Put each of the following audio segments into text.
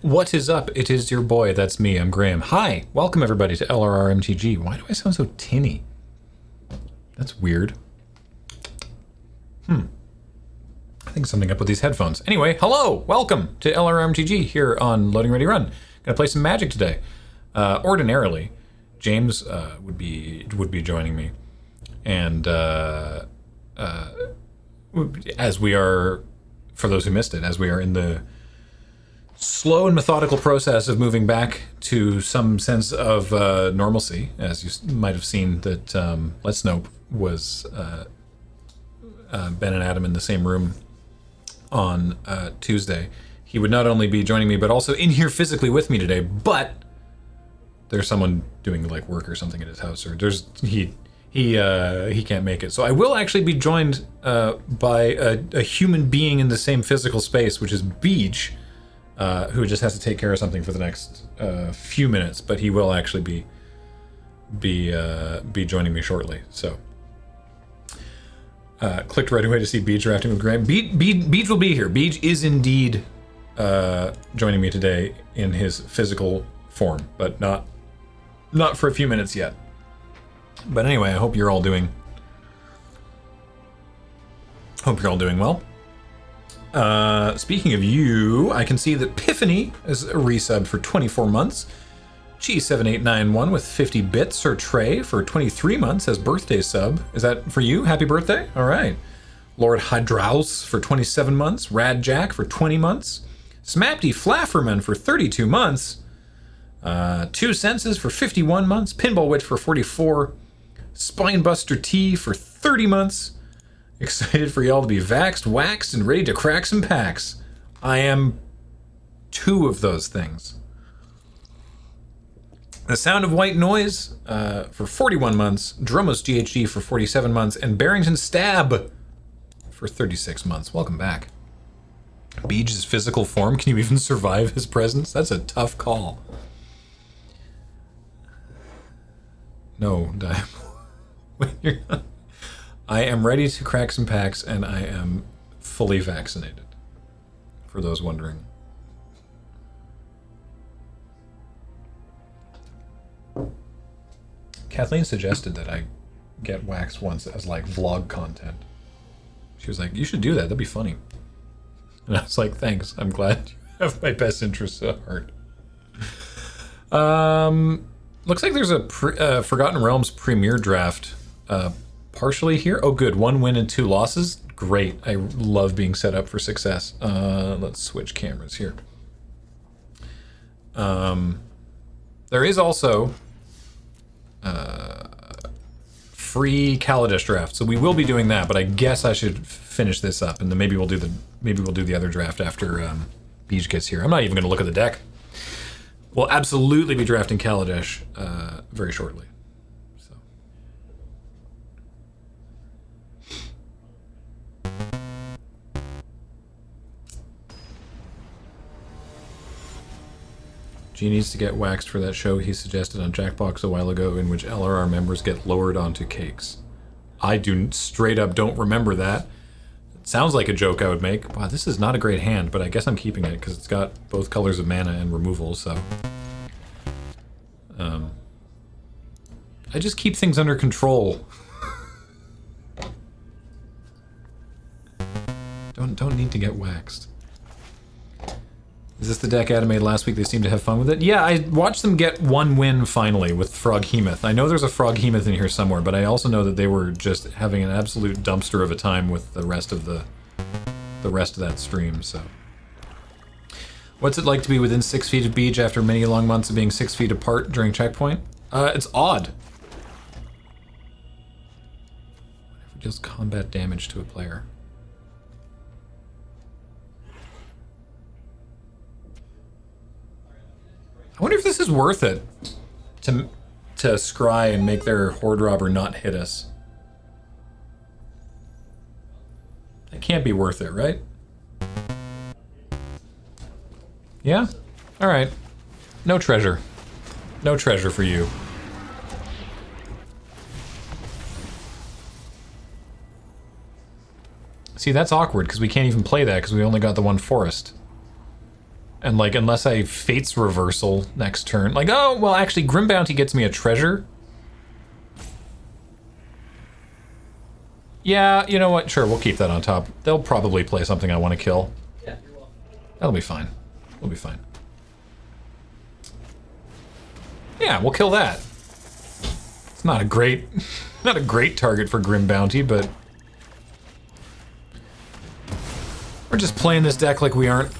What is up? It is your boy, that's me, I'm Graham. Hi, welcome everybody to LRRMTG. Why do I sound so tinny? That's weird. I think something up with these headphones. Anyway, hello, welcome to LRRMTG here on Loading Ready Run. Gonna play some Magic today. Ordinarily, James would be joining me, and as we are, for those who missed it, as we are in the slow and methodical process of moving back to some sense of normalcy, as you might have seen that Let's Nope was Ben and Adam in the same room on Tuesday. He would not only be joining me, but also in here physically with me today, but there's someone doing like work or something at his house, or he can't make it. So I will actually be joined by a human being in the same physical space, which is Beej, who just has to take care of something for the next few minutes, but he will actually be joining me shortly. So clicked right away to see Beej drafting with Graham. Beej will be here. Beej is indeed joining me today in his physical form, but not for a few minutes yet. But anyway, I hope you're all doing well. Speaking of you, I can see that Piffany is resubbed for 24 months. G7891 with 50 bits. Sir Trey for 23 months as birthday sub. Is that for you? Happy birthday. All right. Lord Hydraus for 27 months. Rad Jack for 20 months. Smapty Flafferman for 32 months. Two Senses for 51 months. Pinball Witch for 44. Spinebuster T for 30 months. Excited for y'all to be vaxxed, waxed, and ready to crack some packs. I am two of those things. The Sound of White Noise for 41 months. Dromos GHG for 47 months. And Barrington Stab for 36 months. Welcome back. Beej's physical form. Can you even survive his presence? That's a tough call. No, I am ready to crack some packs, and I am fully vaccinated, for those wondering. Kathleen suggested that I get waxed once as like vlog content. She was like, you should do that, that'd be funny. And I was like, thanks, I'm glad you have my best interests at heart. Looks like there's a Forgotten Realms Premier Draft partially here. Oh, good. 1 win and 2 losses. Great. I love being set up for success. Let's switch cameras here. There is also free Kaladesh draft, so we will be doing that. But I guess I should finish this up, and then maybe we'll do the other draft after Beej gets here. I'm not even going to look at the deck. We'll absolutely be drafting Kaladesh very shortly. So. G needs to get waxed for that show he suggested on Jackbox a while ago, in which LRR members get lowered onto cakes. I straight up don't remember that. It sounds like a joke I would make. Wow, this is not a great hand, but I guess I'm keeping it because it's got both colors of mana and removal, so. I just keep things under control. Don't need to get waxed. Is this the deck Adam made last week? They seem to have fun with it. Yeah, I watched them get 1 win finally with Froghemoth. I know there's a Froghemoth in here somewhere, but I also know that they were just having an absolute dumpster of a time with the rest of that stream. So, what's it like to be within 6 feet of Beej after many long months of being 6 feet apart during checkpoint? It's odd. Whatever deals combat damage to a player. I wonder if this is worth it to scry and make their Horde Robber not hit us. It can't be worth it, right? Yeah? Alright. No treasure. No treasure for you. See, that's awkward, because we can't even play that, because we only got the one forest. And like, unless I Fate's Reversal next turn, like, oh, well, actually, Grim Bounty gets me a treasure. Yeah, you know what? Sure, we'll keep that on top. They'll probably play something I want to kill. Yeah, you're welcome. That'll be fine. We'll be fine. Yeah, we'll kill that. It's not a great, not a great target for Grim Bounty, but we're just playing this deck like we aren't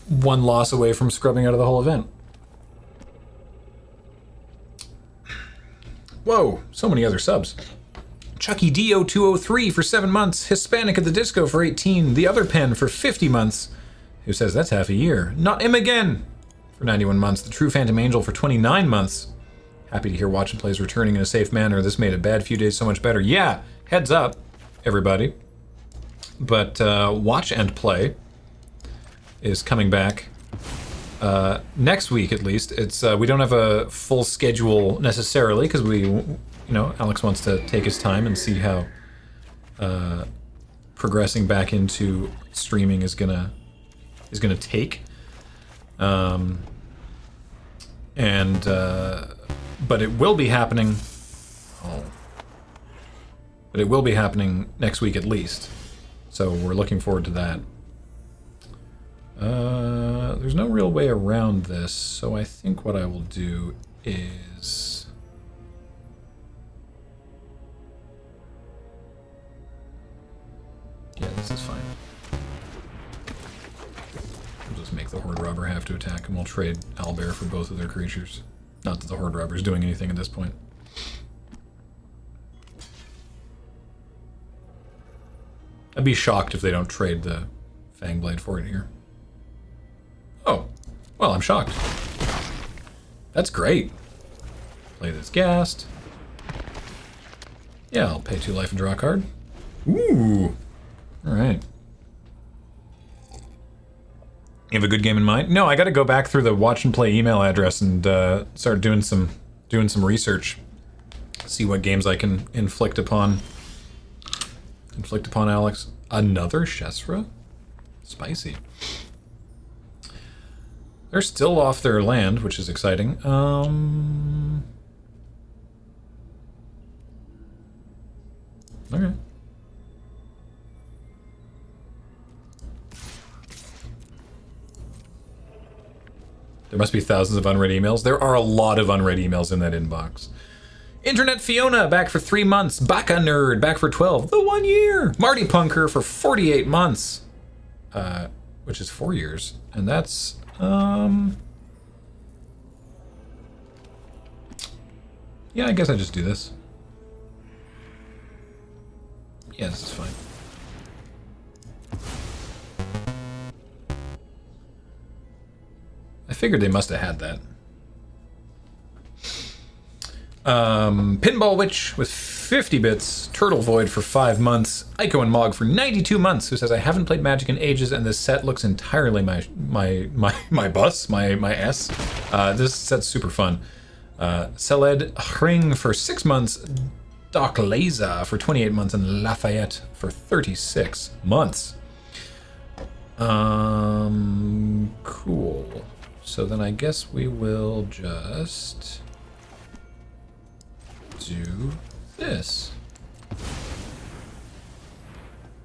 one loss away from scrubbing out of the whole event. Whoa, so many other subs. Chucky Dio203 for 7 months. Hispanic at the Disco for 18. The Other Pen for 50 months. Who says that's half a year? Not him again for 91 months. The True Phantom Angel for 29 months. Happy to hear Watch and Play's returning in a safe manner. This made a bad few days so much better. Yeah, heads up, everybody. But Watch and Play is coming back next week, at least. It's we don't have a full schedule necessarily because we, you know, Alex wants to take his time and see how progressing back into streaming is gonna take. But it will be happening. Oh. But it will be happening next week at least. So we're looking forward to that. There's no real way around this, so I think what I will do is... Yeah, this is fine. We'll just make the Horde Robber have to attack, and we'll trade Owlbear for both of their creatures. Not that the Horde Robber is doing anything at this point. I'd be shocked if they don't trade the Fangblade for it here. Oh, well, I'm shocked. That's great. Play this Ghast. Yeah, I'll pay 2 life and draw a card. Ooh. Alright. You have a good game in mind? No, I gotta go back through the Watch and Play email address and start doing some research. See what games I can inflict upon Alex. Another Shesra? Spicy. They're still off their land, which is exciting. Okay. There must be thousands of unread emails. There are a lot of unread emails in that inbox. Internet Fiona, back for 3 months. Baka Nerd, back for 12. The 1 year. Marty Punker for 48 months. Which is 4 years. And that's, yeah, I guess I just do this. Yeah, this is fine. I figured they must have had that. Pinball Witch with 50 bits. Turtle Void for 5 months. Ico and Mog for 92 months, who says, I haven't played Magic in ages and this set looks entirely my S. This set's super fun. Seled Hring for 6 months. Doc Laza for 28 months and Lafayette for 36 months. Cool. So then I guess we will just do this.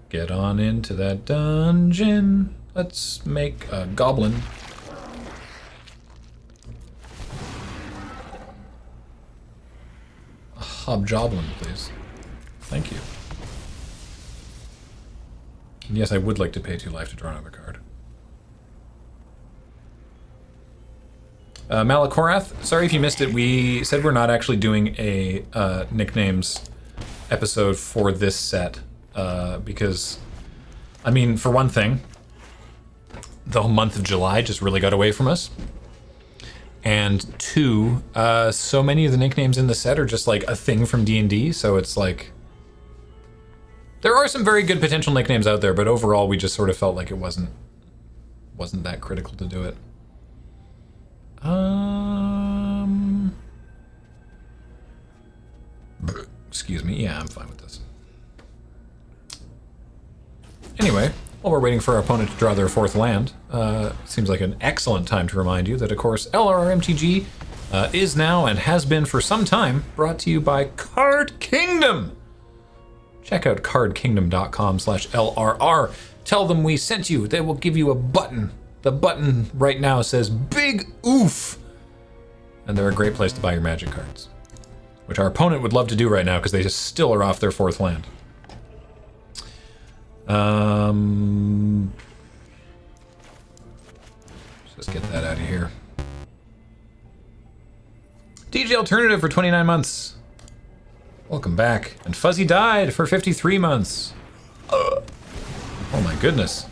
Get on into that dungeon. Let's make a goblin. A hobgoblin, please. Thank you. And yes, I would like to pay 2 life to draw another card. Malakorath, sorry if you missed it. We said we're not actually doing a nicknames episode for this set because, I mean, for one thing, the month of July just really got away from us. And 2, so many of the nicknames in the set are just like a thing from D&D, so it's like... There are some very good potential nicknames out there, but overall we just sort of felt like it wasn't that critical to do it. Excuse me. Yeah, I'm fine with this. Anyway, While we're waiting for our opponent to draw their fourth land, seems like an excellent time to remind you that, of course, LRRMTG is now and has been for some time brought to you by Card Kingdom. Check out cardkingdom.com/LRR. Tell them we sent you. They will give you a button. The button right now says Big Oof. And they're a great place to buy your Magic cards, which our opponent would love to do right now because they just still are off their fourth land. Let's just get that out of here. DJ Alternative for 29 months. Welcome back. And Fuzzy died for 53 months. Oh my goodness.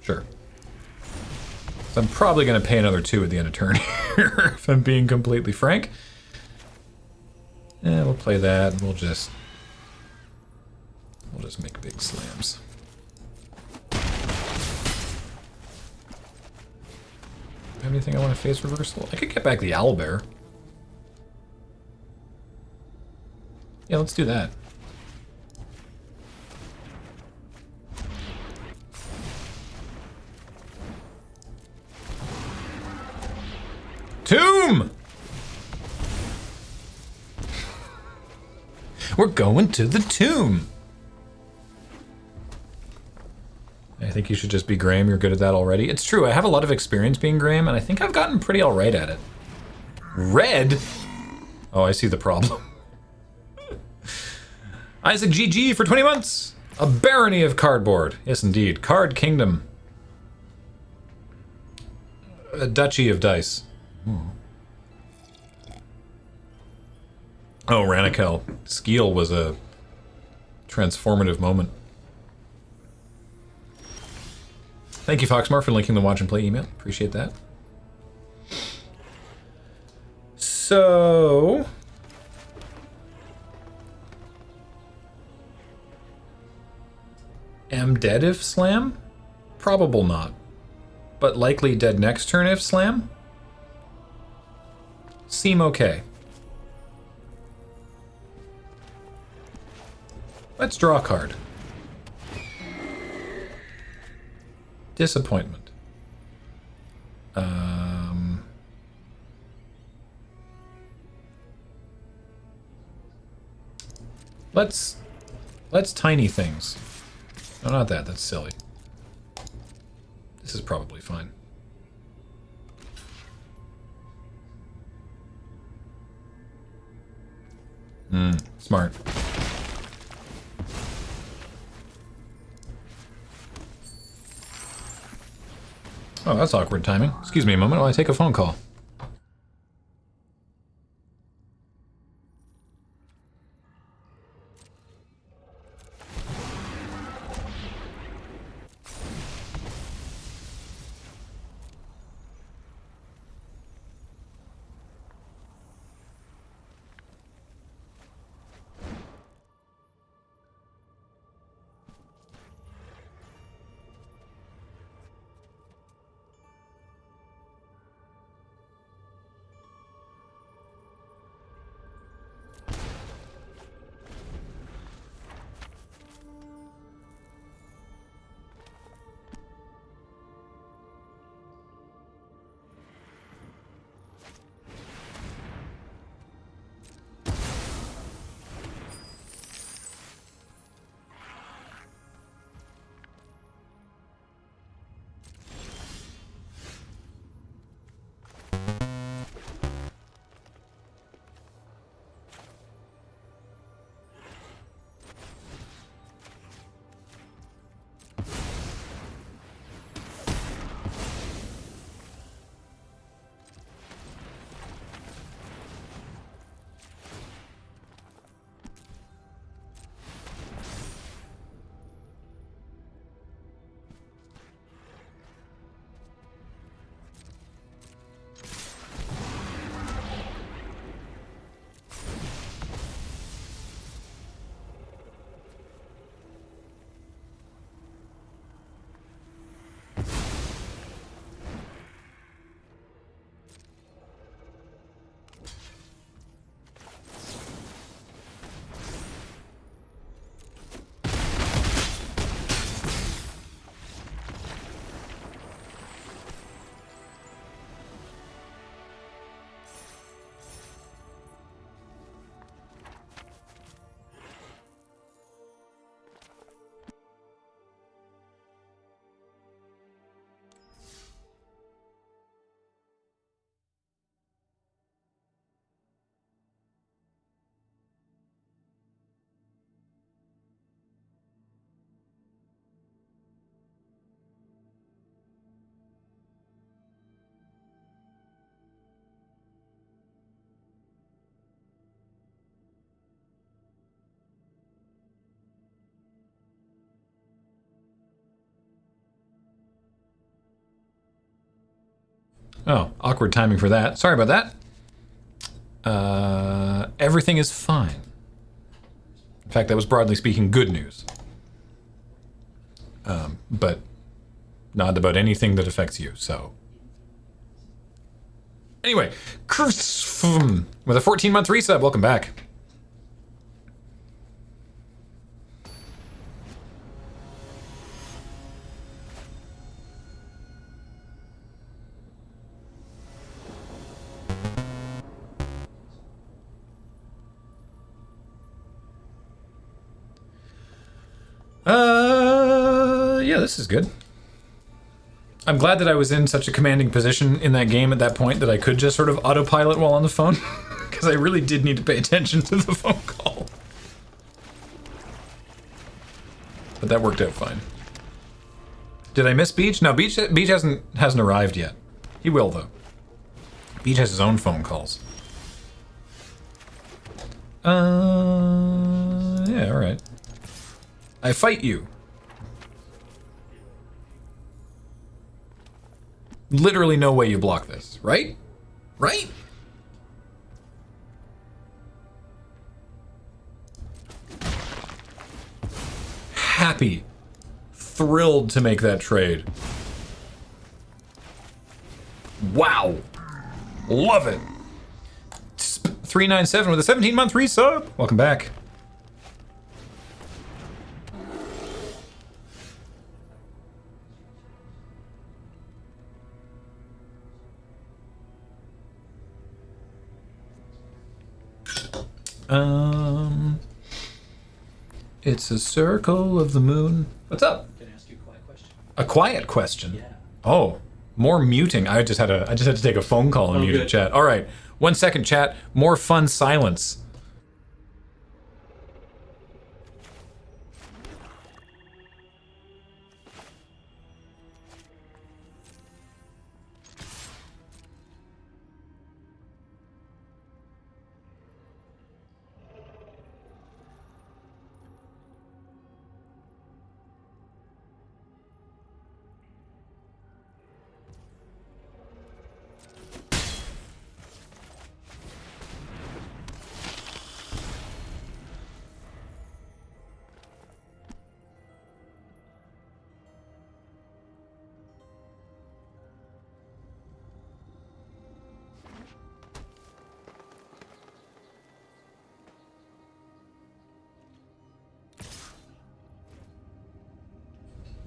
Sure. So I'm probably going to pay another 2 at the end of turn here, if I'm being completely frank. Yeah, we'll play that, and we'll just make big slams. Have anything I want to face reversal? I could get back the owlbear. Yeah, let's do that. Tomb! We're going to the tomb. I think you should just be Graham. You're good at that already. It's true. I have a lot of experience being Graham, and I think I've gotten pretty all right at it. Red? Oh, I see the problem. Isaac GG for 20 months. A barony of cardboard. Yes, indeed. Card Kingdom. A duchy of dice. Oh, Ranikel. Skeel was a transformative moment. Thank you, Foxmar, for linking the watch and play email. Appreciate that. So... am dead if slam? Probable not. But likely dead next turn if slam? Seem okay. Let's draw a card. Disappointment. Let's tiny things. No, not that. That's silly. This is probably fine. Smart. Oh, that's awkward timing. Excuse me a moment while I take a phone call. Oh, awkward timing for that. Sorry about that. Everything is fine. In fact, that was broadly speaking good news. But not about anything that affects you, so. Anyway, with a 14-month resub, welcome back. Yeah, this is good. I'm glad that I was in such a commanding position in that game at that point that I could just sort of autopilot while on the phone, because I really did need to pay attention to the phone call. But that worked out fine. Did I miss Beach? No, Beach hasn't arrived yet. He will, though. Beach has his own phone calls. Yeah, alright. I fight you. Literally no way you block this, right? Right? Happy. Thrilled to make that trade. Wow. Love it. 397 with a 17-month resub. Welcome back. It's a circle of the moon. What's up? Can I ask you a quiet question? A quiet question? Yeah. Oh, more muting. I just had to take a phone call and mute chat. All right. 1 second, chat. More fun silence.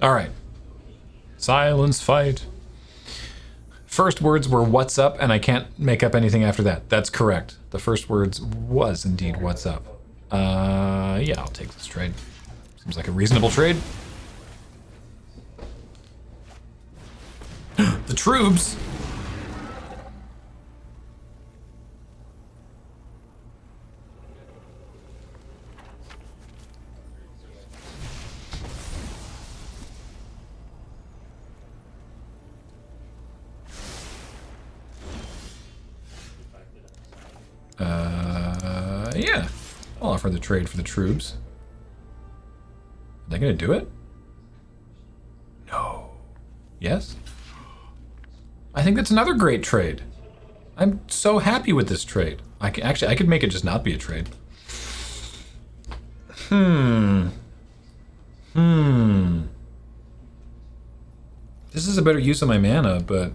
All right. Silence fight. First words were "what's up," and I can't make up anything after that. That's correct. The first words was indeed "what's up." Yeah, I'll take this trade. Seems like a reasonable trade. The troops. Yeah. I'll offer the trade for the troops. Are they gonna do it? No. Yes? I think that's another great trade. I'm so happy with this trade. I could make it just not be a trade. This is a better use of my mana, but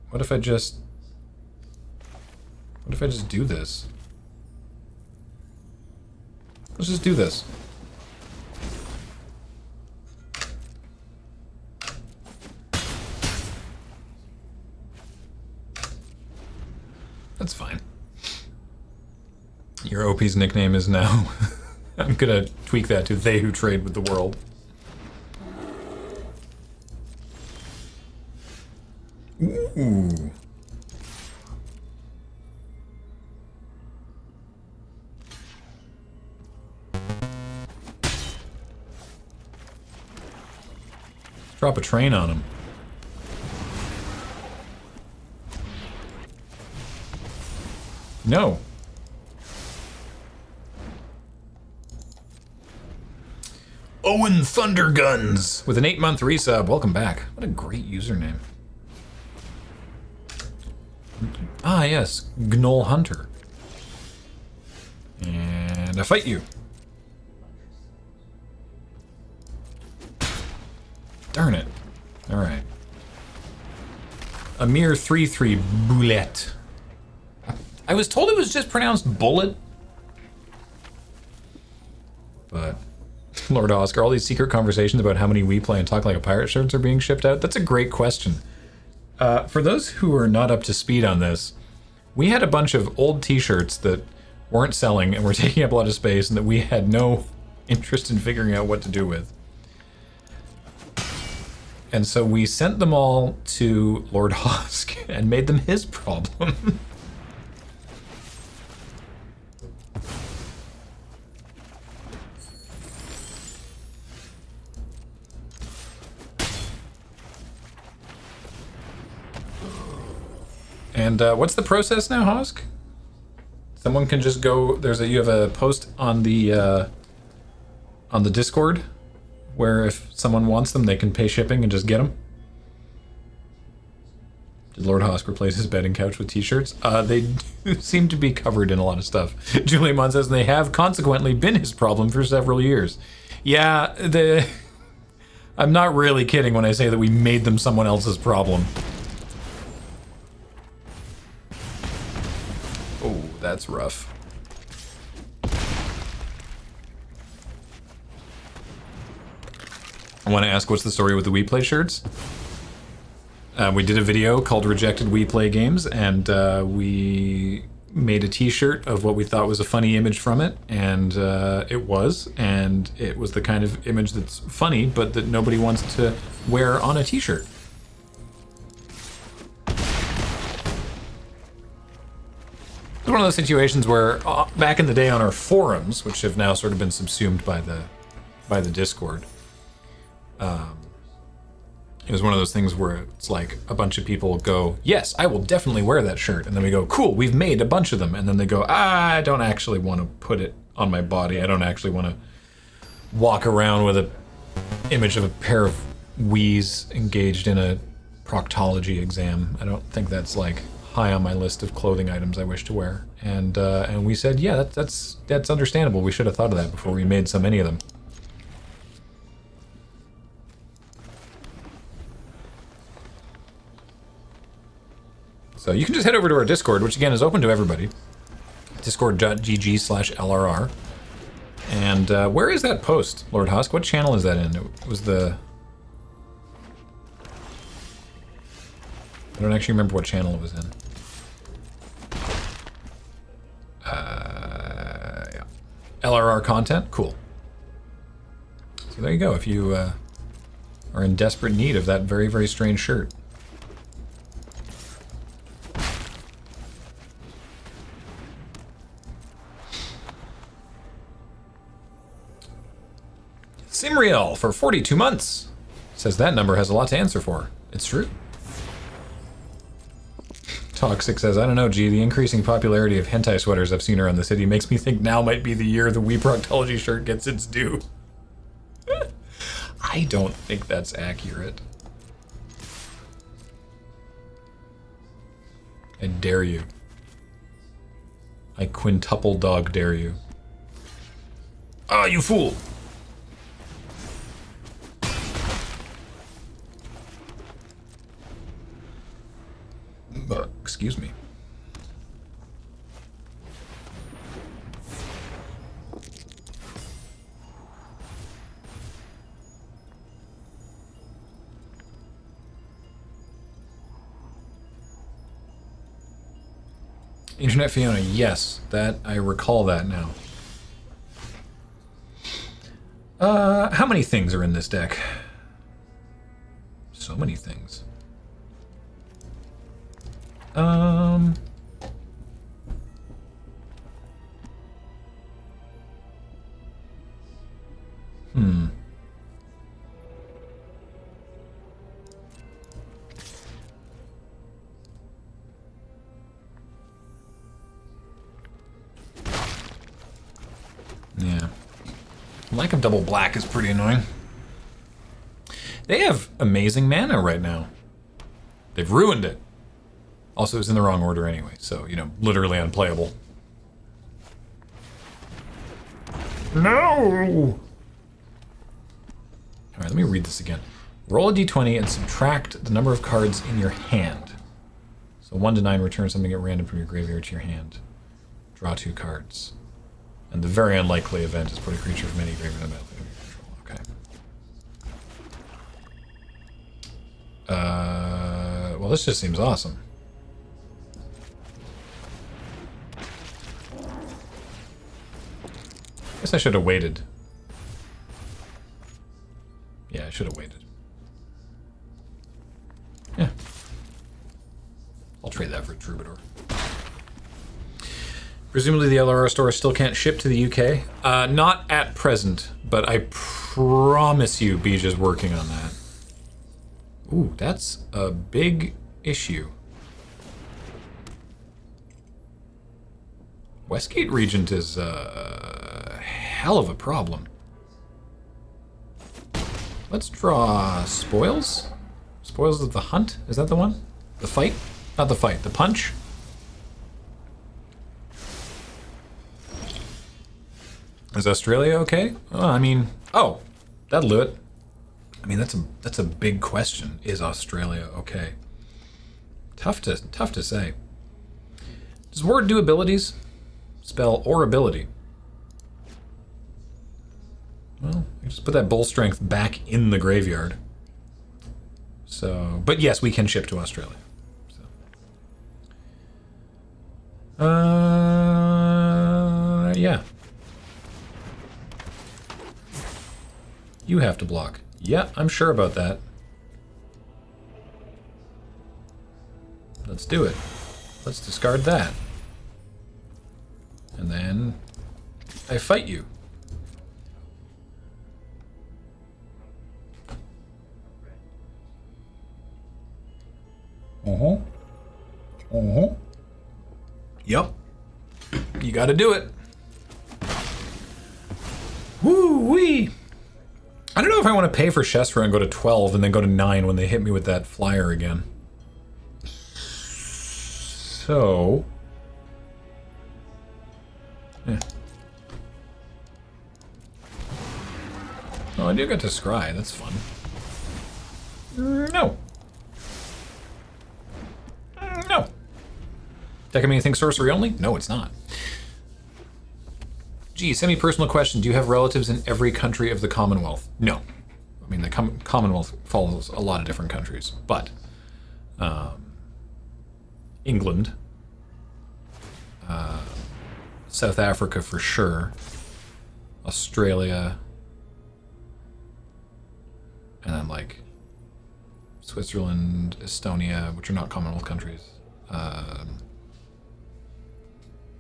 what if I just do this? Let's just do this. That's fine. Your OP's nickname is now... I'm gonna tweak that to "they who trade with the world." Ooh. Drop a train on him. No. Owen Thunderguns with an 8-month resub. Welcome back. What a great username. Ah, yes. Gnoll Hunter. And I fight you. Darn it. Alright. A mere 3-3 Boulette. I was told it was just pronounced bullet. But, Lord Oscar, all these secret conversations about how many We Play and Talk Like a Pirate shirts are being shipped out, that's a great question. For those who are not up to speed on this, we had a bunch of old t-shirts that weren't selling and were taking up a lot of space and that we had no interest in figuring out what to do with. And so we sent them all to Lord Hosk and made them his problem. And what's the process now, Hosk? Someone can just go. You have a post on the Discord where if someone wants them, they can pay shipping and just get them. Did Lord Hosk replace his bed and couch with t-shirts? They do seem to be covered in a lot of stuff. Julie Mon says they have consequently been his problem for several years. Yeah, I'm not really kidding when I say that we made them someone else's problem. Oh, that's rough. I want to ask, what's the story with the We Play shirts? We did a video called Rejected We Play Games, and we made a t-shirt of what we thought was a funny image from it, and it was the kind of image that's funny, but that nobody wants to wear on a t-shirt. It's one of those situations where back in the day on our forums, which have now sort of been subsumed by the Discord, it was one of those things where it's like a bunch of people go, yes, I will definitely wear that shirt. And then we go, cool, we've made a bunch of them. And then they go, I don't actually want to put it on my body. I don't actually want to walk around with an image of a pair of Wii's engaged in a proctology exam. I don't think that's like high on my list of clothing items I wish to wear. And we said, yeah, that's understandable. We should have thought of that before we made so many of them. So you can just head over to our Discord, which again is open to everybody. Discord.gg/LRR. And where is that post, Lord Husk? What channel is that in? It was the... I don't actually remember what channel it was in. Yeah. LRR content? Cool. So there you go, if you are in desperate need of that very, very strange shirt. Simriel for 42 months says that number has a lot to answer for. It's true. Toxic says, I don't know, G, the increasing popularity of hentai sweaters I've seen around the city makes me think now might be the year the Wii Proctology shirt gets its due. I don't think that's accurate. I dare you. I quintuple dog dare you. Ah, you fool! Excuse me. Internet Fiona, yes, that I recall that now. How many things are in this deck? So many things. Yeah. Lack of double black is pretty annoying. They have amazing mana right now. They've ruined it. Also, it was in the wrong order anyway, so, you know, literally unplayable. No! Alright, let me read this again. Roll a d20 and subtract the number of cards in your hand. So 1 to 9, return something at random from your graveyard to your hand. Draw 2 cards. And the very unlikely event is put a creature from any graveyard on the battlefield under your control. Okay. Well, this just seems awesome. Guess I should have waited. Yeah, I should have waited. Yeah. I'll trade that for a Troubadour. Presumably the LRR store still can't ship to the UK. Not at present, but I promise you Bija's working on that. Ooh, that's a big issue. Westgate Regent is a hell of a problem. Let's draw Spoils. Spoils of the Hunt? Is that the one? The Fight? Not the Fight, the Punch? Is Australia okay? Oh, I mean, oh, that'll do it. I mean, that's a big question. Is Australia okay? Tough to say. Does Ward do abilities? Spell or ability? Well, I just put that Bull Strength back in the graveyard. So, but yes, we can ship to Australia. So. Yeah. You have to block. Yeah, I'm sure about that. Let's do it. Let's discard that. And then I fight you. Yep. You gotta do it. Woo-wee! I don't know if I want to pay for Chesra and go to 12 and then go to 9 when they hit me with that flyer again. So... yeah. Oh, I do get to scry. That's fun. No. No. That can mean anything sorcery only? No, it's not. Gee, semi-personal question. Do you have relatives in every country of the Commonwealth? No. I mean, the Commonwealth follows a lot of different countries, but England, South Africa for sure, Australia, and then like Switzerland, Estonia, which are not Commonwealth countries.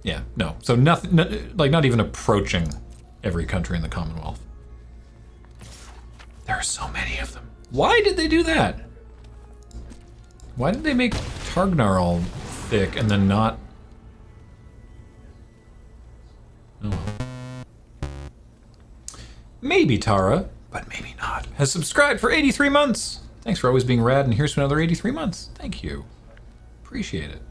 Yeah, no. So nothing, like not even approaching every country in the Commonwealth. There are so many of them. Why did they do that? Why did they make Targnar all thick and then not... oh well. Maybe Tara, but maybe not, has subscribed for 83 months. Thanks for always being rad, and here's to another 83 months. Thank you. Appreciate it.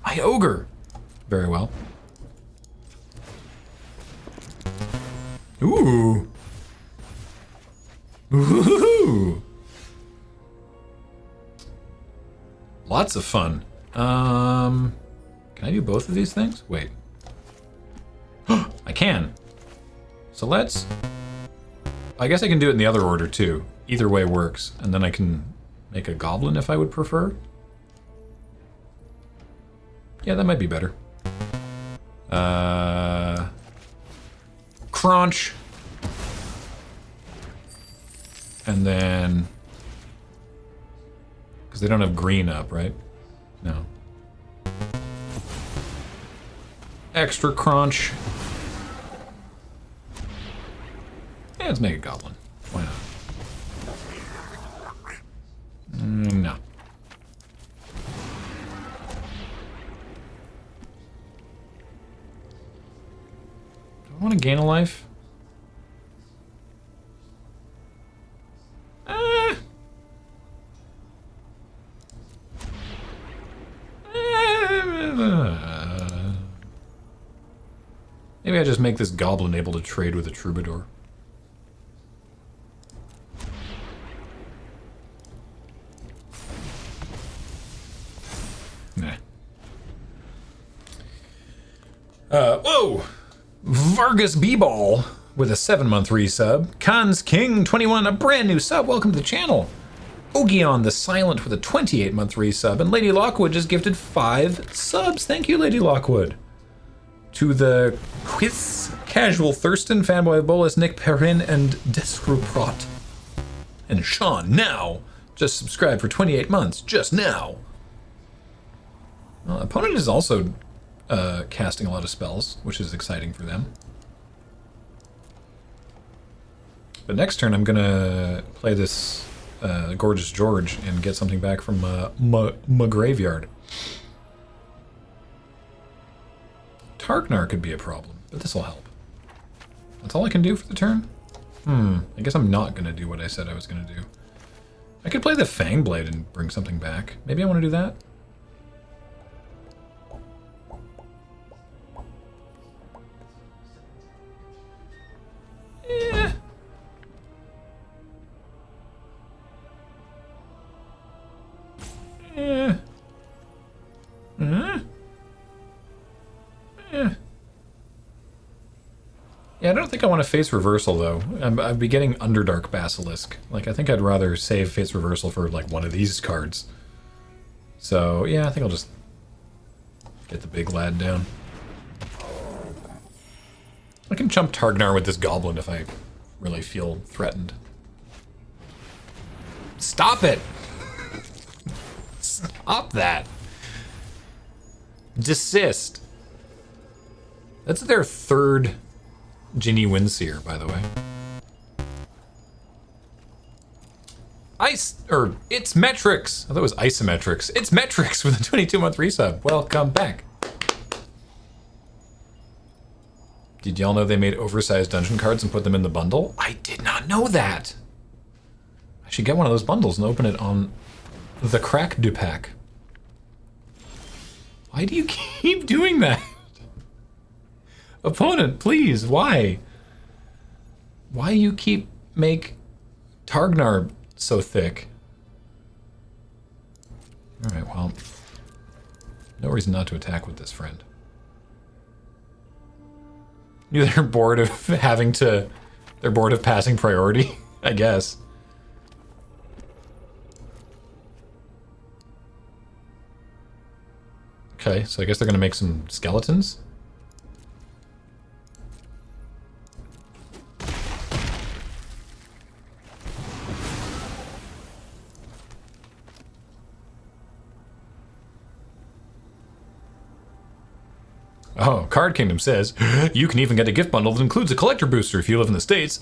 My ogre. Very well. Ooh. Ooh. Lots of fun. Can I do both of these things? Wait. I can. So let's... I guess I can do it in the other order too. Either way works. And then I can make a goblin if I would prefer. Yeah, that might be better. Crunch. And then... because they don't have green up, right? No. Extra crunch. Yeah, let's make a goblin. Why not? No. Do I want to gain a life? Maybe I just make this goblin able to trade with a troubadour. Nah. Whoa! Vargas B-Ball with a 7-month resub. Khan's King 21, a brand new sub. Welcome to the channel. Ogion the Silent with a 28-month resub. And Lady Lockwood just gifted 5 subs. Thank you, Lady Lockwood. To the Quiz, Casual Thurston, Fanboy Bolus, Nick Perrin, and Descruprot. And Sean now just subscribed for 28 months, just now. Well, opponent is also casting a lot of spells, which is exciting for them. But next turn I'm gonna play this Gorgeous George and get something back from my graveyard. Tarknar could be a problem, but this will help. That's all I can do for the turn? I guess I'm not gonna do what I said I was gonna do. I could play the Fangblade and bring something back. Maybe I want to do that. Yeah. Yeah. Yeah, I don't think I want to face reversal though. I'd be getting Underdark Basilisk. Like, I think I'd rather save face reversal for like one of these cards. So yeah, I think I'll just get the big lad down. I can chump Targnar with this goblin if I really feel threatened. Stop it! Stop that! Desist. That's their third Ginny Windseer, by the way. It's Metrics! I thought it was Isometrics. It's Metrics with a 22-month resub. Welcome back. Did y'all know they made oversized dungeon cards and put them in the bundle? I did not know that! I should get one of those bundles and open it on the Crack du Pack. Why do you keep doing that? Opponent, please, why? Why you keep make Targnar so thick? Alright, well, no reason not to attack with this friend. They're bored of they're bored of passing priority, I guess. Okay, so I guess they're gonna make some skeletons? Oh, Card Kingdom says, you can even get a gift bundle that includes a collector booster if you live in the States.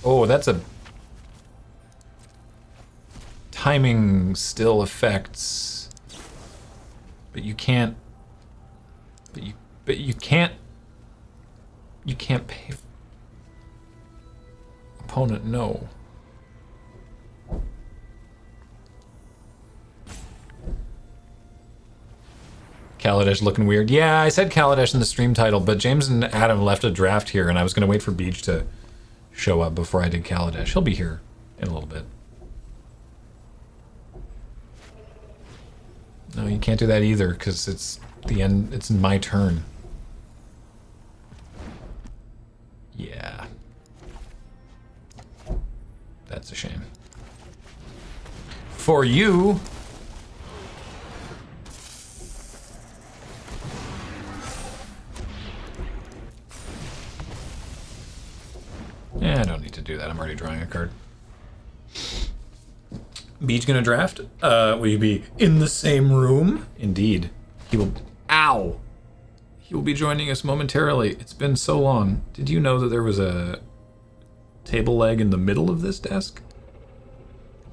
Oh, that's a... Timing still affects... But you can't... But you can't... You can't pay... Opponent, no. Kaladesh looking weird. Yeah, I said Kaladesh in the stream title, but James and Adam left a draft here, and I was going to wait for Beach to show up before I did Kaladesh. He'll be here in a little bit. No, you can't do that either, because it's the end. It's my turn. Yeah. That's a shame. For you... Yeah, I don't need to do that. I'm already drawing a card. Beach gonna draft? Will you be in the same room? Indeed. He will... Ow! He will be joining us momentarily. It's been so long. Did you know that there was a table leg in the middle of this desk?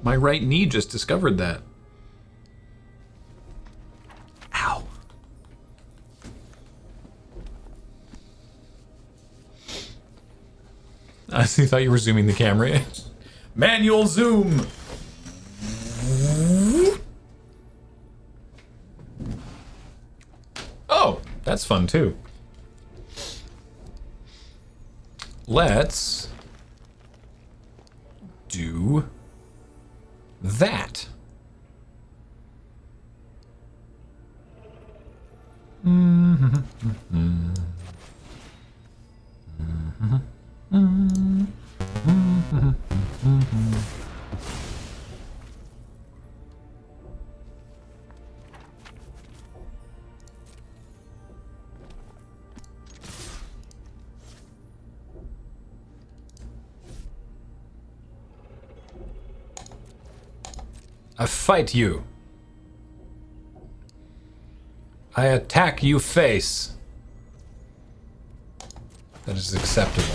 My right knee just discovered that. Ow. I honestly thought you were zooming the camera in. Manual zoom! That's fun too. Let's do that. I fight you. I attack you face. That is acceptable.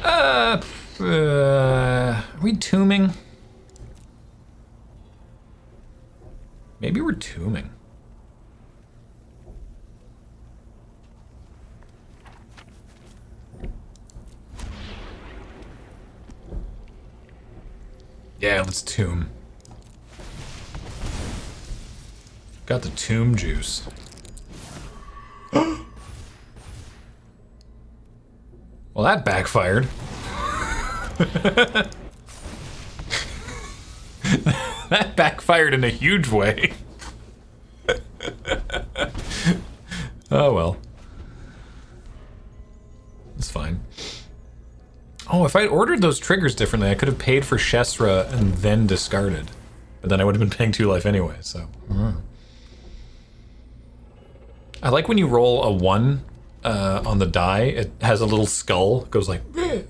Are we tombing? Maybe we're tombing. Yeah, let's tomb. Got the tomb juice. Well, that backfired. That backfired in a huge way. Oh well. It's fine. Oh, if I'd ordered those triggers differently, I could have paid for Shesra and then discarded. But then I would have been paying 2 life anyway, so... I like when you roll a 1 on the die, it has a little skull, it goes like... Bleh.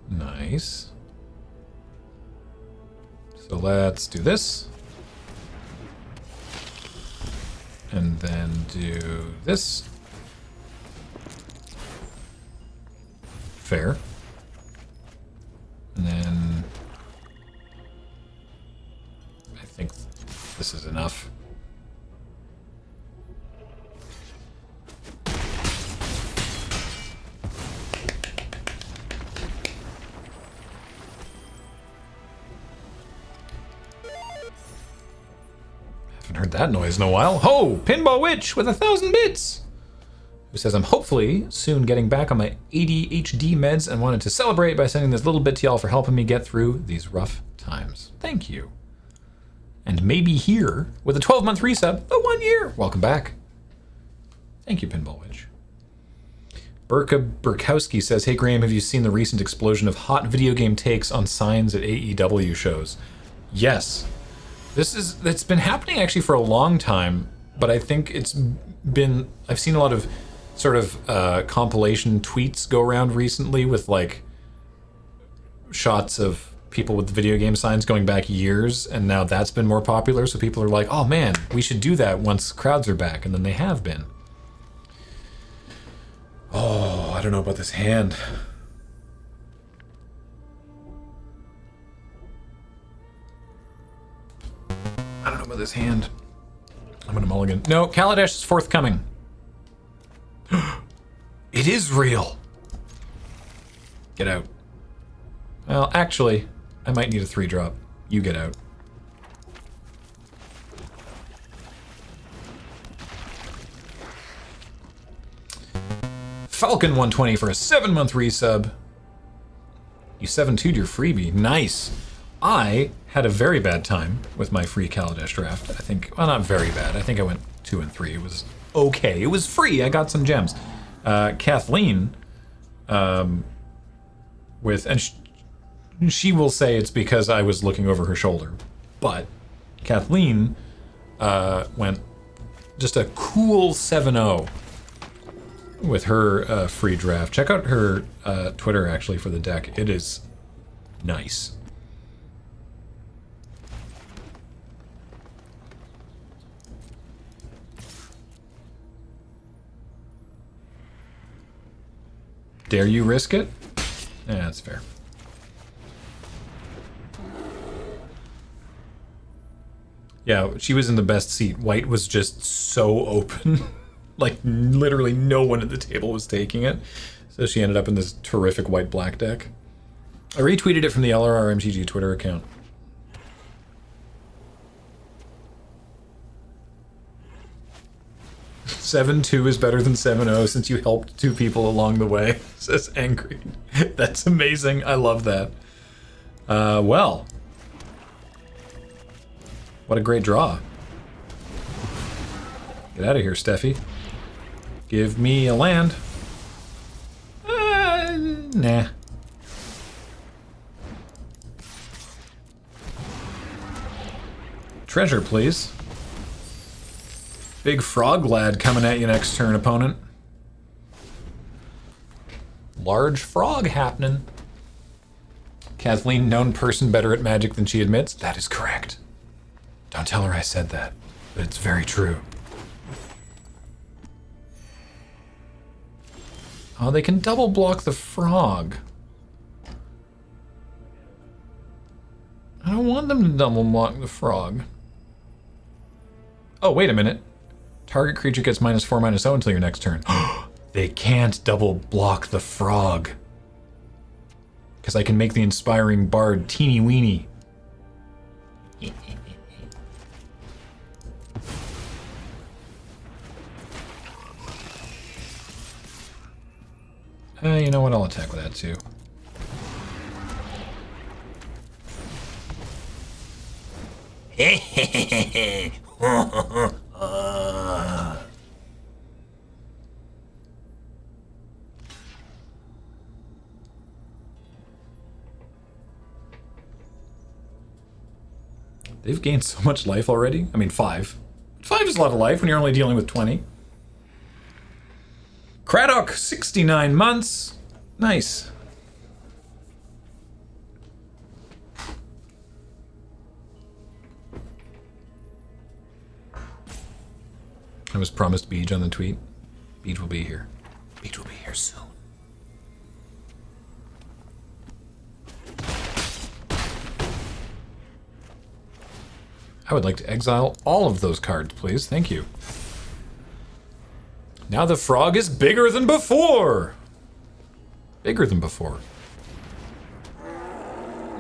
Nice. So let's do this. And then do this. Fair. And then I think this is enough. Heard that noise in a while. Ho! Pinball Witch with 1,000 bits! Who says, I'm hopefully soon getting back on my ADHD meds and wanted to celebrate by sending this little bit to y'all for helping me get through these rough times. Thank you. And maybe here with a 12-month resub, but 1 year. Welcome back. Thank you, Pinball Witch. Burka Burkowski says, hey Graham, have you seen the recent explosion of hot video game takes on signs at AEW shows? Yes. It's been happening actually for a long time, but I think I've seen a lot of sort of compilation tweets go around recently with like shots of people with video game signs going back years, and now that's been more popular, so people are like, oh man, we should do that once crowds are back, and then they have been. Oh, I don't know about this hand. I don't know about this hand. I'm gonna mulligan. No, Kaladesh is forthcoming. It is real. Get out. Well, actually, I might need a 3-drop. You get out. Falcon 120 for a 7-month resub. You 7-2'd your freebie. Nice. I had a very bad time with my free Kaladesh draft. I think, well, not very bad. I think I went 2 and 3. It was okay. It was free. I got some gems. Kathleen, and she will say it's because I was looking over her shoulder. But Kathleen went just a cool 7-0 with her free draft. Check out her Twitter, actually, for the deck. It is nice. Dare you risk it? Yeah, that's fair. Yeah, she was in the best seat. White was just so open. Like, literally no one at the table was taking it. So she ended up in this terrific white-black deck. I retweeted it from the LRRMTG Twitter account. "7-2 is better than 7-0 since you helped 2 people along the way," says Angry. That's amazing. I love that. Well. What a great draw. Get out of here, Steffi. Give me a land. Nah. Treasure, please. Big frog lad coming at you next turn, opponent. Large frog happening. Kathleen, known person better at magic than she admits. That is correct. Don't tell her I said that, but it's very true. Oh, they can double block the frog. I don't want them to double block the frog. Oh, wait a minute. Target creature gets -4/-0 until your next turn. They can't double block the frog. Because I can make the Inspiring Bard teeny weeny. You know what? I'll attack with that too. They've gained so much life already. I mean, 5. 5 is a lot of life when you're only dealing with 20. Craddock, 69 months. Nice. I was promised Beej on the tweet. Beej will be here. Beej will be here soon. I would like to exile all of those cards, please. Thank you. Now the frog is bigger than before! Bigger than before.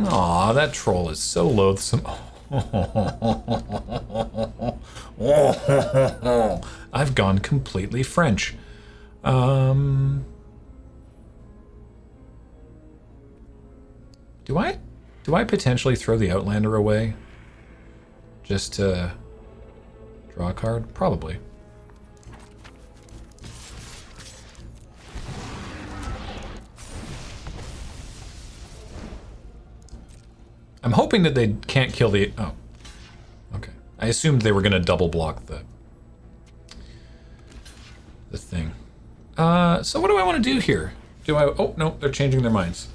Aw, that troll is so loathsome. I've gone completely French. Do I potentially throw the Outlander away? Just to draw a card? Probably. I'm hoping that they can't kill the... Oh. Okay. I assumed they were going to double block the thing. So what do I want to do here? Do I... Oh, no, they're changing their minds.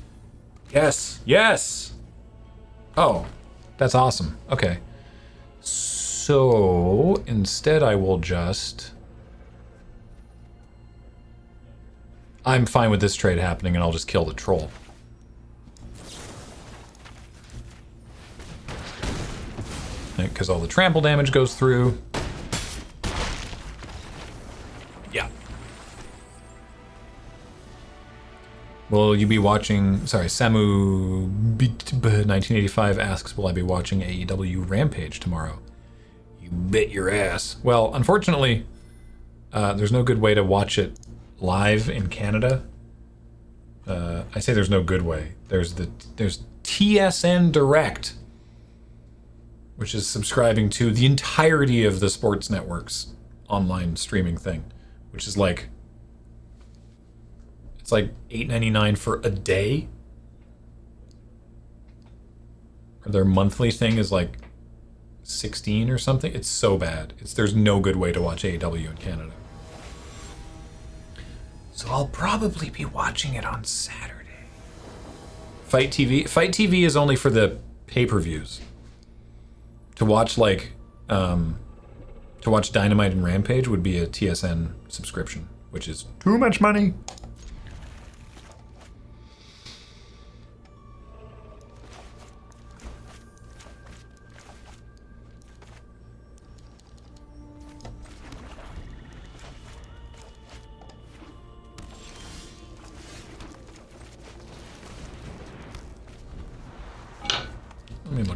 Yes! Yes! Oh, that's awesome. Okay. So, instead I will just... I'm fine with this trade happening and I'll just kill the troll. Because all the trample damage goes through. Yeah. Will you be watching... Sorry, Samu 1985 asks, will I be watching AEW Rampage tomorrow? You bet your ass. Well, unfortunately, there's no good way to watch it live in Canada. I say there's no good way. There's TSN Direct, which is subscribing to the entirety of the sports network's online streaming thing, which is like, it's like $8.99 for a day. Or their monthly thing is like 16 or something. It's so bad. There's no good way to watch AEW in Canada. So I'll probably be watching it on Saturday. Fight TV is only for the pay-per-views. To watch like to watch Dynamite and Rampage would be a TSN subscription, which is too much money.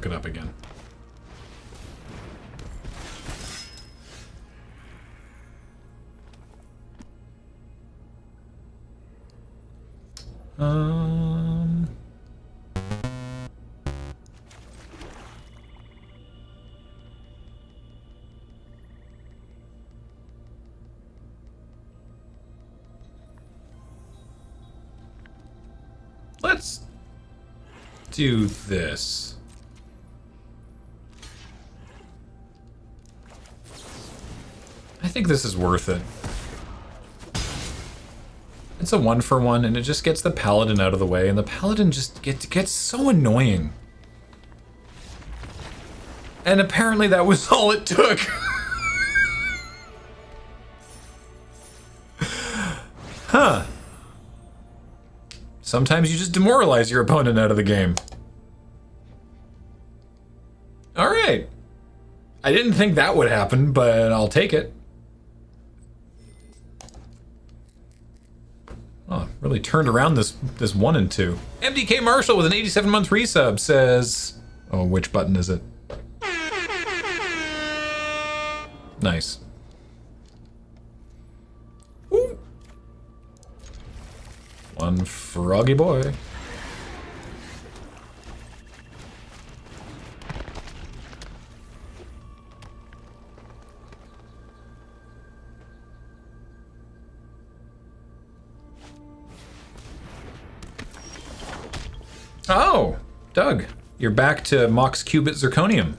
look it up again. Let's do this. I think this is worth it. It's a 1-for-1, and it just gets the paladin out of the way, and the paladin just gets so annoying. And apparently that was all it took. Huh. Sometimes you just demoralize your opponent out of the game. Alright. I didn't think that would happen, but I'll take it. Oh, really turned around this 1 and 2. MDK Marshall with an 87-month resub says... Oh, which button is it? Nice. Ooh. One froggy boy. Oh, Doug, you're back to Mox Qubit Zirconium.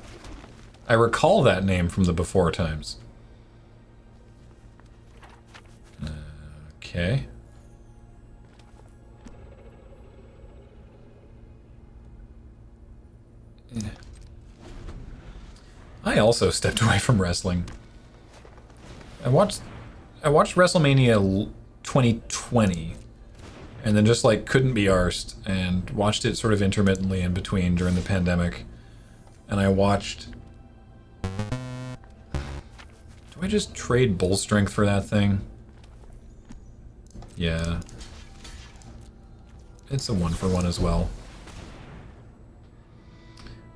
I recall that name from the before times. Okay. Yeah. I also stepped away from wrestling. I watched WrestleMania 2020. And then just like couldn't be arsed and watched it sort of intermittently in between during the pandemic. And I watched... Do I just trade bull strength for that thing? Yeah. It's a 1-for-1 as well.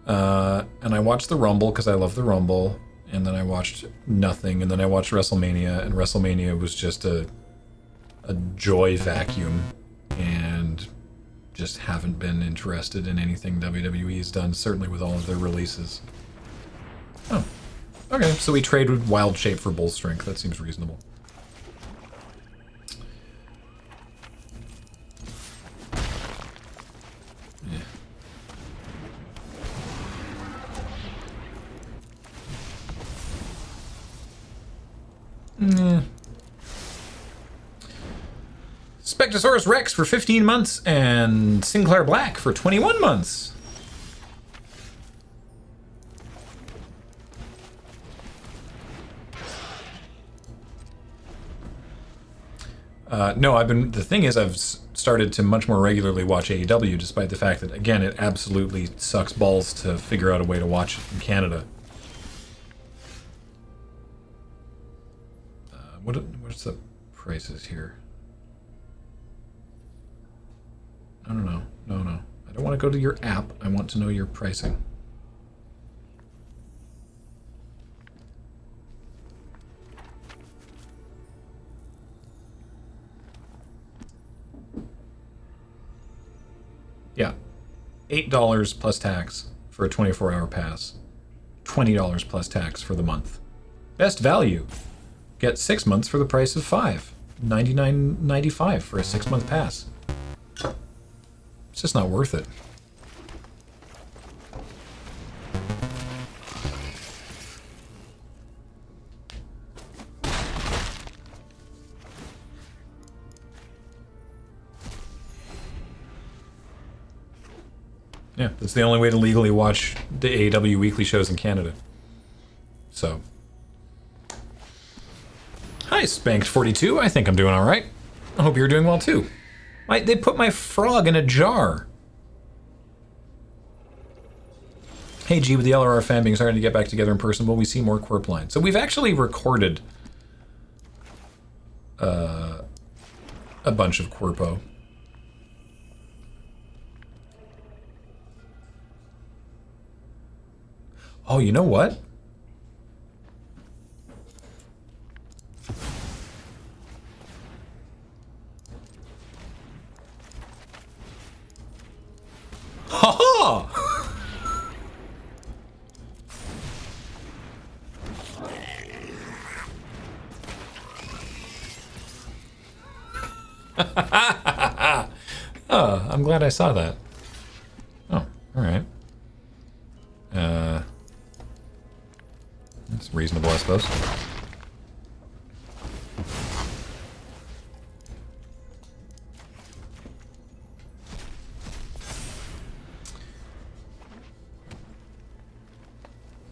And I watched the Rumble because I love the Rumble. And then I watched nothing. And then I watched WrestleMania. And WrestleMania was just a joy vacuum. And just haven't been interested in anything WWE has done, certainly with all of their releases. Oh, okay, so we traded Wild Shape for Bull Strength. That seems reasonable. Yeah. Spectosaurus Rex for 15 months and Sinclair Black for 21 months. No, the thing is I've started to much more regularly watch AEW, despite the fact that, again, it absolutely sucks balls to figure out a way to watch it in Canada. What's the prices here? No. I don't want to go to your app. I want to know your pricing. Yeah. $8 plus tax for a 24-hour pass. $20 plus tax for the month. Best value. Get 6 months for the price of 5. $99.95 for a 6-month pass. It's just not worth it. Yeah, that's the only way to legally watch the AEW weekly shows in Canada. So. Hi, Spanked42. I think I'm doing alright. I hope you're doing well too. They put my frog in a jar. Hey G, with the LRR fan being starting to get back together in person, will we see more Quirp lines? So we've actually recorded a bunch of Quirpo. Oh, you know what? Ha ha! Oh, I'm glad I saw that. Oh, alright. That's reasonable, I suppose.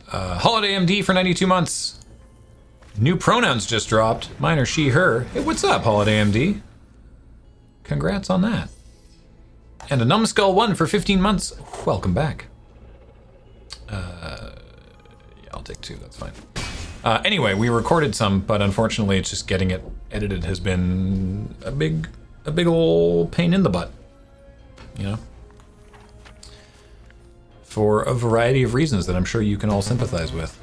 Holiday MD for 92 months. New pronouns just dropped. Mine are she, her. Hey, what's up, Holiday MD? Congrats on that. And a Numbskull 1 for 15 months. Welcome back. Yeah, I'll take 2, that's fine. Anyway, we recorded some, but unfortunately it's just getting it edited has been a big ol' pain in the butt. You know? For a variety of reasons that I'm sure you can all sympathize with.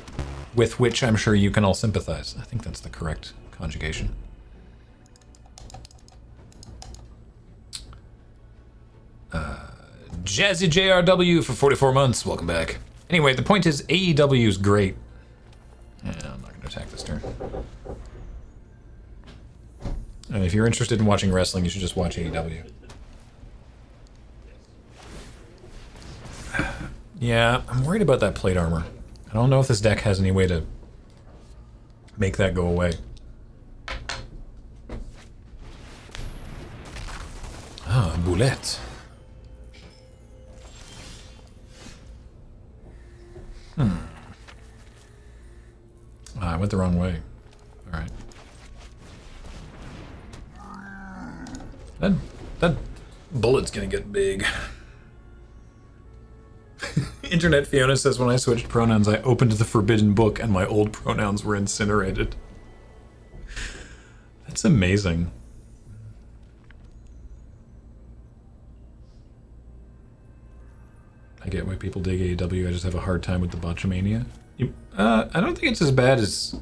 With which I'm sure you can all sympathize. I think that's the correct conjugation. Jazzy JRW for 44 months. Welcome back. Anyway, the point is AEW is great. Yeah, I'm not going to attack this turn. And if you're interested in watching wrestling, you should just watch AEW. Yeah, I'm worried about that plate armor. I don't know if this deck has any way to make that go away. Ah, boulette. I went the wrong way. Alright. That bullet's gonna get big. Internet Fiona says, when I switched pronouns, I opened the forbidden book and my old pronouns were incinerated. That's amazing. I get why people dig AEW, I just have a hard time with the botchamania. I don't think it's as bad as...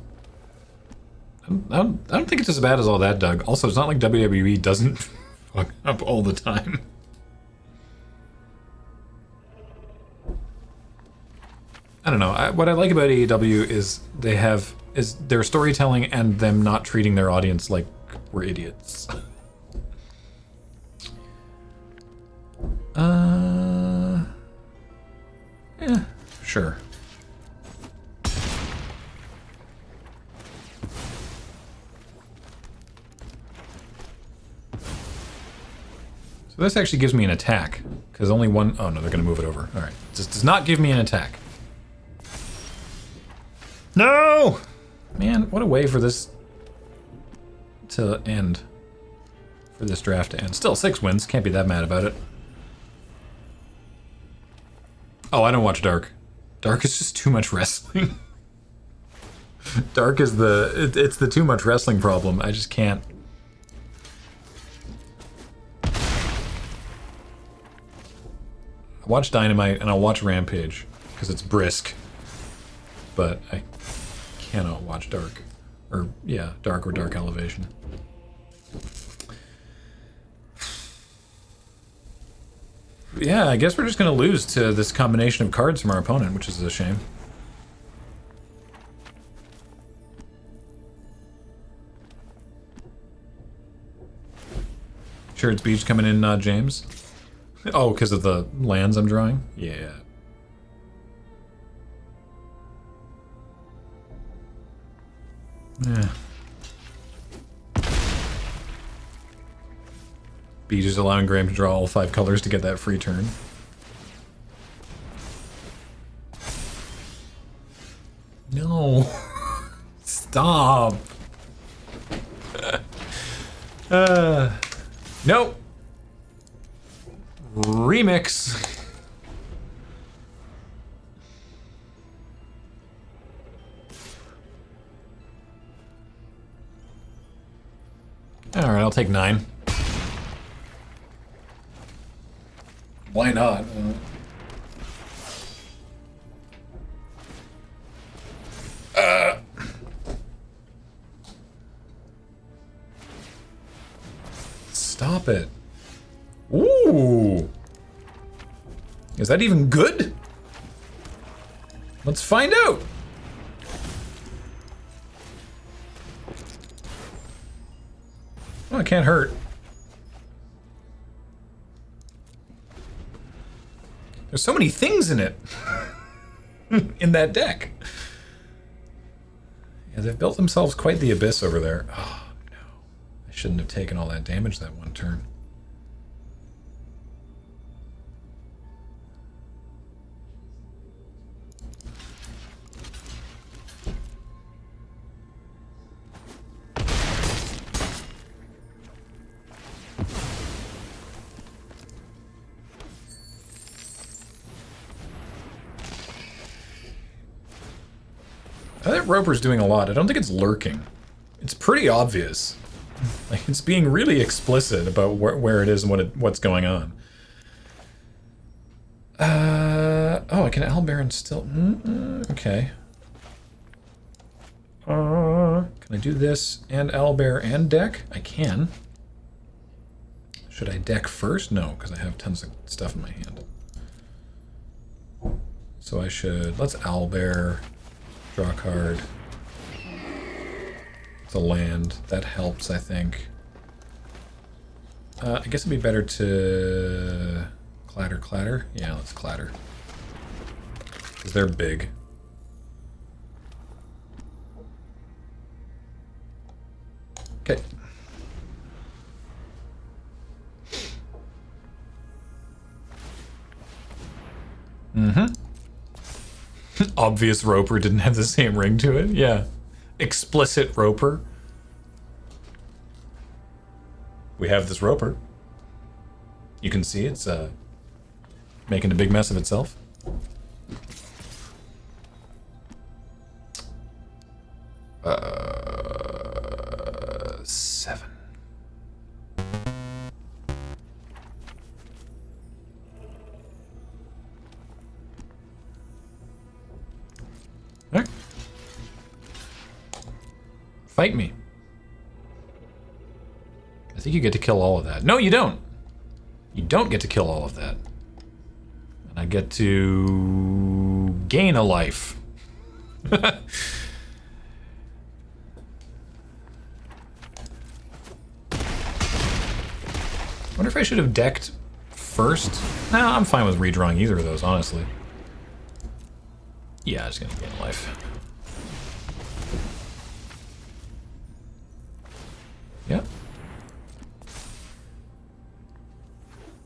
I don't think it's as bad as all that, Doug. Also, it's not like WWE doesn't fuck up all the time. I don't know. What I like about AEW is their storytelling and them not treating their audience like we're idiots. Yeah, sure. So this actually gives me an attack, because only one... Oh no, they're going to move it over. Alright. This does not give me an attack. No! Man, what a way for this to end. For this draft to end. Still 6 wins, can't be that mad about it. Oh, I don't watch Dark. Dark is just too much wrestling. Dark is it's the too much wrestling problem. I just can't. I watch Dynamite and I'll watch Rampage because it's brisk. But I cannot watch Dark. Or, yeah, Dark or Dark Elevation. Yeah, I guess we're just going to lose to this combination of cards from our opponent, which is a shame. Sure, it's Beach coming in, James? Oh, because of the lands I'm drawing? Yeah. Yeah. Beach is allowing Graham to draw all 5 colors to get that free turn. No. Stop. Nope. Remix. Alright, I'll take 9. Why not? stop it. Ooh. Is that even good? Let's find out. Oh, it can't hurt. There's so many things in it. In that deck. Yeah, they've built themselves quite the abyss over there. Oh, no. I shouldn't have taken all that damage that one turn. I think Roper's doing a lot. I don't think it's lurking. It's pretty obvious. Like, it's being really explicit about where it is and what's going on. Oh, I can Albaron still... okay. Can I do this and Owlbear and deck? I can. Should I deck first? No, because I have tons of stuff in my hand. So I should... let's Owlbear... draw a card. It's a land. That helps, I think. I guess it'd be better to... clatter. Yeah, let's clatter. Because they're big. Okay. Obvious Roper didn't have the same ring to it. Yeah. Explicit Roper. We have this Roper. You can see it's making a big mess of itself. Seven. All right. Fight me. I think you get to kill all of that. No, you don't. You don't get to kill all of that. And I get to gain a life. Wonder if I should have decked first? No, I'm fine with redrawing either of those, honestly. Yeah, I'm just gonna gain a life. Yep.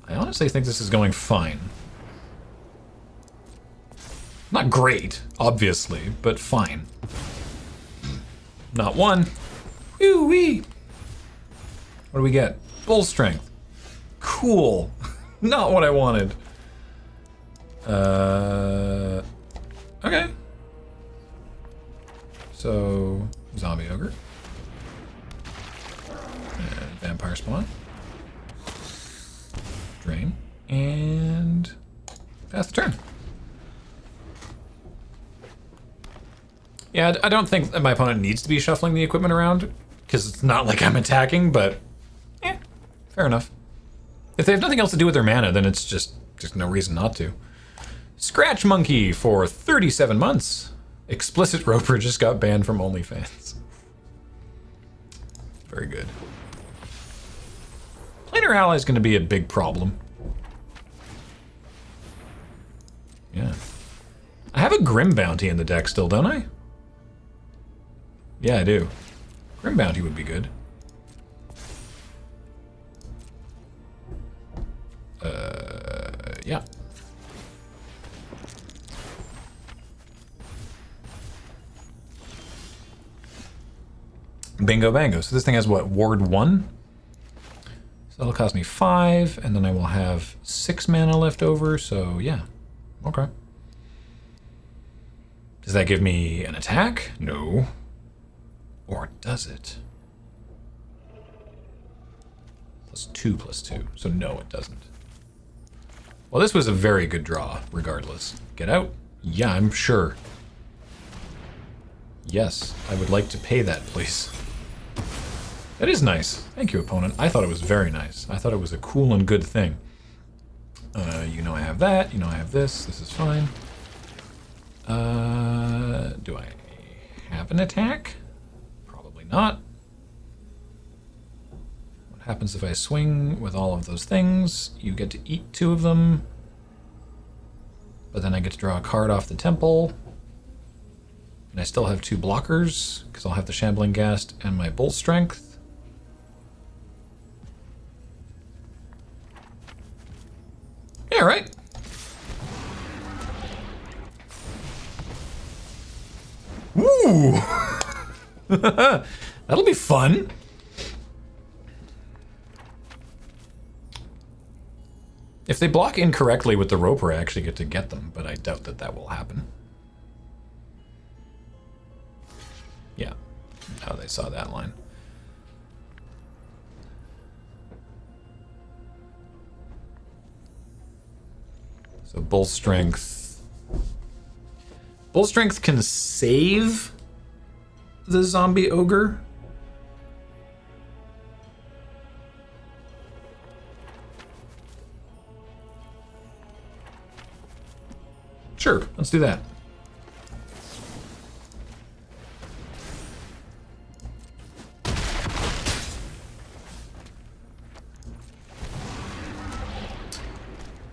I honestly think this is going fine. Not great, obviously, but fine. Not one. Woo-wee! What do we get? Bull strength. Cool. Not what I wanted. Okay. So, zombie ogre. And vampire spawn. Drain. And pass the turn. Yeah, I don't think that my opponent needs to be shuffling the equipment around, because it's not like I'm attacking, but yeah, fair enough. If they have nothing else to do with their mana, then it's just no reason not to. Scratch Monkey for 37 months. Explicit Roper just got banned from OnlyFans. Very good. Planar Ally is going to be a big problem. Yeah. I have a Grim Bounty in the deck still, don't I? Yeah, I do. Grim Bounty would be good. Yeah. Bingo bango. So this thing has what, Ward 1? So that'll cost me 5, and then I will have 6 mana left over, so yeah. Okay. Does that give me an attack? No. Or does it? +2/+2. So no, it doesn't. Well, this was a very good draw, regardless. Get out? Yeah, I'm sure. Yes, I would like to pay that, please. That is nice. Thank you, opponent. I thought it was very nice. I thought it was a cool and good thing. You know I have that. You know I have this. This is fine. Do I have an attack? Probably not. What happens if I swing with all of those things? You get to eat 2 of them. But then I get to draw a card off the temple. And I still have 2 blockers, because I'll have the Shambling Ghast and my Bull Strength. Yeah, right. Ooh! That'll be fun. If they block incorrectly with the Roper, I actually get to get them, but I doubt that that will happen. Yeah. Oh, they saw that line. So Bull Strength. Bull Strength can save the zombie ogre. Sure, let's do that.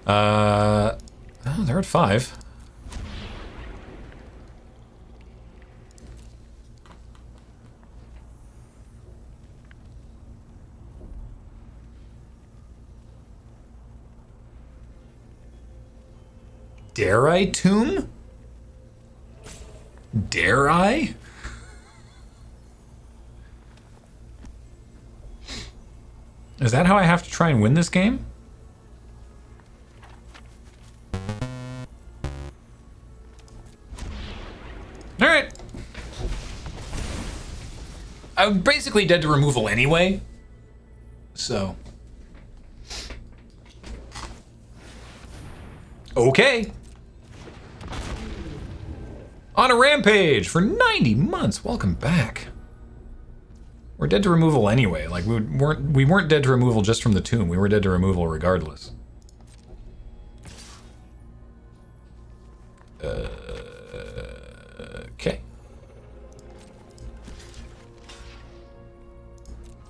Oh, they're at 5. Dare I tomb? Dare I? Is that how I have to try and win this game? Alright. I'm basically dead to removal anyway, so. Okay. On a rampage for 90 months. Welcome back. We're dead to removal anyway. Like we weren't dead to removal just from the tomb. We were dead to removal regardless. Okay.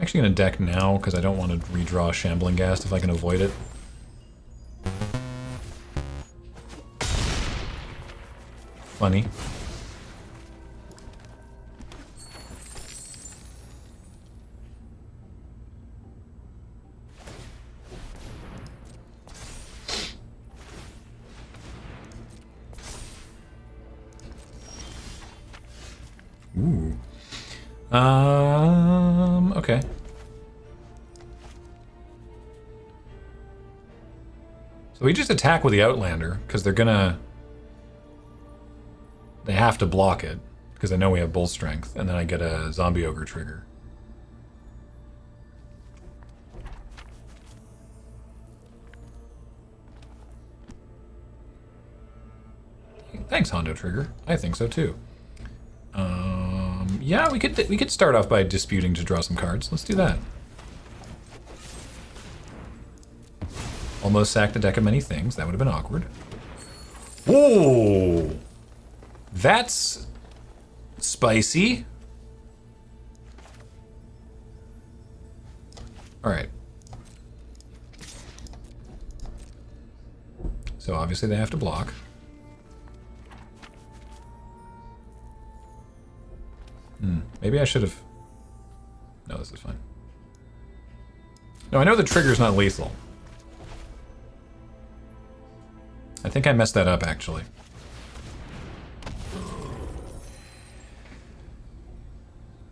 Actually gonna deck now because I don't want to redraw Shambling Ghast if I can avoid it. Funny. Ooh. Okay. So we just attack with the Outlander, because they're gonna... They have to block it, because I know we have Bull Strength, and then I get a Zombie Ogre trigger. Thanks, Hondo Trigger. I think so too. Yeah, we could start off by disputing to draw some cards. Let's do that. Almost sacked a deck of many things. That would have been awkward. Whoa! That's spicy. All right. So obviously they have to block. Maybe I should have... No, this is fine. No, I know the trigger's not lethal. I think I messed that up, actually.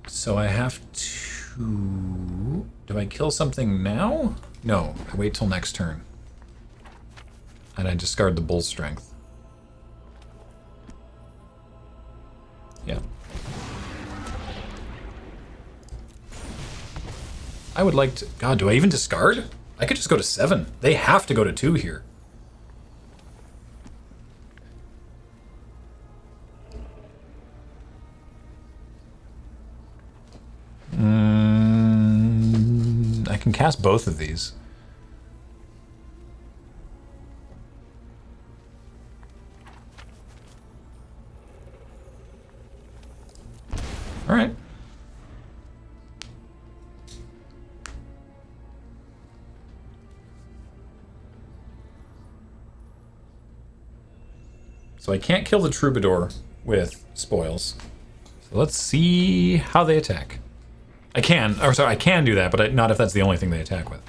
So I have to... Do I kill something now? No, I wait till next turn. And I discard the Bull Strength. Yeah. I would like to... God, do I even discard? I could just go to 7. They have to go to 2 here. I can cast both of these. All right. So I can't kill the troubadour with spoils. So let's see how they attack. I can do that, but not if that's the only thing they attack with.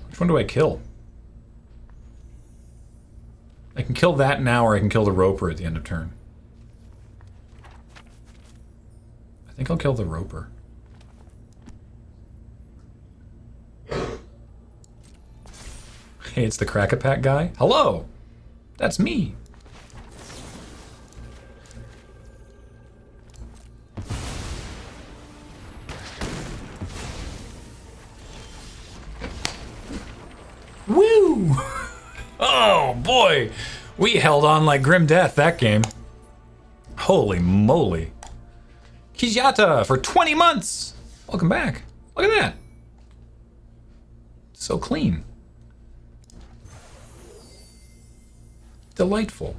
Which one do I kill? I can kill that now, or I can kill the roper at the end of turn. I think I'll kill the roper. Hey, it's the Crack-a-Pack guy. Hello! That's me! Woo! Oh boy! We held on like grim death that game. Holy moly. Kijata for 20 months! Welcome back. Look at that. So clean. Delightful.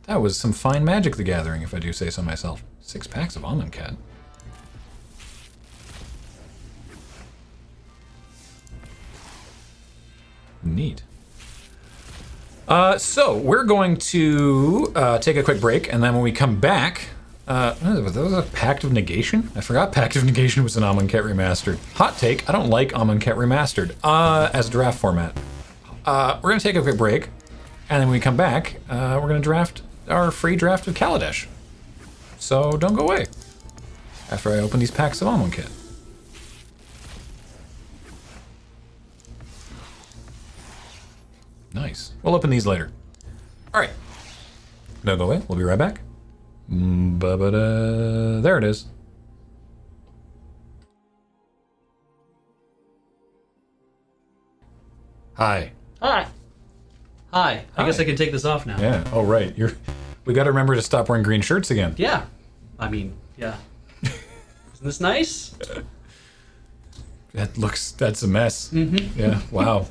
That was some fine Magic the Gathering, if I do say so myself. 6 packs of Amonkhet. Neat. So we're going to take a quick break, and then when we come back, was that a Pact of Negation? I forgot Pact of Negation was an Amonkhet Remastered. Hot take, I don't like Amonkhet Remastered as a draft format. We're going to take a quick break, and then when we come back, we're going to draft our free draft of Kaladesh. So don't go away after I open these packs of Amonkhet. Nice. We'll open these later. All right. Don't go away. We'll be right back. There it is. Hi. Hi. Hi. I guess I can take this off now. Yeah. Oh, right. We got to remember to stop wearing green shirts again. Yeah. I mean, yeah. Isn't this nice? That's a mess. Mm-hmm. Yeah. Wow.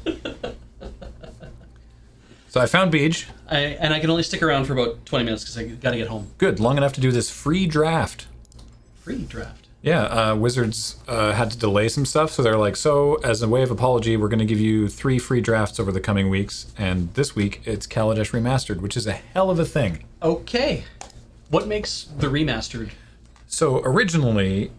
So I found Beej. And I can only stick around for about 20 minutes because I got to get home. Good. Long enough to do this free draft. Free draft? Yeah. Wizards had to delay some stuff, so they're like, so as a way of apology, we're going to give you 3 free drafts over the coming weeks. And this week, it's Kaladesh Remastered, which is a hell of a thing. Okay. What makes the Remastered? So originally,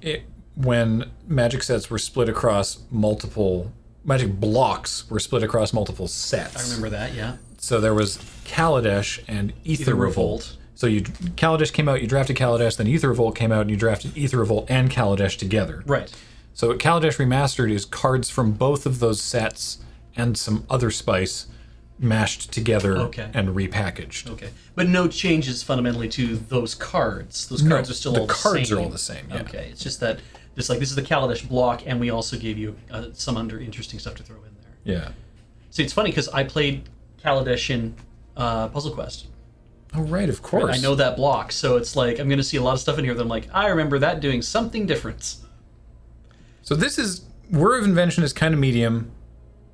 when Magic sets were split across multiple... Magic blocks were split across multiple sets. I remember that, yeah. So there was Kaladesh and Aether Revolt. So Kaladesh came out, you drafted Kaladesh, then Aether Revolt came out, and you drafted Aether Revolt and Kaladesh together. Right. So Kaladesh Remastered is cards from both of those sets and some other spice mashed together and repackaged. Okay. But no changes fundamentally to those cards. Those cards are still all the same. The cards are all the same, yeah. Okay. It's just that this is the Kaladesh block, and we also gave you some interesting stuff to throw in there. Yeah. See, it's funny because I played Kaladesh in Puzzle Quest. Oh, right, of course. Right, I know that block, so it's like I'm going to see a lot of stuff in here that I'm like, I remember that doing something different. So this is... Whir of Invention is kind of medium,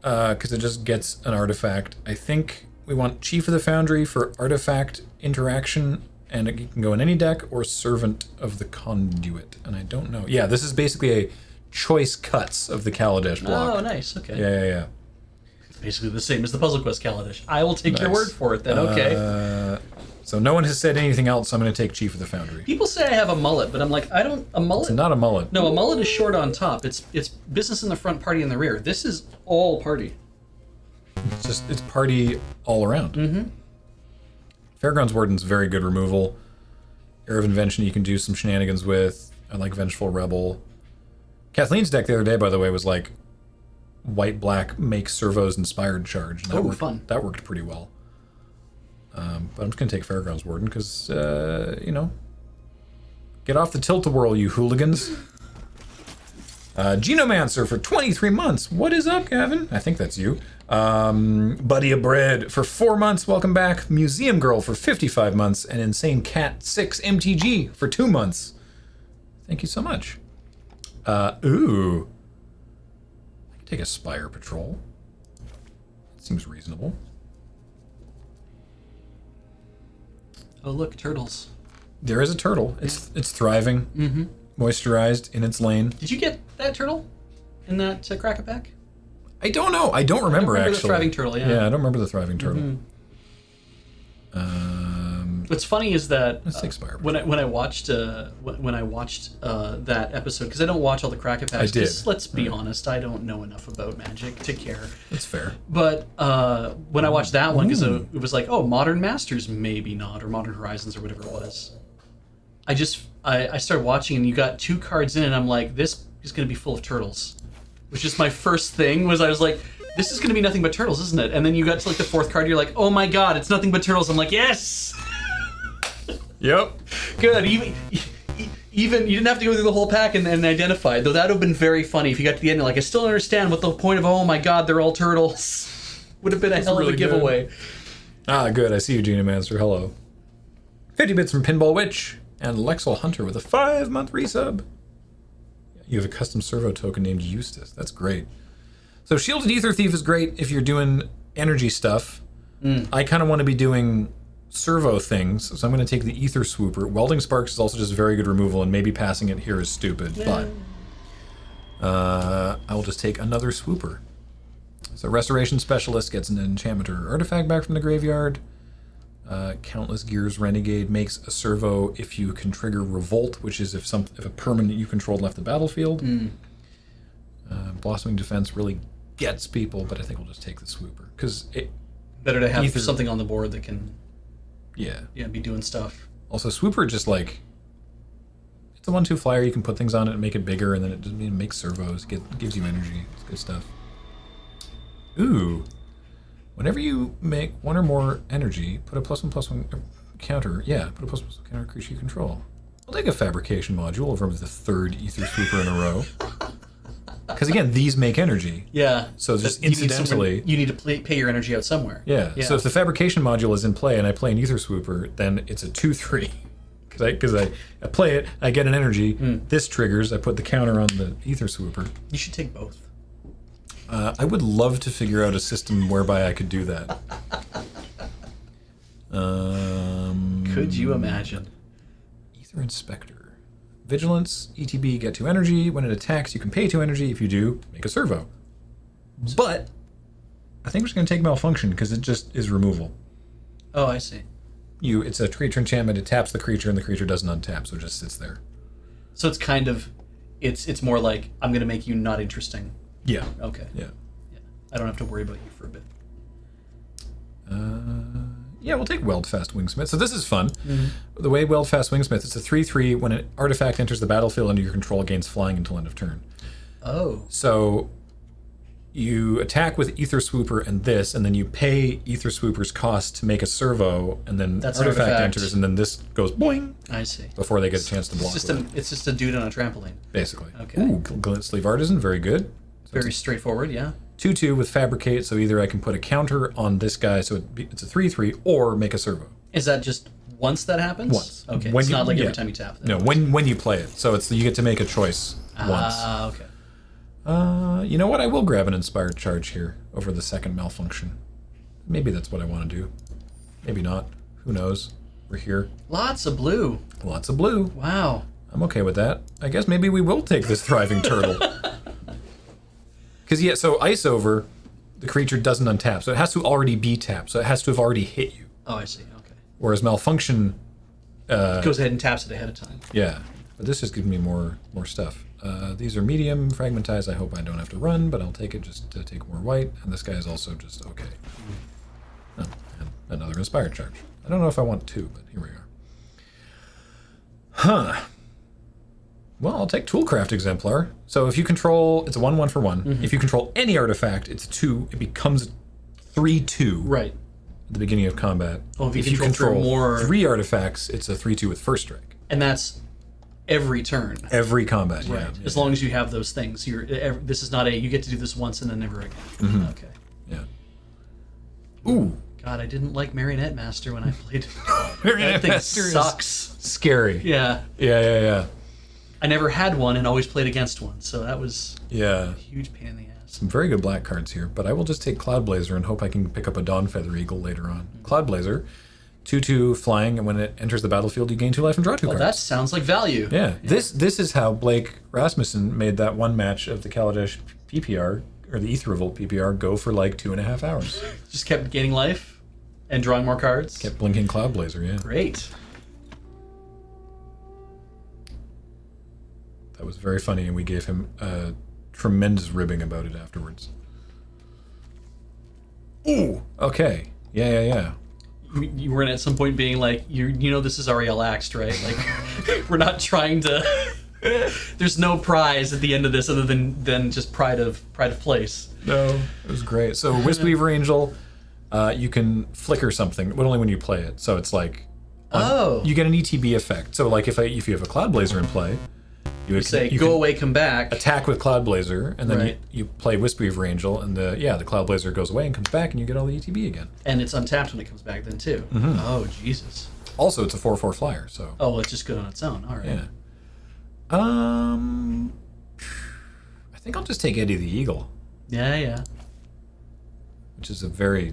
because it just gets an artifact. I think we want Chief of the Foundry for artifact interaction, and it can go in any deck, or Servant of the Conduit, and I don't know. Yeah, this is basically a choice cuts of the Kaladesh block. Oh, nice, okay. Yeah. It's basically the same as the Puzzle Quest Kaladesh. I will take your word for it then, okay. So no one has said anything else, so I'm going to take Chief of the Foundry. People say I have a mullet, but I'm like, a mullet? It's not a mullet. No, a mullet is short on top. It's business in the front, party in the rear. This is all party. It's party all around. Mm-hmm. Fairgrounds Warden's very good removal. Air of Invention you can do some shenanigans with. I like Vengeful Rebel. Kathleen's deck the other day, by the way, was like white-black make servos inspired charge. And that worked, fun. That worked pretty well. But I'm just going to take Fairgrounds Warden because, you know, get off the tilt-a-whirl, you hooligans. Genomancer for 23 months. What is up, Gavin? I think that's you. Buddy of Bread for 4 months. Welcome back. Museum Girl for 55 months. And Insane Cat 6 MTG for 2 months. Thank you so much. Ooh. I can take a Spire Patrol. Seems reasonable. Oh, look, turtles. There is a turtle. It's thriving. Mm-hmm. Moisturized in its lane. Did you get that turtle in that Cracker Pack? I don't know. I don't remember actually. The thriving turtle, yeah. Yeah, I don't remember the thriving turtle. What's funny is that Let's take Spire. when I watched that episode, because I don't watch all the Cracker Packs. I did. Let's be honest, I don't know enough about Magic to care. That's fair. But when I watched that one, because it was like, oh, Modern Masters, maybe not, or Modern Horizons, or whatever it was. I started watching, and you got 2 cards in, and I'm like, this is going to be full of turtles. Which is my first thing, was I was like, this is going to be nothing but turtles, isn't it? And then you got to like the 4th card, you're like, oh my god, it's nothing but turtles. I'm like, yes! Yep. Good. Even you didn't have to go through the whole pack and identify, though that would have been very funny if you got to the end and like, I still don't understand what the point of, oh my god, they're all turtles. Would have been a hell of a giveaway. Good. Ah, good. I see you, Genomancer. Hello. 50 bits from Pinball Witch and Lexel Hunter with a 5-month resub. You have a custom servo token named Eustace. That's great. So Shielded Ether Thief is great if you're doing energy stuff. I kind of want to be doing servo things, so I'm going to take the Ether Swooper. Welding Sparks is also just very good removal, and maybe passing it here is stupid, but I will just take another Swooper. So Restoration Specialist gets an enchantment or artifact back from the graveyard. Countless Gears Renegade makes a servo if you can trigger Revolt, which is if a permanent you controlled left the battlefield. Blossoming Defense really gets people, but I think we'll just take the Swooper because it better to have something on the board that can be doing stuff. Also, Swooper just like it's a 1/2 flyer. You can put things on it and make it bigger, and then it just makes servos. Gives you energy. It's good stuff. Ooh. Whenever you make 1 or more energy, put a +1/+1 counter. Yeah, put a +1/+1 counter creature you control. I'll take a Fabrication module over the 3rd Ether Swooper in a row. Because again, these make energy. Yeah. So just incidentally, you need to pay your energy out somewhere. Yeah. So if the Fabrication module is in play and I play an Ether Swooper, then it's a 2/3. Because I play it, I get an energy. This triggers. I put the counter on the Ether Swooper. You should take both. I would love to figure out a system whereby I could do that. Could you imagine? Ether Inspector. Vigilance, ETB, get 2 energy. When it attacks, you can pay 2 energy. If you do, make a servo. But I think we're just going to take Malfunction because it just is removal. Oh, I see. It's a creature enchantment. It taps the creature, and the creature doesn't untap, so it just sits there. So it's kind of, it's more like, I'm going to make you not interesting. Yeah. Okay. Yeah. I don't have to worry about you for a bit. Yeah, we'll take Weldfast Wingsmith. So this is fun. The way Weldfast Wingsmith, it's a 3/3. When an artifact enters the battlefield under your control, gains flying until end of turn. Oh. So you attack with Ether Swooper and this, and then you pay Ether Swooper's cost to make a servo, and then artifact enters, and then this goes boing. I see. Before they get a chance to block. It's just a dude on a trampoline. Basically. Okay. Ooh, Glint Sleeve Artisan, very good. So very straightforward, yeah. 2/2 with Fabricate, so either I can put a counter on this guy, so it's a 3/3, or make a servo. Is that just once that happens? Once. Okay, it's not like every time you tap. No, when you play it. So you get to make a choice once. Ah, okay. You know what? I will grab an Inspired Charge here over the 2nd Malfunction. Maybe that's what I want to do. Maybe not. Who knows? We're here. Lots of blue. Lots of blue. Wow. I'm okay with that. I guess maybe we will take this Thriving Turtle. Because, so Ice Over, the creature doesn't untap, so it has to already be tapped, so it has to have already hit you. Oh, I see, okay. Whereas Malfunction... it goes ahead and taps it ahead of time. Yeah, but this just gives me more stuff. These are medium, Fragmentize, I hope I don't have to run, but I'll take it just to take more white, and this guy is also just okay. And another Inspired Charge. I don't know if I want 2, but here we are. Huh. Well, I'll take Toolcraft Exemplar. So if you control, it's a 1/1 for 1. If you control any artifact, it's 2. It becomes 3/2. Right. At the beginning of combat. Oh, if you control more 3 artifacts, it's a 3/2 with first strike. And that's every turn. Every combat, Right. yeah. As long as you have those things. This is not you get to do this once and then never again. Okay. Yeah. Ooh. God, I didn't like Marionette Master when I played. Marionette That thing Master is sucks. scary. Yeah. Yeah. I never had one and always played against one, so that was Yeah. a huge pain in the ass. Some very good black cards here, but I will just take Cloud Blazer and hope I can pick up a Dawn Feather Eagle later on. Cloud Blazer, 2/2 flying, and when it enters the battlefield, you gain 2 life and draw 2 cards. That sounds like value. Yeah. This is how Blake Rasmussen made that one match of the Kaladesh PPR, or the Aether Revolt PPR, go for like 2.5 hours. Just kept gaining life and drawing more cards. Kept blinking Cloud Blazer, yeah. Great. That was very funny, and we gave him a tremendous ribbing about it afterwards. Ooh. Okay. Yeah. You were at some point being like, you know this is Ariel Axed, right? Like, we're not trying to... There's no prize at the end of this other than just pride of place. No, it was great. So Wisp-Weaver Angel, you can flicker something, but only when you play it. So it's like... you get an ETB effect. So like if you have a Cloud Blazer in play... You would say, go away, come back. Attack with Cloud Blazer, and then you play Wisp-Weaver Angel, and the Cloud Blazer goes away and comes back, and you get all the ETB again. And it's untapped when it comes back then, too. Oh, Jesus. Also, it's a 4/4 flyer, so... Oh, well, it's just good on its own. All right. Yeah. I think I'll just take Eddie the Eagle. Yeah. Which is it's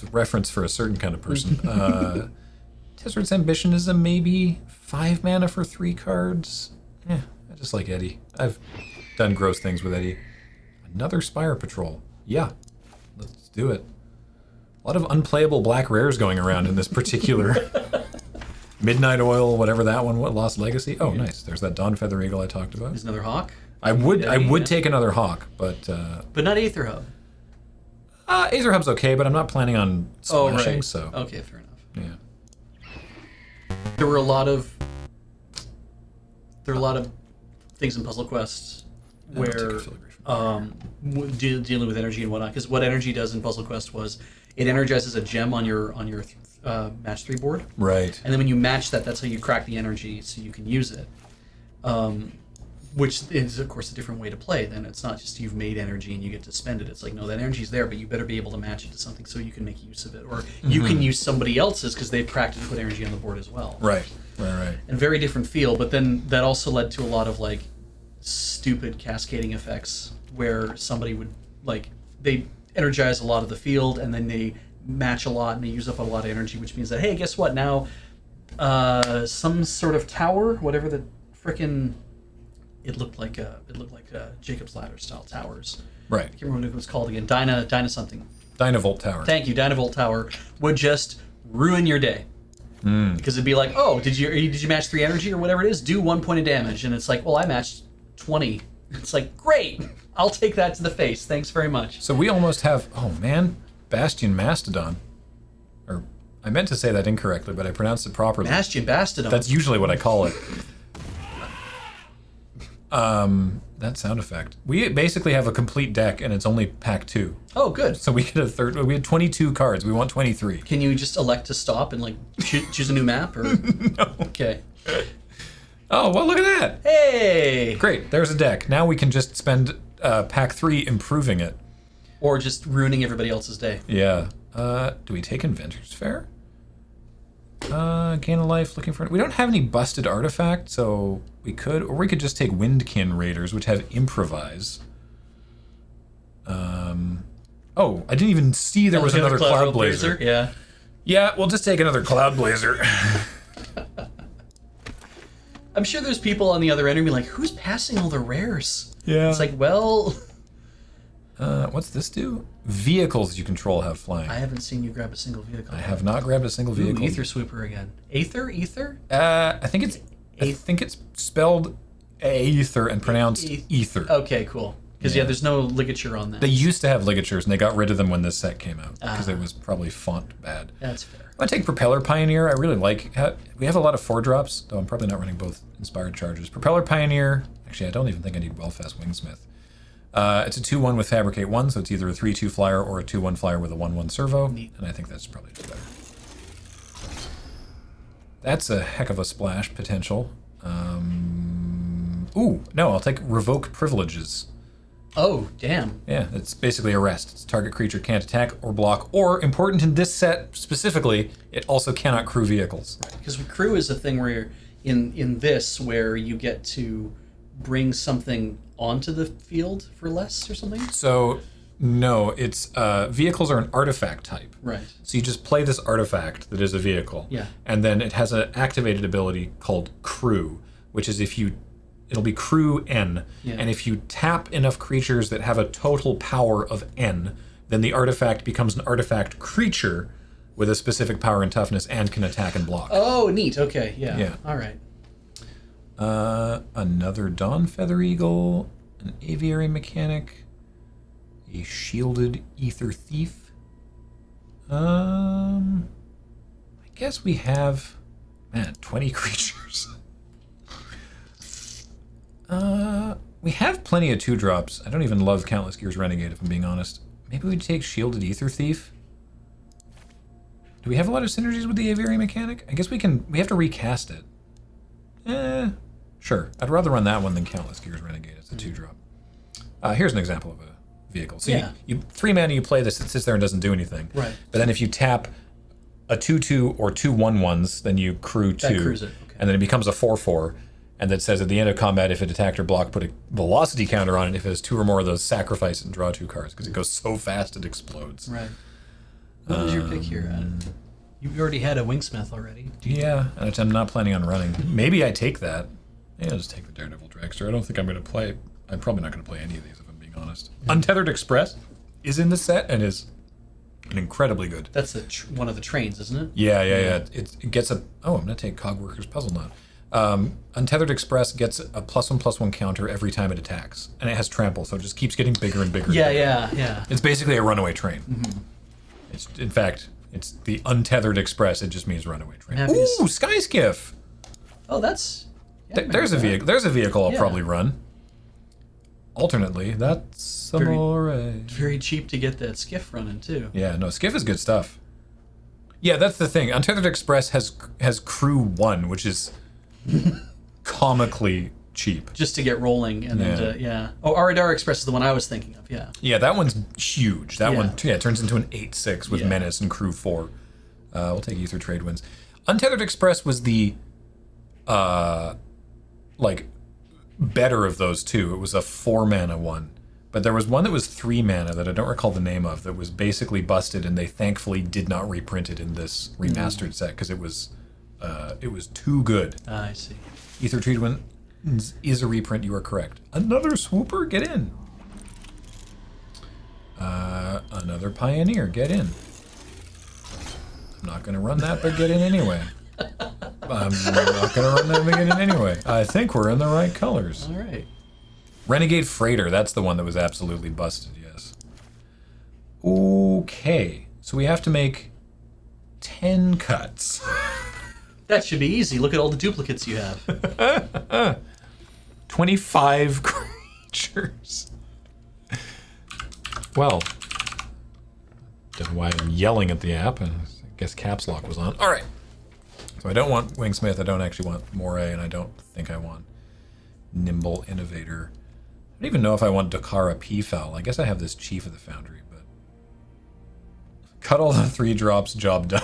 a reference for a certain kind of person. Tezzeret's Ambition is a maybe 5 mana for 3 cards. Yeah, I just like Eddie. I've done gross things with Eddie. Another Spire Patrol. Yeah, let's do it. A lot of unplayable black rares going around in this particular Midnight Oil, whatever that one was, Lost Legacy. Oh, nice. There's that Dawn Feather Eagle I talked about. There's another Hawk. I would take another Hawk, but not Aether Hub. Aether Hub's okay, but I'm not planning on splashing, so Okay, fair enough. yeah. There were a lot of things in Puzzle Quest where dealing with energy and whatnot. Because what energy does in Puzzle Quest was it energizes a gem on your match 3 board. Right. And then when you match that, that's how you crack the energy so you can use it. Which is, of course, a different way to play. Then it's not just you've made energy and you get to spend it. It's like, no, that energy's there, but you better be able to match it to something so you can make use of it. Or you can use somebody else's because they've cracked and put energy on the board as well. Right. And very different feel, but then that also led to a lot of, like, stupid cascading effects where somebody would, like, they energize a lot of the field and then they match a lot and they use up a lot of energy, which means that, hey, guess what? Now, some sort of tower, whatever the frickin'... It looked like Jacob's Ladder style towers. Right. I can't remember what it was called again. Dyna something. Dynavolt Tower. Thank you. Dynavolt Tower would just ruin your day. Because it'd be like, oh, did you match 3 energy or whatever it is? Do 1 point of damage, and it's like, well, I matched 20. It's like, great. I'll take that to the face. Thanks very much. So we almost have, Bastion Mastodon. Or I meant to say that incorrectly, but I pronounced it properly. Bastion Bastodon. That's usually what I call it. That sound effect. We basically have a complete deck, and it's only pack 2. Oh, good. So we get a third. We had 22 cards. We want 23. Can you just elect to stop and like choose a new map? Or No. Okay. Oh well, look at that. Hey. Great. There's a deck. Now we can just spend pack 3 improving it. Or just ruining everybody else's day. Yeah. Do we take Inventor's Fair? Gain a life. Looking for. We don't have any busted artifact, so we could, or we could just take Windkin Raiders, which have Improvise. Oh, I didn't even see there was another Cloud Blazer. Yeah. Yeah, we'll just take another Cloud Blazer. I'm sure there's people on the other end who be like, who's passing all the rares? Yeah. It's like, well... What's this do? Vehicles you control have flying. I haven't seen you grab a single vehicle. I have not grabbed a single vehicle. Ooh, Aether Swooper again. Aether? I think it's spelled Aether and pronounced Ether. Okay, cool. Because there's no ligature on that. They used to have ligatures, and they got rid of them when this set came out because it was probably font bad. That's fair. I'm going to take Propeller Pioneer. I really like we have a lot of 4-drops, though I'm probably not running both Inspired Charges. Propeller Pioneer. Actually, I don't even think I need Wellfast Wingsmith. It's a 2-1 with Fabricate 1, so it's either a 3-2 flyer or a 2-1 flyer with a 1-1 servo. Neat. And I think that's probably just better. That's a heck of a splash potential. Ooh, no, I'll take Revoke Privileges. Oh, damn. Yeah, it's basically arrest. It's target creature can't attack or block, or, important in this set specifically, it also cannot crew vehicles. Because crew is a thing where you're in this, where you get to bring something onto the field for less or something? So, no, it's vehicles are an artifact type. Right. So you just play this artifact that is a vehicle. Yeah. And then it has an activated ability called Crew, which is it'll be Crew N. Yeah. And if you tap enough creatures that have a total power of N, then the artifact becomes an artifact creature with a specific power and toughness and can attack and block. Oh, neat. Okay, yeah. Yeah. All right. Another Dawn Feather Eagle, an Aviary Mechanic, a Shielded Ether Thief. I guess we have, 20 creatures. We have plenty of 2-drops. I don't even love Countless Gears Renegade, if I'm being honest. Maybe we'd take Shielded Ether Thief. Do we have a lot of synergies with the Aviary Mechanic? I guess we have to recast it. Sure. I'd rather run that one than Countless Gears Renegade. It's a 2-drop. Here's an example of a vehicle. So you 3 mana, you play this, it sits there and doesn't do anything. Right. But then if you tap a 2/2 or 2/1/1s, then you crew 2. That crews it. Okay. And then it becomes a 4/4. And that says at the end of combat, if it attacked or blocked, put a velocity counter on it. If it has 2 or more of those, sacrifice it and draw 2 cards because it goes so fast it explodes. Right. What was your pick here? You already had a Wingsmith already. Yeah, which I'm not planning on running. Maybe I take that. Yeah, I'll just take the Daredevil Dragster. I don't think I'm going to play. I'm probably not going to play any of these if I'm being honest. Untethered Express is in the set and is incredibly good. That's one of the trains, isn't it? Yeah. It gets a. Oh, I'm going to take Cogworker's Puzzle Knot. Untethered Express gets a +1/+1 counter every time it attacks, and it has trample, so it just keeps getting bigger and bigger. Yeah. It's basically a runaway train. Mm-hmm. In fact, it's the Untethered Express. It just means runaway train. Ooh, Sky Skiff. Oh, that's. Yeah, There's a vehicle. There's a vehicle I'll probably run. Alternately, that's very cheap to get that Skiff running too. Yeah, no, Skiff is good stuff. Yeah, that's the thing. Untethered Express has crew 1, which is comically cheap. Just to get rolling, and then Oh, Aradar Express is the one I was thinking of. Yeah. Yeah, that one's huge. That one, turns into an 8/6 with Menace and crew 4. We'll take Ether Trade Winds. Untethered Express was the better of those two. It was a 4-mana one. But there was one that was 3 mana that I don't recall the name of that was basically busted, and they thankfully did not reprint it in this remastered set because it was too good. I see. Ether Trade Winds is a reprint, you are correct. Another Swooper, get in. Another Pioneer, get in. I'm not going to run that, but get in anyway. I'm not going to run that, but get in anyway. I think we're in the right colors. All right. Renegade Freighter, that's the one that was absolutely busted, yes. Okay, so we have to make 10 cuts. That should be easy. Look at all the duplicates you have. 25 creatures. Well, don't know why I'm yelling at the app. I guess caps lock was on. All right. So I don't want Wingsmith. I don't actually want Moray, and I don't think I want Nimble Innovator. I don't even know if I want Dokara Peafowl. I guess I have this Chief of the Foundry, but cut all the 3 drops. Job done.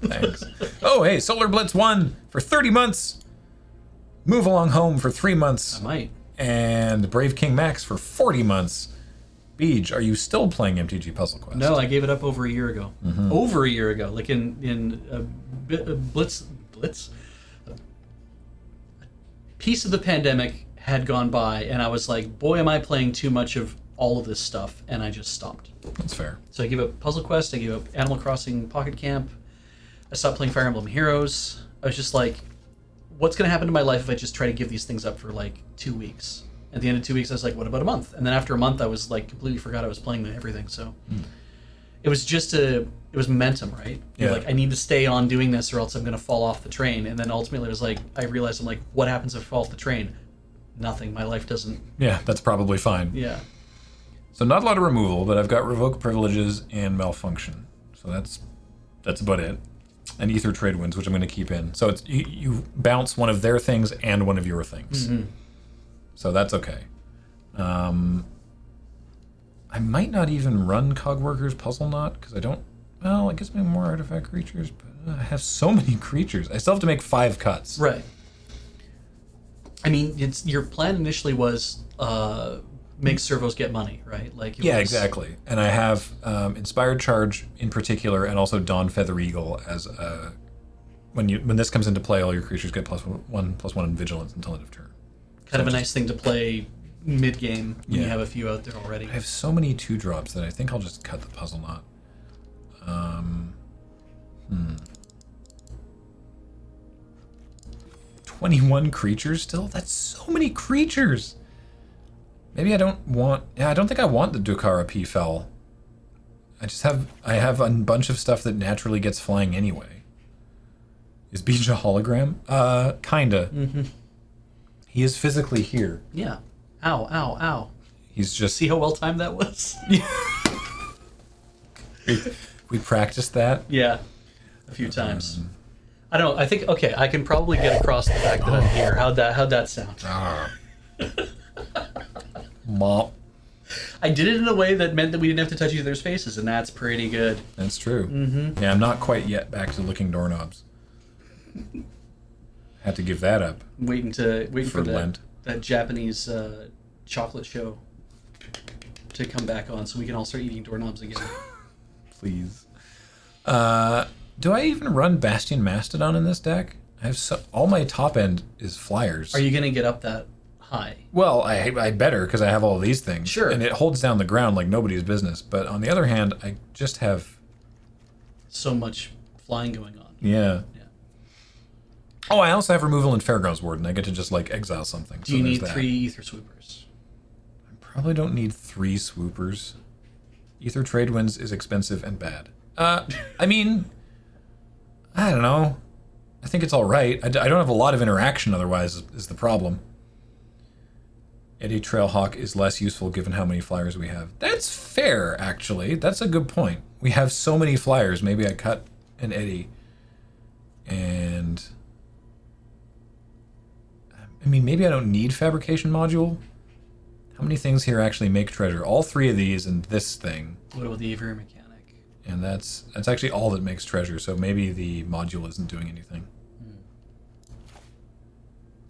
Thanks. Oh, hey, Solar Blitz 1 for 30 months. Move Along Home for 3 months. I might. And Brave King Max for 40 months. Beej, are you still playing MTG Puzzle Quest? No, I gave it up over a year ago. Mm-hmm. Over a year ago, like in Blitz. A piece of the pandemic had gone by, and I was like, boy, am I playing too much of all of this stuff, and I just stopped. That's fair. So I gave up Puzzle Quest, I gave up Animal Crossing Pocket Camp, I stopped playing Fire Emblem Heroes. I was just like, what's going to happen to my life if I just try to give these things up for like 2 weeks? At the end of 2 weeks, I was like, what about a month? And then after a month, I was like, completely forgot I was playing everything. So it was just it was momentum, right? Yeah. Like, I need to stay on doing this or else I'm going to fall off the train. And then ultimately it was like, I realized, I'm like, what happens if I fall off the train? Nothing. My life doesn't. Yeah, that's probably fine. Yeah. So not a lot of removal, but I've got revoke privileges and malfunction. So that's about it. And ether trade winds, which I'm going to keep in. So it's you bounce one of their things and one of your things. Mm-hmm. So that's okay. I might not even run Cogworker's Puzzle Knot because I don't. Well, it gives me more artifact creatures, but I have so many creatures. I still have to make 5 cuts. Right. I mean, your plan initially was make servos get money, right? Like Yeah, exactly. And I have Inspired Charge in particular, and also Dawn Feather Eagle as when this comes into play, all your creatures get +1/+1 in Vigilance until end of turn. Kind of a nice thing to play mid-game when you have a few out there already. I have so many 2-drops that I think I'll just cut the Puzzle Knot. 21 creatures still? That's so many creatures! Maybe I don't want... Yeah, I don't think I want the Dukara P-Fel. I have a bunch of stuff that naturally gets flying anyway. Is Beach a hologram? Kinda. Mm-hmm. He is physically here. Yeah. Ow, ow, ow. He's just... See how well timed that was? we practiced that? Yeah. A few times. I don't know. I think, okay, I can probably get across the fact that I'm here. How'd that sound? Mop. I did it in a way that meant that we didn't have to touch each other's faces, and that's pretty good. That's true. Mm-hmm. Yeah, I'm not quite yet back to licking doorknobs. Had to give that up. Waiting for Lent. that Japanese chocolate show to come back on so we can all start eating doorknobs again. Please. Do I even run Bastion Mastodon in this deck? I have all my top end is flyers. Are you going to get up that high? Well, I better because I have all these things. Sure. And it holds down the ground like nobody's business. But on the other hand, I just have... So much flying going on. Yeah. Oh, I also have removal in Fairgrounds Warden. I get to just like exile something. Do you need 3 Ether Swoopers? I probably don't need 3 Swoopers. Ether Trade Winds is expensive and bad. I mean, I don't know. I think it's all right. I don't have a lot of interaction otherwise is the problem. Eddy Trailhawk is less useful given how many flyers we have. That's fair, actually. That's a good point. We have so many flyers. Maybe I cut an Eddy. And... I mean, maybe I don't need Fabrication Module. How many things here actually make treasure? All 3 of these and this thing. What about the Aviary Mechanic? And that's actually all that makes treasure, so maybe the module isn't doing anything.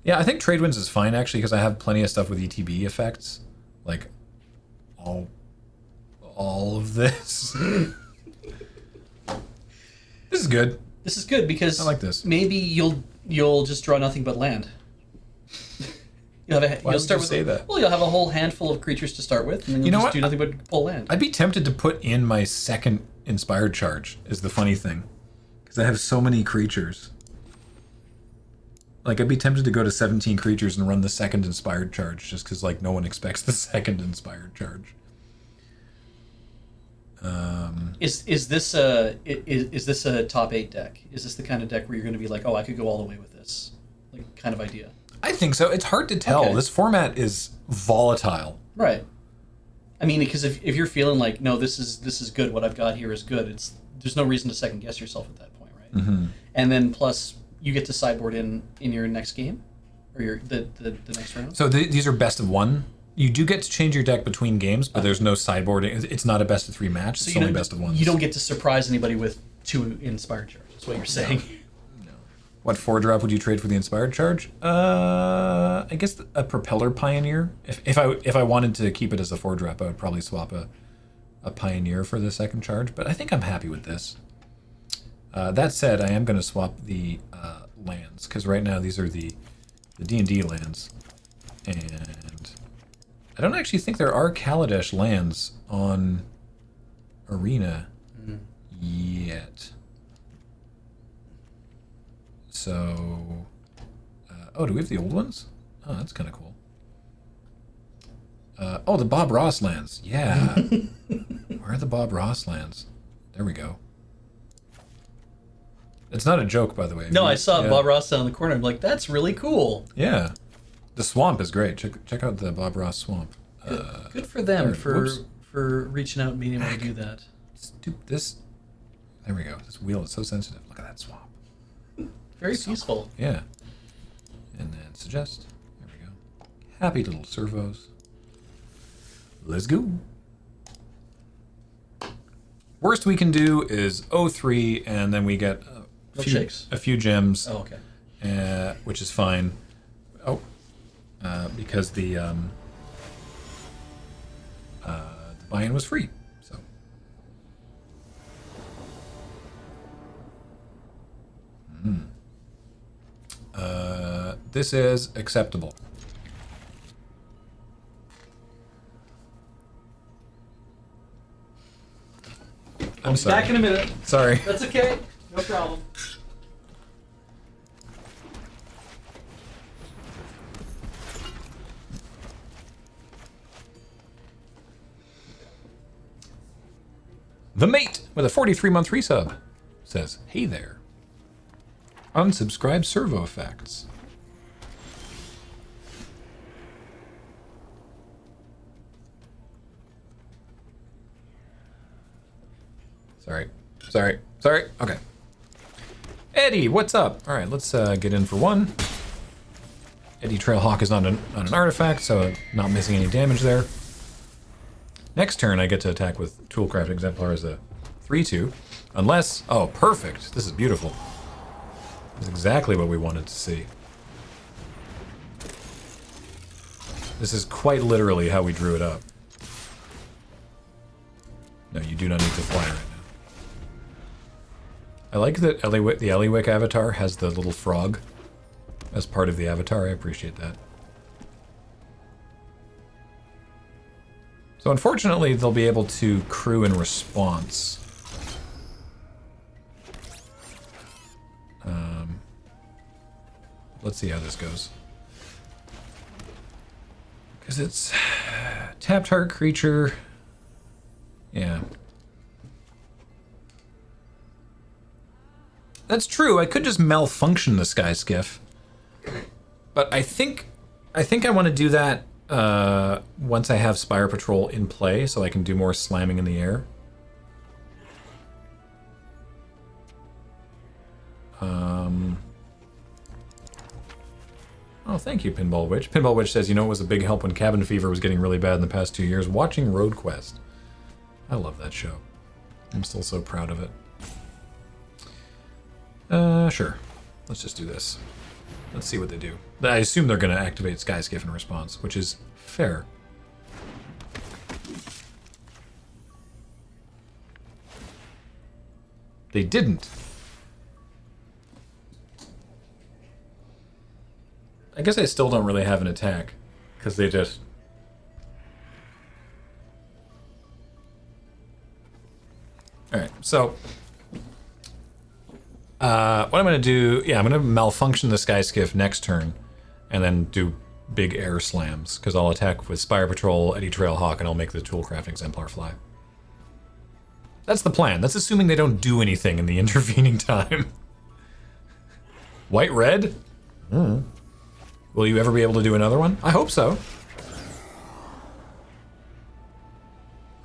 Yeah, I think Trade Winds is fine, actually, because I have plenty of stuff with ETB effects. Like, all of this. This is good. This is good because I like this. Maybe you'll just draw nothing but land. You'll say that? Well, you'll have a whole handful of creatures to start with, and then you'll just do nothing but pull land. I'd be tempted to put in my second Inspired Charge, is the funny thing. Because I have so many creatures. Like, I'd be tempted to go to 17 creatures and run the second Inspired Charge, just because, like, no one expects the second Inspired Charge. Is this a top 8 deck? Is this the kind of deck where you're going to be like, oh, I could go all the way with this, like, kind of idea? I think so. It's hard to tell. Okay. This format is volatile. Right. I mean, because if you're feeling like, no, this is good, what I've got here is good, there's no reason to second guess yourself at that point, right? Mm-hmm. And then plus you get to sideboard in your next game, or the next round. So these are best of 1. You do get to change your deck between games, but there's no sideboarding. It's not a best of 3 match. So it's only best of 1. You don't get to surprise anybody with 2 Inspired Charge. That's what you're saying. No. What 4-drop would you trade for the Inspired Charge? I guess a Propeller Pioneer. If I wanted to keep it as a 4-drop, I would probably swap a Pioneer for the second charge. But I think I'm happy with this. That said, I am going to swap the lands because right now these are the D&D lands, and I don't actually think there are Kaladesh lands on Arena yet. So, oh, do we have the old ones? Oh, that's kind of cool. Oh, the Bob Ross lands. Yeah. Where are the Bob Ross lands? There we go. It's not a joke, by the way. No, I saw Bob Ross down in the corner. I'm like, that's really cool. Yeah. The swamp is great. Check out the Bob Ross swamp. Good for them for reaching out and being able to do that. This. There we go. This wheel is so sensitive. Look at that swamp. Very peaceful. Yeah. And then suggest. There we go. Happy little servos. Let's go. Worst we can do is 0-3, and then we get a few gems. Oh, okay. Which is fine. Oh, because the buy-in was free. So. This is acceptable. I'll be back in a minute. Sorry. That's okay. No problem. The Mate with a 43-month resub says, "Hey there. Unsubscribe servo effects." Sorry. Okay. Eddie, what's up? All right, let's get in for one. Eddie Trailhawk is not an artifact, so not missing any damage there. Next turn, I get to attack with Toolcraft Exemplar as a 3/2. Unless... Oh, perfect. This is beautiful. This is exactly what we wanted to see. This is quite literally how we drew it up. No, you do not need to fly right now. I like that the Eliwick avatar has the little frog as part of the avatar. I appreciate that. So unfortunately, they'll be able to crew in response. Let's see how this goes. Because it's tapped heart creature. Yeah. That's true. I could just malfunction the Sky Skiff. But I think I want to do that once I have Spire Patrol in play, so I can do more slamming in the air. Oh, thank you, Pinball Witch. Pinball Witch says, you know, it was a big help when Cabin Fever was getting really bad in the past 2 years, watching Road Quest. I love that show. I'm still so proud of it. Sure. Let's just do this. Let's see what they do. I assume they're going to activate Sky Skiff in response, which is fair. They didn't. I guess I still don't really have an attack, because they just... Alright, so... what I'm going to do... Yeah, I'm going to malfunction the Sky Skiff next turn, and then do big air slams, because I'll attack with Spire Patrol, Eddie Trailhawk, and I'll make the Toolcraft Exemplar fly. That's the plan. That's assuming they don't do anything in the intervening time. White-red? Will you ever be able to do another one? I hope so.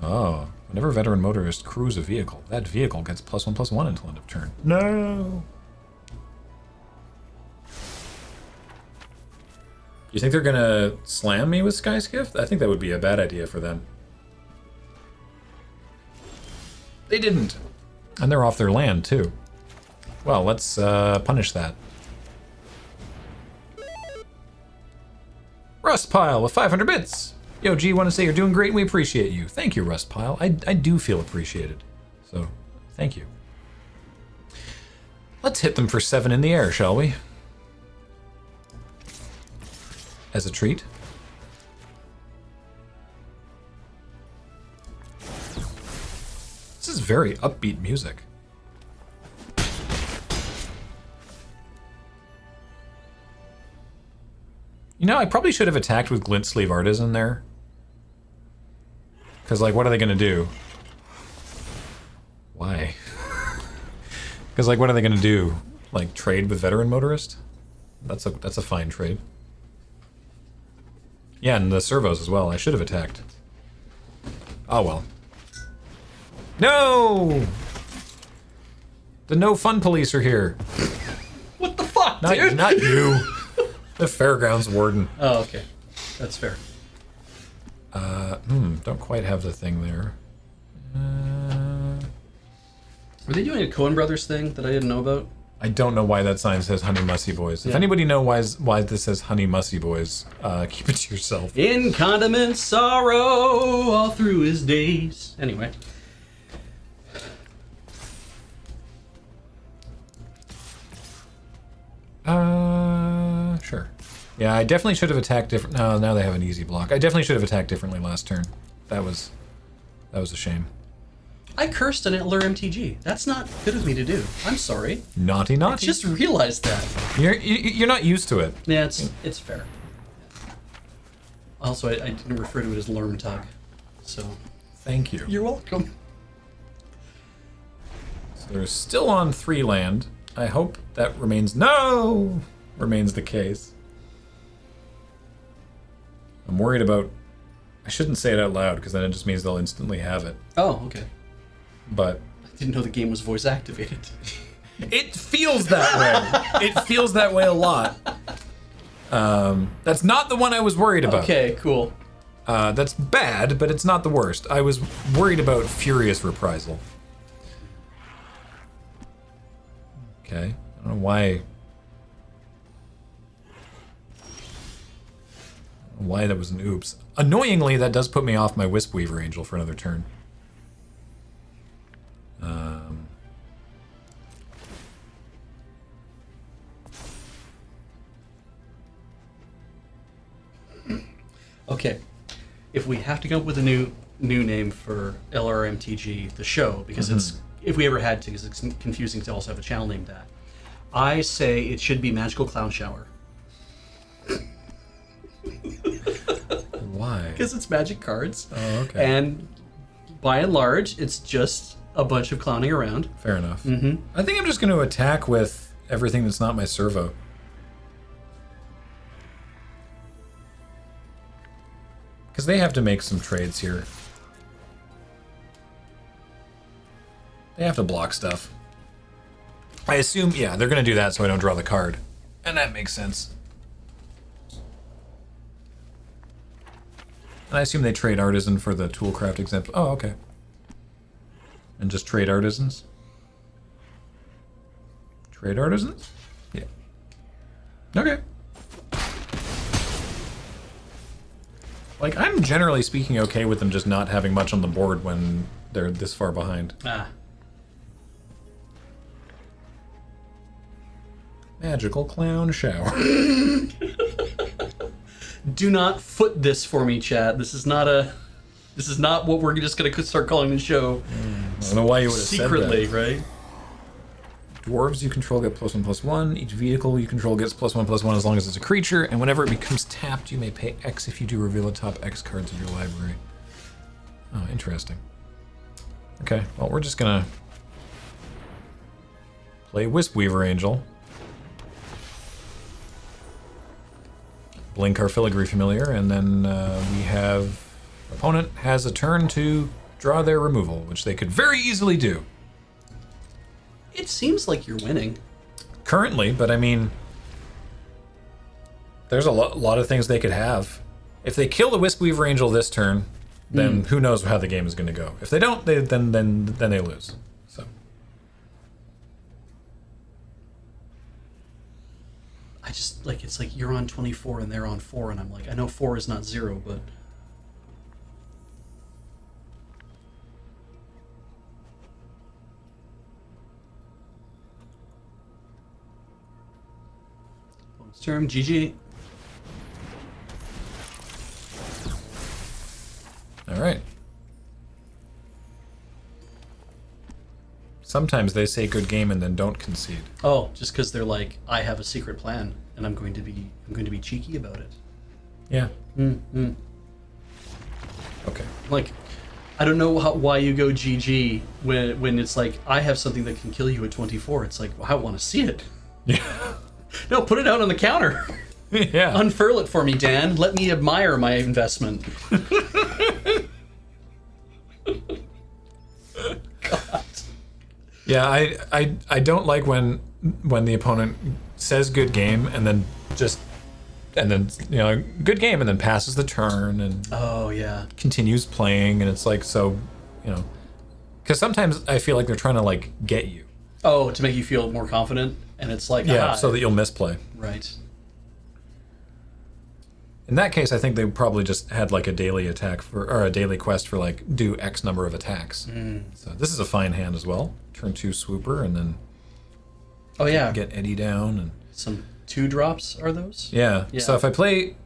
Oh. Whenever a veteran motorist crews a vehicle, that vehicle gets +1/+1 until end of turn. No! You think they're gonna slam me with Sky Skiff? I think that would be a bad idea for them. They didn't. And they're off their land, too. Well, let's punish that. Rustpile with 500 bits! Yo, G, want to say you're doing great and we appreciate you. Thank you, Rustpile. I do feel appreciated. So, thank you. Let's hit them for 7 in the air, shall we? As a treat. This is very upbeat music. You know, I probably should have attacked with Glint Sleeve Artisan there. Because, like, what are they going to do? Why? Because, like, what are they going to do? Like, trade with veteran motorist? That's a fine trade. Yeah, and the servos as well. I should have attacked. Oh, well. No! The no fun police are here. What the fuck, Not, dude? not you. The fairgrounds warden. Oh, okay. That's fair. Don't quite have the thing there. Were they doing a Coen Brothers thing that I didn't know about? I don't know why that sign says Honey Mussy Boys. If Yeah. anybody knows why this says Honey Mussy Boys, keep it to yourself. In condiment sorrow all through his days. Anyway. Sure. Yeah, I definitely should have attacked different. No, now they have an easy block. I definitely should have attacked differently last turn. That was a shame. I cursed an LRRMTG. That's not good of me to do. I'm sorry. Naughty, I naughty. just realized that. You're not used to it. Yeah, it's fair. Also, I didn't refer to it as LRRMTG, so... Thank you. You're welcome. So they're still on 3 land. I hope that remains the case. I'm worried about... I shouldn't say it out loud because then it just means they'll instantly have it. Oh, okay. But I didn't know the game was voice activated. it feels that way. It feels that way a lot. That's not the one I was worried about. Okay, cool. That's bad, but it's not the worst. I was worried about furious reprisal. Okay, I don't know why. Why that was an oops. Annoyingly, that does put me off my Wisp Weaver Angel for another turn. Okay, if we have to come up with a new name for LRRMTG, the show, because it's, if we ever had to, because it's confusing to also have a channel named that, I say it should be Magical Clown Shower. Why? Because it's magic cards. Oh, okay. And by and large, it's just a bunch of clowning around. Fair enough. I think I'm just going to attack with everything that's not my servo. Because they have to make some trades here. They have to block stuff. I assume, yeah, they're going to do that so I don't draw the card. And that makes sense. And I assume they trade Artisan for the Toolcraft exempt. Oh, okay. And just trade Artisans? Trade Artisans? Yeah. Okay. Like, I'm generally speaking okay with them just not having much on the board when they're this far behind. Ah. Magical Clown Shower. Do not foot this for me, chat. This is not what we're just gonna start calling the show. I don't know why you would have Secretly, said that. right? Dwarves you control get +1/+1. Each vehicle you control gets +1/+1 as long as it's a creature, and whenever it becomes tapped, you may pay X if you do reveal the top X cards of your library. Oh, interesting. Okay, well, we're just gonna play Wisp Weaver Angel. Blink our Filigree Familiar, and then we have... Opponent has a turn to draw their removal, which they could very easily do. It seems like you're winning. Currently, but I mean... There's a lot of things they could have. If they kill the Wisp Weaver Angel this turn, then who knows how the game is going to go. If they don't, then they lose. So... I just, like, it's like you're on 24 and they're on 4, and I'm like, I know 4 is not 0, but... Bonus term, GG. Alright. Sometimes they say good game and then don't concede. Oh, just because they're like, I have a secret plan, and I'm going to be cheeky about it. Yeah. Mm-hmm. Okay. Like, I don't know why you go GG when it's like, I have something that can kill you at 24. It's like, well, I want to see it. Yeah. No, put it out on the counter. Yeah. Unfurl it for me, Dan. Let me admire my investment. God. Yeah, I don't like when the opponent says good game and then good game and then passes the turn and Oh yeah. continues playing, and it's like, so, because sometimes I feel like they're trying to like get you. Oh, to make you feel more confident, and it's like, So that you'll misplay. Right. In that case, I think they probably just had like a daily attack or a daily quest for like do X number of attacks. So this is a fine hand as well. Turn 2 swooper and then Oh yeah. get Eddie down and Some 2-drops are those? yeah. So if I play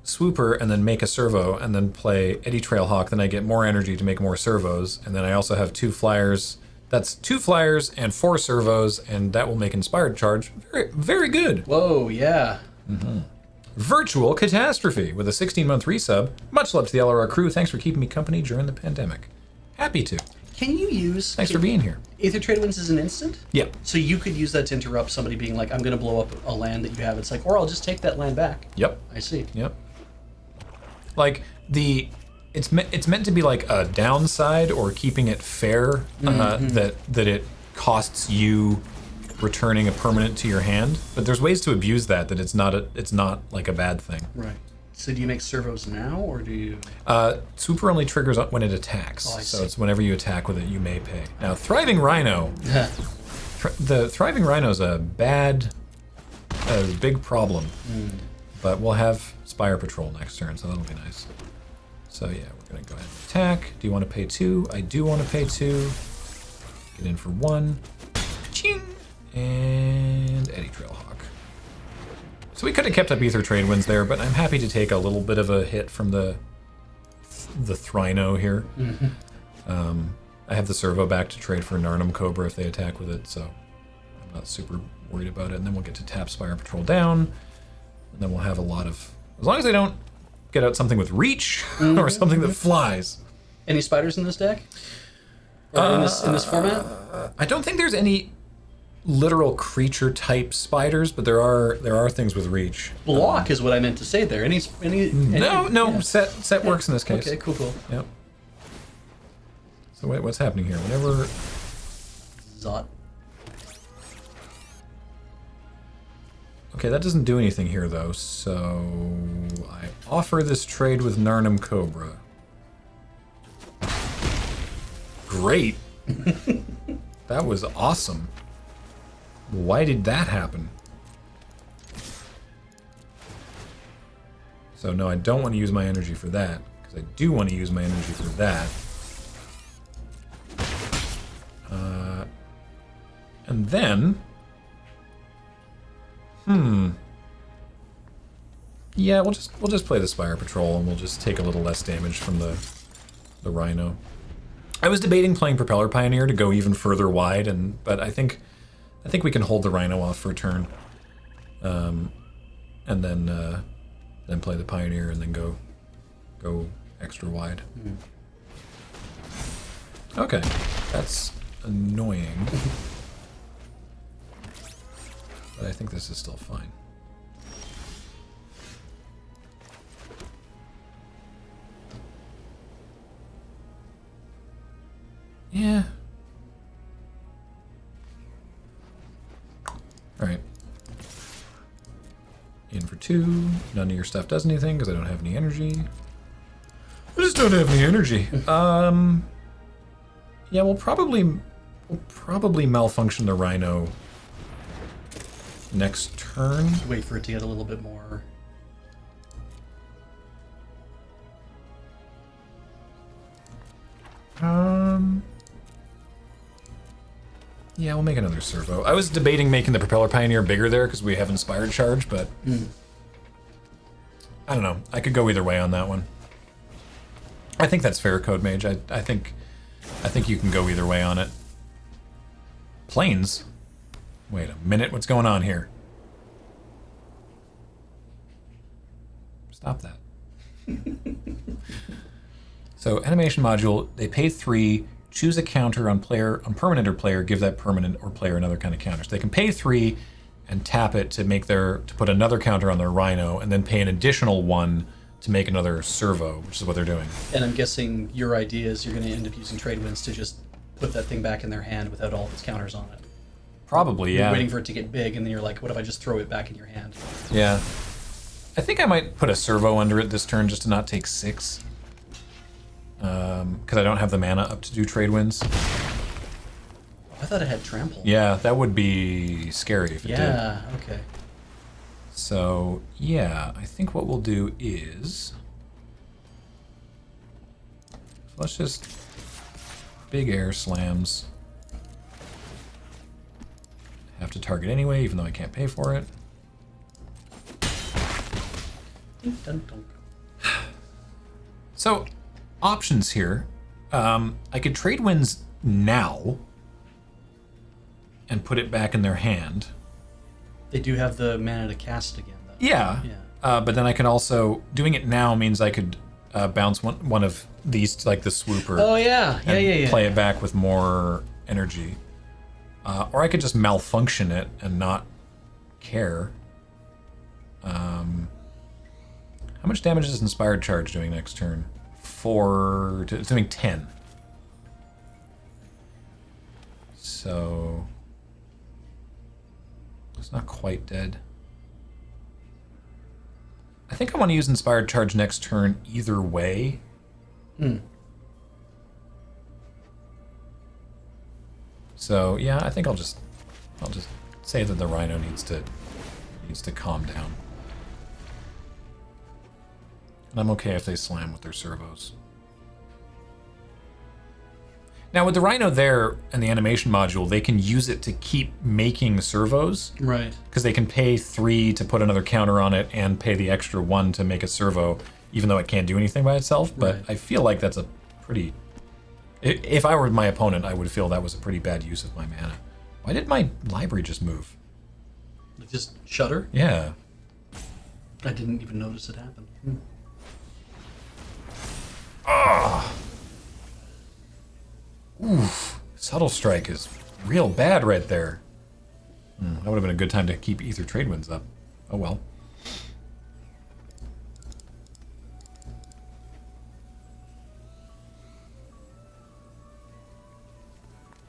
swooper and then make a servo and then play Eddie Trailhawk, then I get more energy to make more servos, and then I also have 2 flyers. That's 2 flyers and 4 servos, and that will make inspired charge very, very good. Whoa, yeah. Virtual Catastrophe with a 16-month resub. Much love to the LRR crew. Thanks for keeping me company during the pandemic. Happy to. Can you use... Thanks for being here. Aether Trade Winds is an instant? Yeah. So you could use that to interrupt somebody being like, I'm going to blow up a land that you have. It's like, or I'll just take that land back. Yep. I see. Yep. Like it's meant to be like a downside or keeping it fair, that it costs you returning a permanent to your hand. But there's ways to abuse that it's not like a bad thing. Right. So do you make servos now, or do you... Swooper only triggers when it attacks. Oh, I so see. it's whenever you attack with it, you may pay. Now, Thriving Rhino. The Thriving Rhino's a big problem. But we'll have Spire Patrol next turn, so that'll be nice. So yeah, we're gonna go ahead and attack. Do you want to pay 2? I do want to pay 2. Get in for 1. Ching! And Eddie Trailhawk. So we could have kept up Aether Trade Winds there, but I'm happy to take a little bit of a hit from the Thrino here. I have the servo back to trade for Narnum Cobra if they attack with it, so I'm not super worried about it. And then we'll get to tap Spire Patrol down, and then we'll have a lot of... As long as they don't get out something with reach or something that flies. Any spiders in this deck? Or in this format? I don't think there's any literal creature type spiders, but there are things with reach. Block is what I meant to say there. Any No, yeah. set works in this case. Okay, cool. Yep. So wait, what's happening here? Whenever Zot. Okay, that doesn't do anything here though, so I offer this trade with Narnum Cobra. Great. That was awesome. Why did that happen? So no, I don't want to use my energy for that, because I do want to use my energy for that. And then... Yeah, we'll just play the Spire Patrol, and we'll just take a little less damage from the Rhino. I was debating playing Propeller Pioneer to go even further wide, but I think we can hold the Rhino off for a turn, and then play the Pioneer and then go extra wide. Okay, that's annoying, but I think this is still fine. Yeah. Alright. In for 2. None of your stuff does anything because I don't have any energy. I just don't have any energy. Yeah, we'll probably malfunction the Rhino next turn. Wait for it to get a little bit more. Yeah, we'll make another servo. I was debating making the Propeller Pioneer bigger there because we have Inspired Charge, but I don't know. I could go either way on that one. I think that's fair, Code Mage. I think you can go either way on it. Planes? Wait a minute, what's going on here? Stop that. So animation module, they pay 3, choose a counter on permanent or player, give that permanent or player another kind of counter. So they can pay 3 and tap it to put another counter on their Rhino, and then pay an additional 1 to make another servo, which is what they're doing. And I'm guessing your idea is you're going to end up using trade winds to just put that thing back in their hand without all of its counters on it. Probably, yeah. You're waiting for it to get big, and then you're like, what if I just throw it back in your hand? Yeah. I think I might put a servo under it this turn just to not take 6. Because I don't have the mana up to do trade winds. I thought it had trample. Yeah, that would be scary if it did. Yeah, okay. So, yeah, I think what we'll do is... let's just... big air slams. Have to target anyway, even though I can't pay for it. Ding, dun, dun. So, options here. I could trade winds now and put it back in their hand. They do have the mana to cast it again, though. Yeah. But then I can also... doing it now means I could bounce one of these, like the swooper. Oh, yeah. And play it back with more energy. Or I could just malfunction it and not care. How much damage is Inspired Charge doing next turn? It's doing 10. So... it's not quite dead. I think I want to use Inspired Charge next turn either way. So yeah, I think I'll just say that the Rhino needs to calm down. And I'm okay if they slam with their servos. Now with the Rhino there and the animation module, they can use it to keep making servos. Right. Because they can pay 3 to put another counter on it and pay the extra 1 to make a servo, even though it can't do anything by itself. But Right. I feel like that's a pretty... if I were my opponent, I would feel that was a pretty bad use of my mana. Why did my library just move? Like just shudder? Yeah. I didn't even notice it happen. Oof. Subtle Strike is real bad right there. That would have been a good time to keep Ether Trade Winds up. Oh well.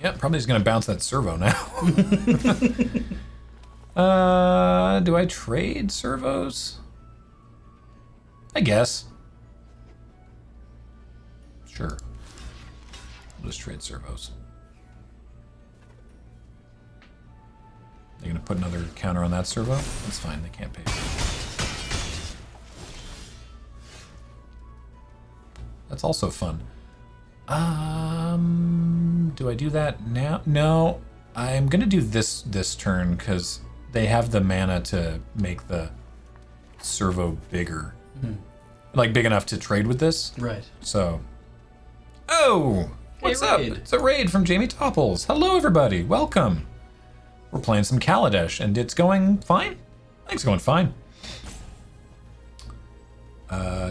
Yep, probably just gonna bounce that servo now. Do I trade servos? I guess. Sure. I'll just trade servos. They're gonna put another counter on that servo? That's fine, they can't pay for it. That's also fun. Do I do that now? No, I'm gonna do this turn because they have the mana to make the servo bigger. Like big enough to trade with this. Right. So, oh, what's up? Raid. It's a raid from Jamie Topples. Hello, everybody. Welcome. We're playing some Kaladesh, and it's going fine. I think it's going fine.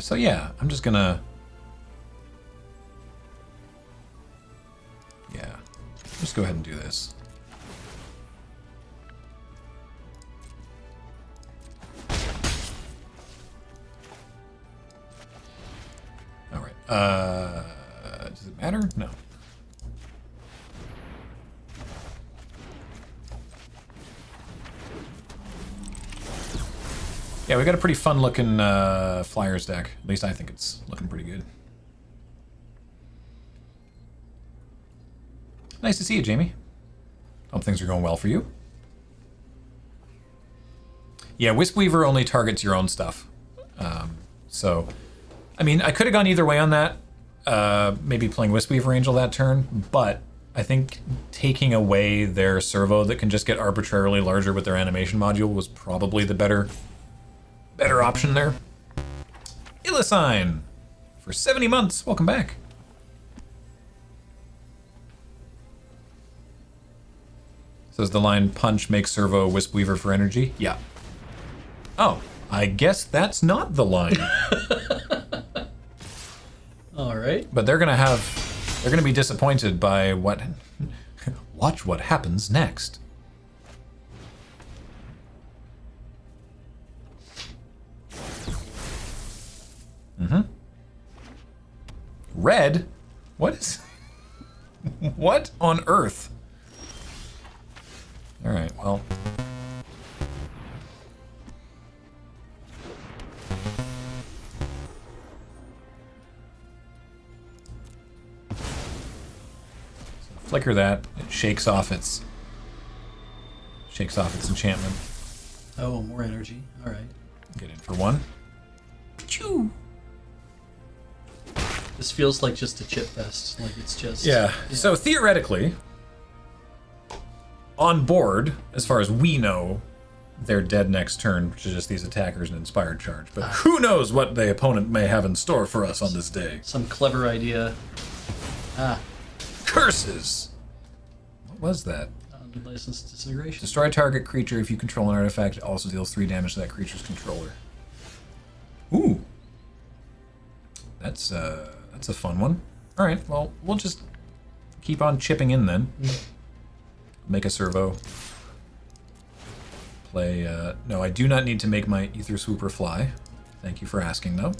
So yeah, I'm just gonna. Yeah, just go ahead and do this. All right. Does it matter? No. Yeah, we got a pretty fun-looking Flyers deck. At least I think it's looking pretty good. Nice to see you, Jamie. Hope things are going well for you. Yeah, Wispweaver only targets your own stuff. So, I mean, I could have gone either way on that. Maybe playing Wispweaver Angel that turn, but I think taking away their servo that can just get arbitrarily larger with their animation module was probably the better option there. Illicine for 70 months. Welcome back. Says the line, punch, make servo, Wispweaver for energy. Yeah. Oh, I guess that's not the line. All right. But they're gonna be disappointed by what. Watch what happens next. Red? What is... What on earth? Alright, well... So flicker that. It shakes off its enchantment. Oh, more energy. All right. Get in for one. Pachoo! This feels like just a chip fest. Like it's just... Yeah. So theoretically, on board, as far as we know, they're dead next turn, which is just these attackers and inspired charge. But who knows what the opponent may have in store for us on this day. Some clever idea. Curses! What was that? Unlicensed disintegration. Destroy target creature. If you control an artifact, it also deals 3 damage to that creature's controller. Ooh. That's a fun one. Alright, well, we'll just keep on chipping in then. Make a servo. Play, no, I do not need to make my Ether Swooper fly. Thank you for asking, though.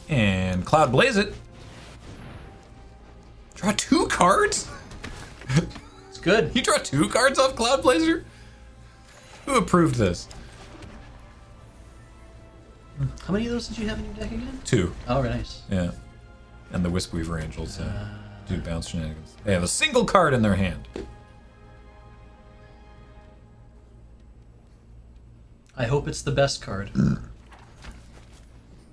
And Cloud Blaze it. Draw 2 cards? It's good. You draw 2 cards off Cloud Blazer? Who approved this? How many of those did you have in your deck again? 2. Oh, nice. Yeah. And the Wispweaver Angels do bounce shenanigans. They have a single card in their hand. I hope it's the best card.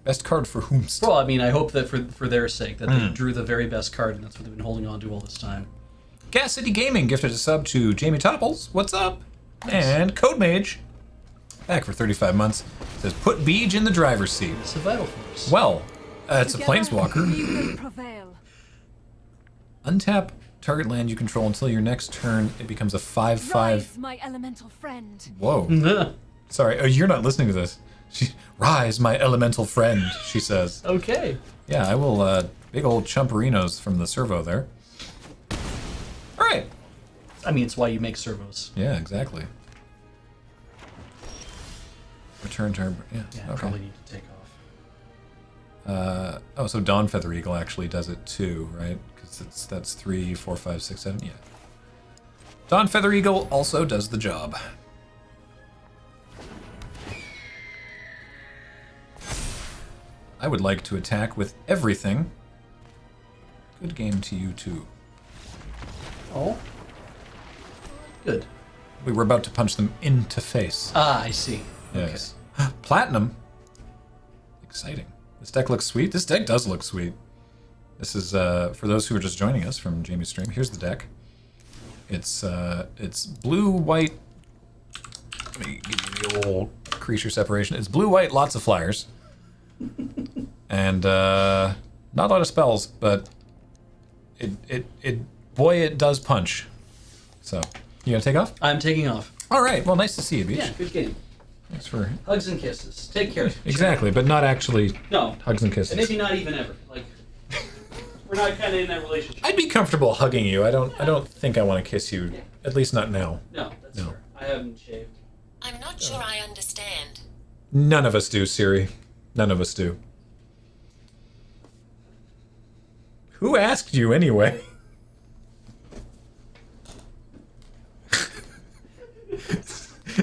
Best card for whomst? Well, I mean, I hope that for their sake, that they drew the very best card, and that's what they've been holding on to all this time. Gas City Gaming gifted a sub to Jamie Topples. What's up? Nice. And Code Mage, back for 35 months, says put Beej in the driver's seat. It's a vital force. Well, it's a planeswalker. We will prevail. Untap target land you control until your next turn. It becomes a 5/5. Rise, my elemental friend. Whoa. Sorry, oh, you're not listening to this. Rise, my elemental friend, she says. Okay. Yeah, I will, big old chumperinos from the servo there. Alright. I mean, it's why you make servos. Yeah, exactly. Return turn, yeah, Yeah, okay. I probably need to take off. Oh, so Dawn Feather Eagle actually does it too, right? Because that's 3, 4, 5, 6, 7, yeah. Dawn Feather Eagle also does the job. I would like to attack with everything. Good game to you too. Oh. Good. We were about to punch them into face. Ah, I see. Yes. Okay. Platinum. Exciting. This deck looks sweet. This deck does look sweet. This is for those who are just joining us from Jamie's stream. Here's the deck. It's blue, white. Let me give you the old creature separation. It's blue, white, lots of flyers. And not a lot of spells, but boy, it does punch. So, you gonna take off? I'm taking off. All right. Well, nice to see you, Beach. Yeah, good game. Thanks for Hugs and kisses. Take care. exactly, but not actually. No. Hugs and kisses. And maybe not even ever. Like, we're not kind of in that relationship. I'd be comfortable hugging you. I don't think I want to kiss you. Yeah. At least not now. No, that's No. fair. I haven't shaved. I'm not sure I understand. None of us do, Siri. None of us do. Who asked you anyway?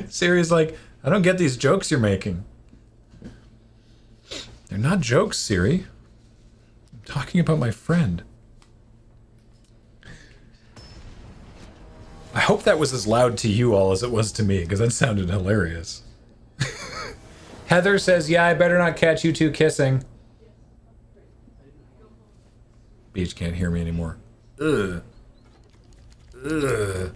Siri's like, I don't get these jokes you're making. They're not jokes, Siri. I'm talking about my friend. I hope that was as loud to you all as it was to me, because that sounded hilarious. Heather says, yeah, I better not catch you two kissing. Beach can't hear me anymore. Ugh. Ugh.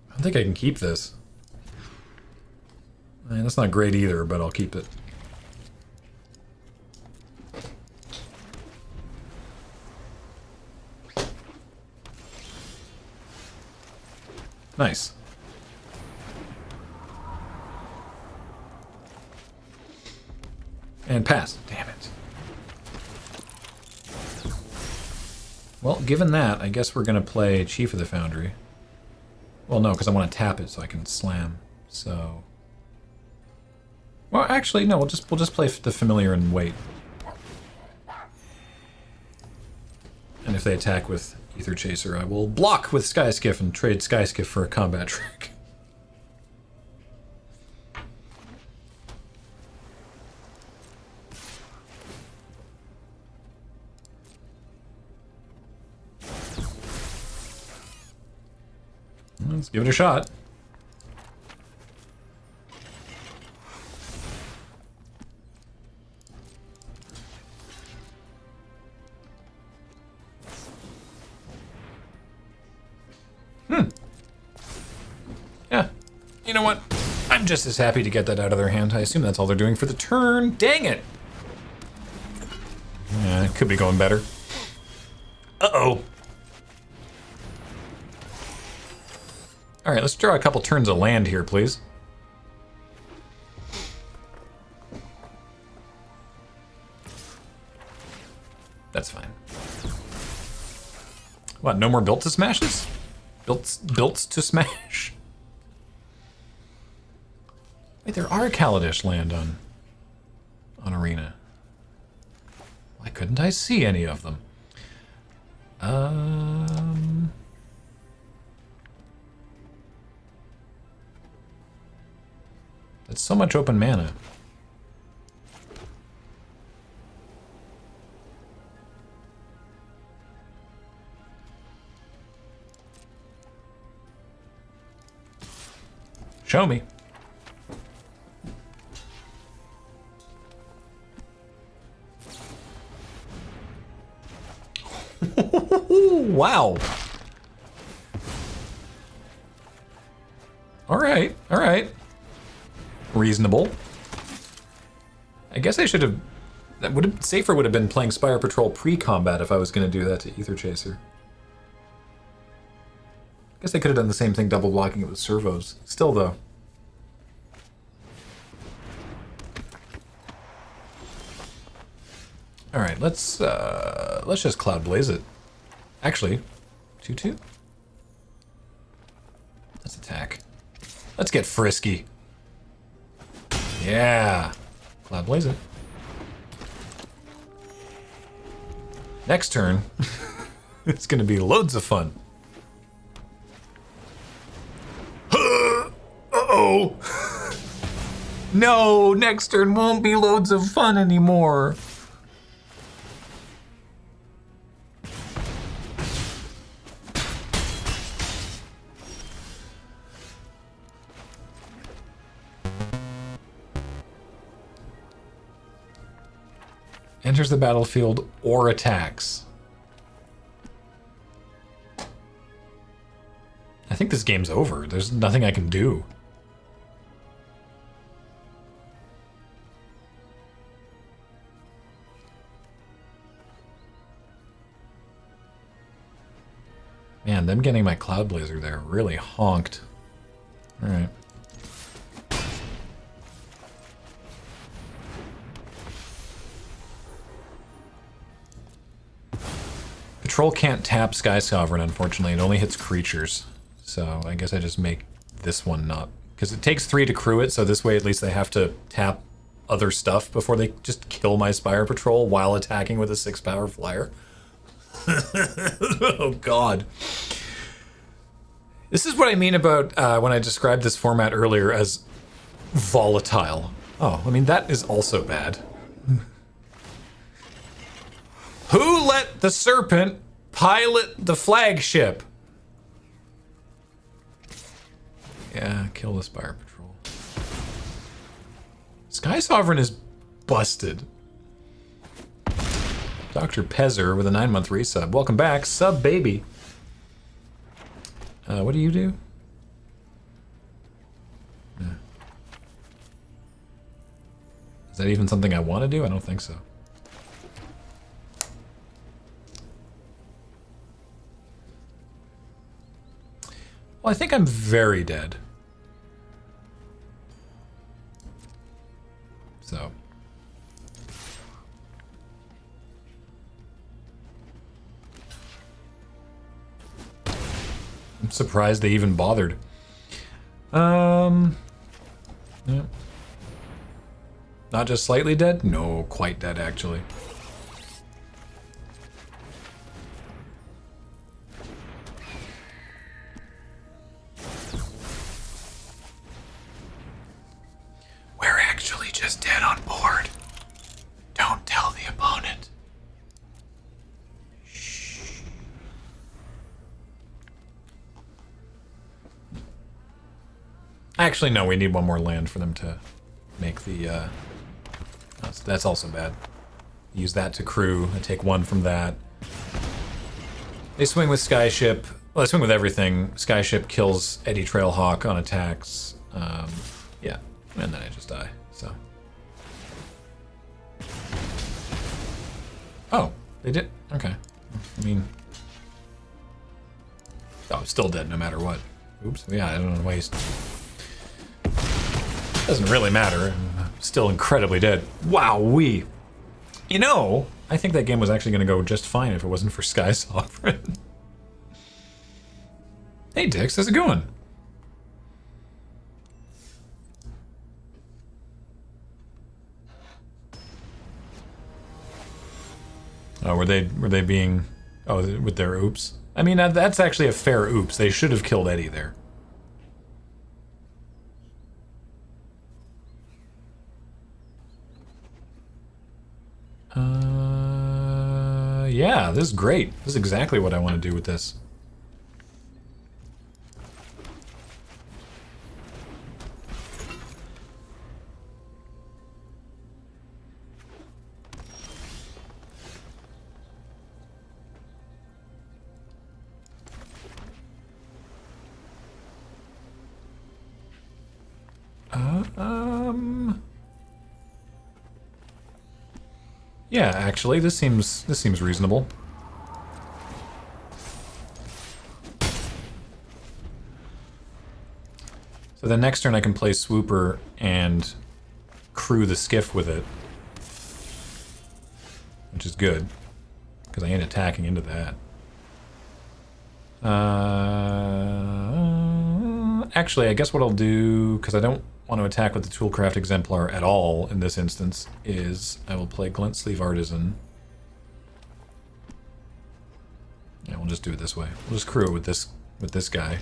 I don't think I can keep this. Man, that's not great either, but I'll keep it. Nice. And pass. Damn it. Well, given that, I guess we're going to play Chief of the Foundry. Well, no, because I want to tap it so I can slam. So... Well, actually, no, we'll just play the Familiar and wait. And if they attack with Ether Chaser, I will block with Skyskiff and trade Skyskiff for a combat trick. Let's give it a shot. Yeah. You know what? I'm just as happy to get that out of their hand. I assume that's all they're doing for the turn. Dang it! Yeah, it could be going better. Uh-oh. Alright, let's draw a couple turns of land here, please. That's fine. What, no more built to smashes? Built to smash? Wait, there are Kaladesh land on Arena. Why couldn't I see any of them? That's so much open mana. Show me. Wow. All right. Reasonable. I guess I should have... Safer would have been playing Spire Patrol pre-combat if I was going to do that to Ether Chaser. I guess they could have done the same thing, double blocking it with servos. Still, though. All right, let's just Cloud Blaze it. Actually, 2/2. Let's attack. Let's get frisky. Yeah, Cloud Blaze it. Next turn, it's gonna be loads of fun. Uh-oh! No, next turn won't be loads of fun anymore. Enters the battlefield or attacks. I think this game's over. There's nothing I can do. Man, them getting my Cloud Blazer there really honked. Alright. Patrol can't tap Sky Sovereign, unfortunately. It only hits creatures. So I guess I just make this one not... Because it takes 3 to crew it, so this way at least they have to tap other stuff before they just kill my Spire Patrol while attacking with a 6-power flyer. Oh, God. This is what I mean about when I described this format earlier as volatile. Oh, I mean, that is also bad. Who let the Serpent pilot the flagship? Yeah, kill the Spire Patrol. Sky Sovereign is busted. Dr. Pezzer with a 9-month resub. Welcome back, sub baby. What do you do? Yeah. Is that even something I want to do? I don't think so. Well, I think I'm very dead. So. surprised they even bothered. Yeah. Not just slightly dead? No, quite dead, actually. We're actually just dead on board. Don't tell the opponent. Shh. Actually, no, we need one more land for them to make the, that's also bad. Use that to crew. I take one from that. They swing with Skyship. Well, they swing with everything. Skyship kills Eddy Trailhawk on attacks. Yeah, and then I just die, so. Oh, they did? Okay. I mean... Oh, I'm still dead no matter what. Oops, yeah, I don't want to waste. Doesn't really matter. I'm still incredibly dead. Wow-wee. You know, I think that game was actually going to go just fine if it wasn't for Sky Sovereign. Hey, Dix, how's it going? Oh, were they being... Oh, with their oops? I mean, that's actually a fair oops. They should have killed Eddy there. Yeah, this is great. This is exactly what I want to do with this. Yeah, actually, this seems reasonable. So the next turn I can play Swooper and crew the skiff with it, which is good because I ain't attacking into that. Actually, I guess what I'll do, because I don't want to attack with the Toolcraft Exemplar at all in this instance, is I will play Glint Sleeve Artisan. Yeah, we'll just do it this way. We'll just crew it with this guy.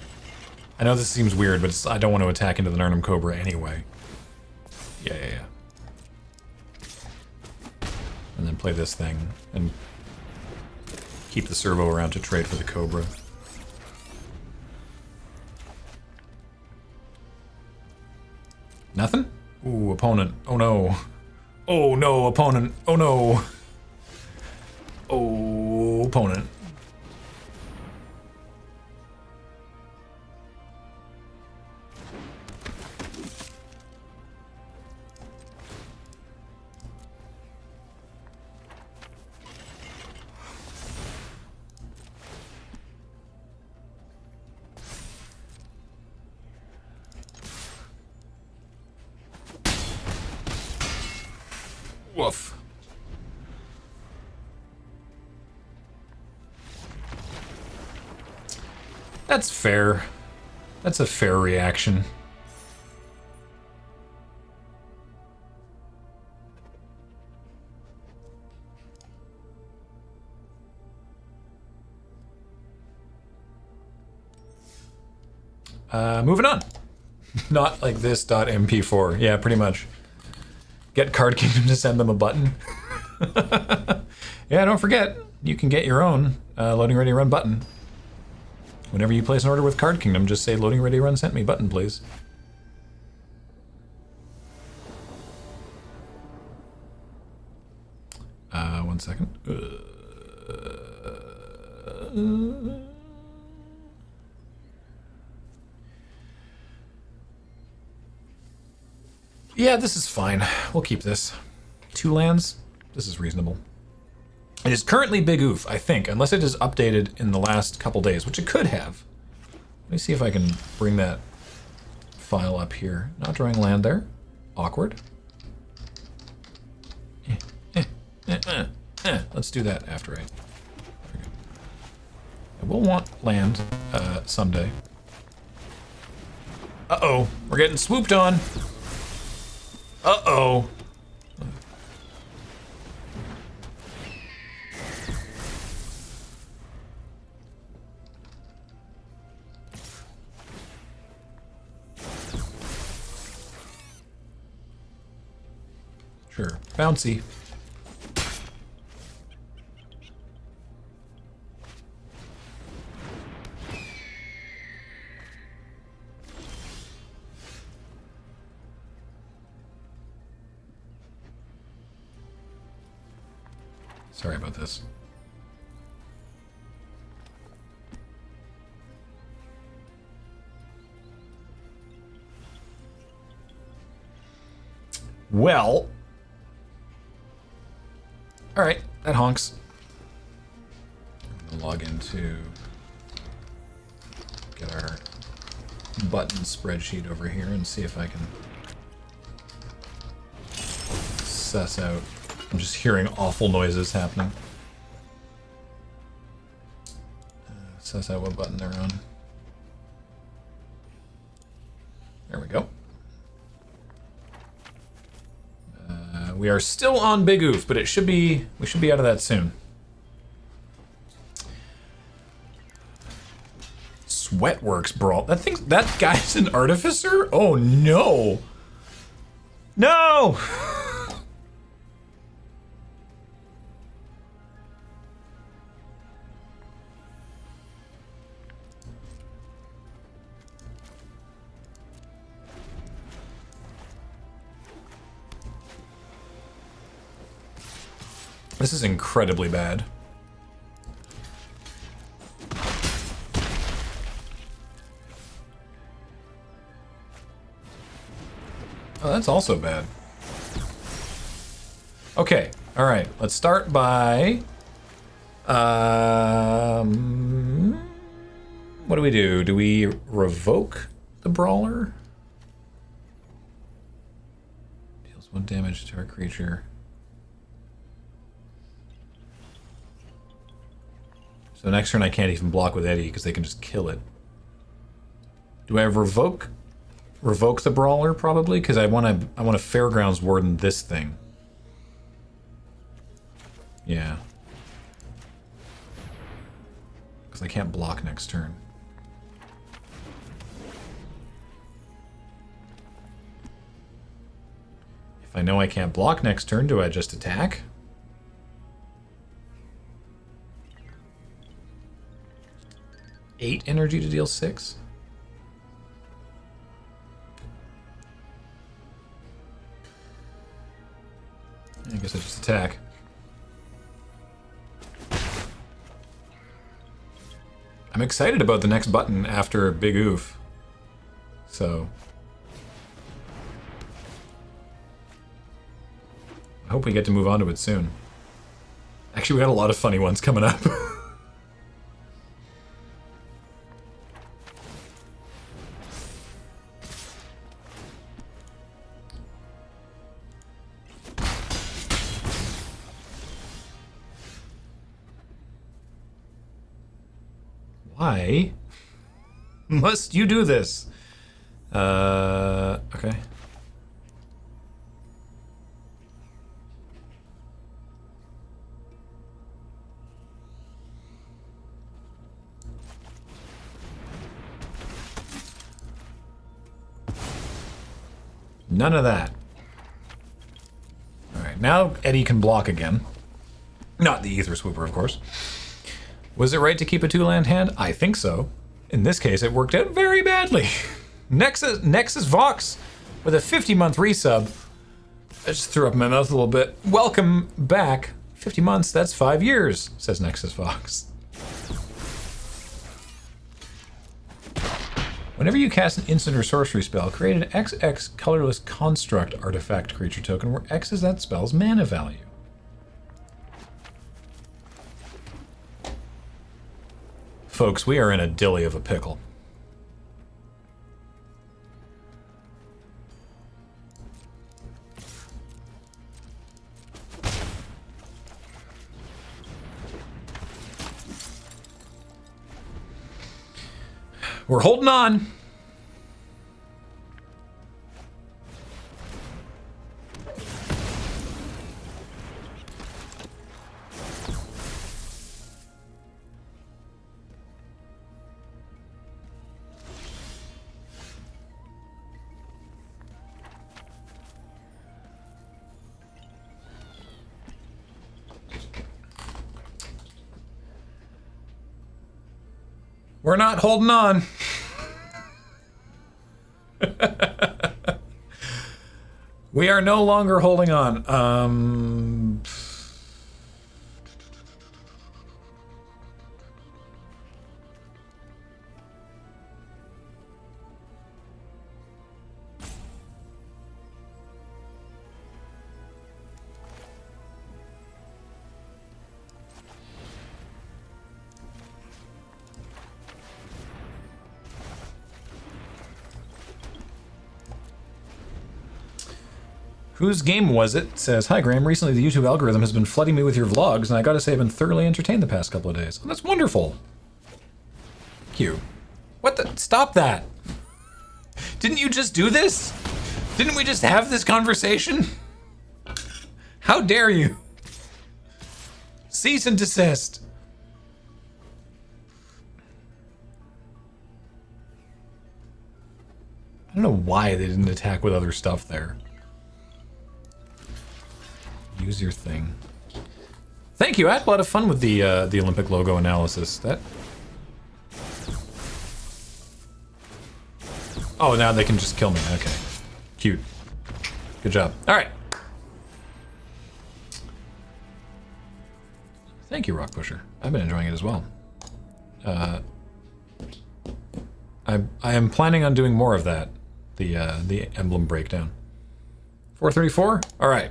I know this seems weird, but I don't want to attack into the Narnum Cobra anyway. Yeah. And then play this thing, and keep the servo around to trade for the Cobra. Nothing? Ooh, opponent. Oh no. Oh no, opponent. Oh no. Oh, opponent. Woof. That's fair. That's a fair reaction. Moving on. Not like this .mp4. Yeah, pretty much. Get Card Kingdom to send them a button. Yeah, don't forget, you can get your own loading ready run button. Whenever you place an order with Card Kingdom, just say loading ready run sent me button, please. One second. Yeah, this is fine. We'll keep this. 2 lands? This is reasonable. It is currently Big Oof, I think, unless it is updated in the last couple days, which it could have. Let me see if I can bring that file up here. Not drawing land there. Awkward. Let's do that after I... I will want land someday. Uh-oh, we're getting swooped on. Uh-oh. Sure, bouncy. Sorry about this. Well. All right, that honks. I'm gonna log into get our button spreadsheet over here and see if I can suss out. I'm just hearing awful noises happening. Suss out what button they're on. There we go. We are still on Big Oof, but we should be out of that soon. Sweatworks Brawl. That guy's an artificer? Oh no. No! This is incredibly bad. Oh, that's also bad. Okay, all right. Let's start by... what do we do? Do we revoke the Brawler? Deals 1 damage to our creature. So next turn I can't even block with Eddie because they can just kill it. Do I have revoke the Brawler probably? Because I want to Fairgrounds Warden this thing. Yeah. Because I can't block next turn. If I know I can't block next turn, do I just attack? Eight energy to deal 6? I guess I just attack. I'm excited about the next button after Big Oof. So... I hope we get to move on to it soon. Actually, we got a lot of funny ones coming up. Why must you do this? Okay. None of that. All right, now Eddie can block again. Not the Ether Swooper, of course. Was it right to keep a 2-land hand? I think so. In this case, it worked out very badly. Nexus Vox with a 50-month resub. I just threw up my mouth a little bit. Welcome back. 50 months, that's 5 years, says Nexus Vox. Whenever you cast an instant or sorcery spell, create an XX colorless construct artifact creature token where X is that spell's mana value. Folks, we are in a dilly of a pickle. We're holding on. We're not holding on. We are no longer holding on. Whose game was it? Says, hi Graham, recently the YouTube algorithm has been flooding me with your vlogs, and I gotta say I've been thoroughly entertained the past couple of days. Oh, that's wonderful. Q. What the? Stop that. Didn't you just do this? Didn't we just have this conversation? How dare you? Cease and desist. I don't know why they didn't attack with other stuff there. Use your thing. Thank you. I had a lot of fun with the Olympic logo analysis. That. Oh, now they can just kill me. Okay, cute. Good job. All right. Thank you, Rock Pusher. I've been enjoying it as well. I am planning on doing more of that. The emblem breakdown. 434. All right.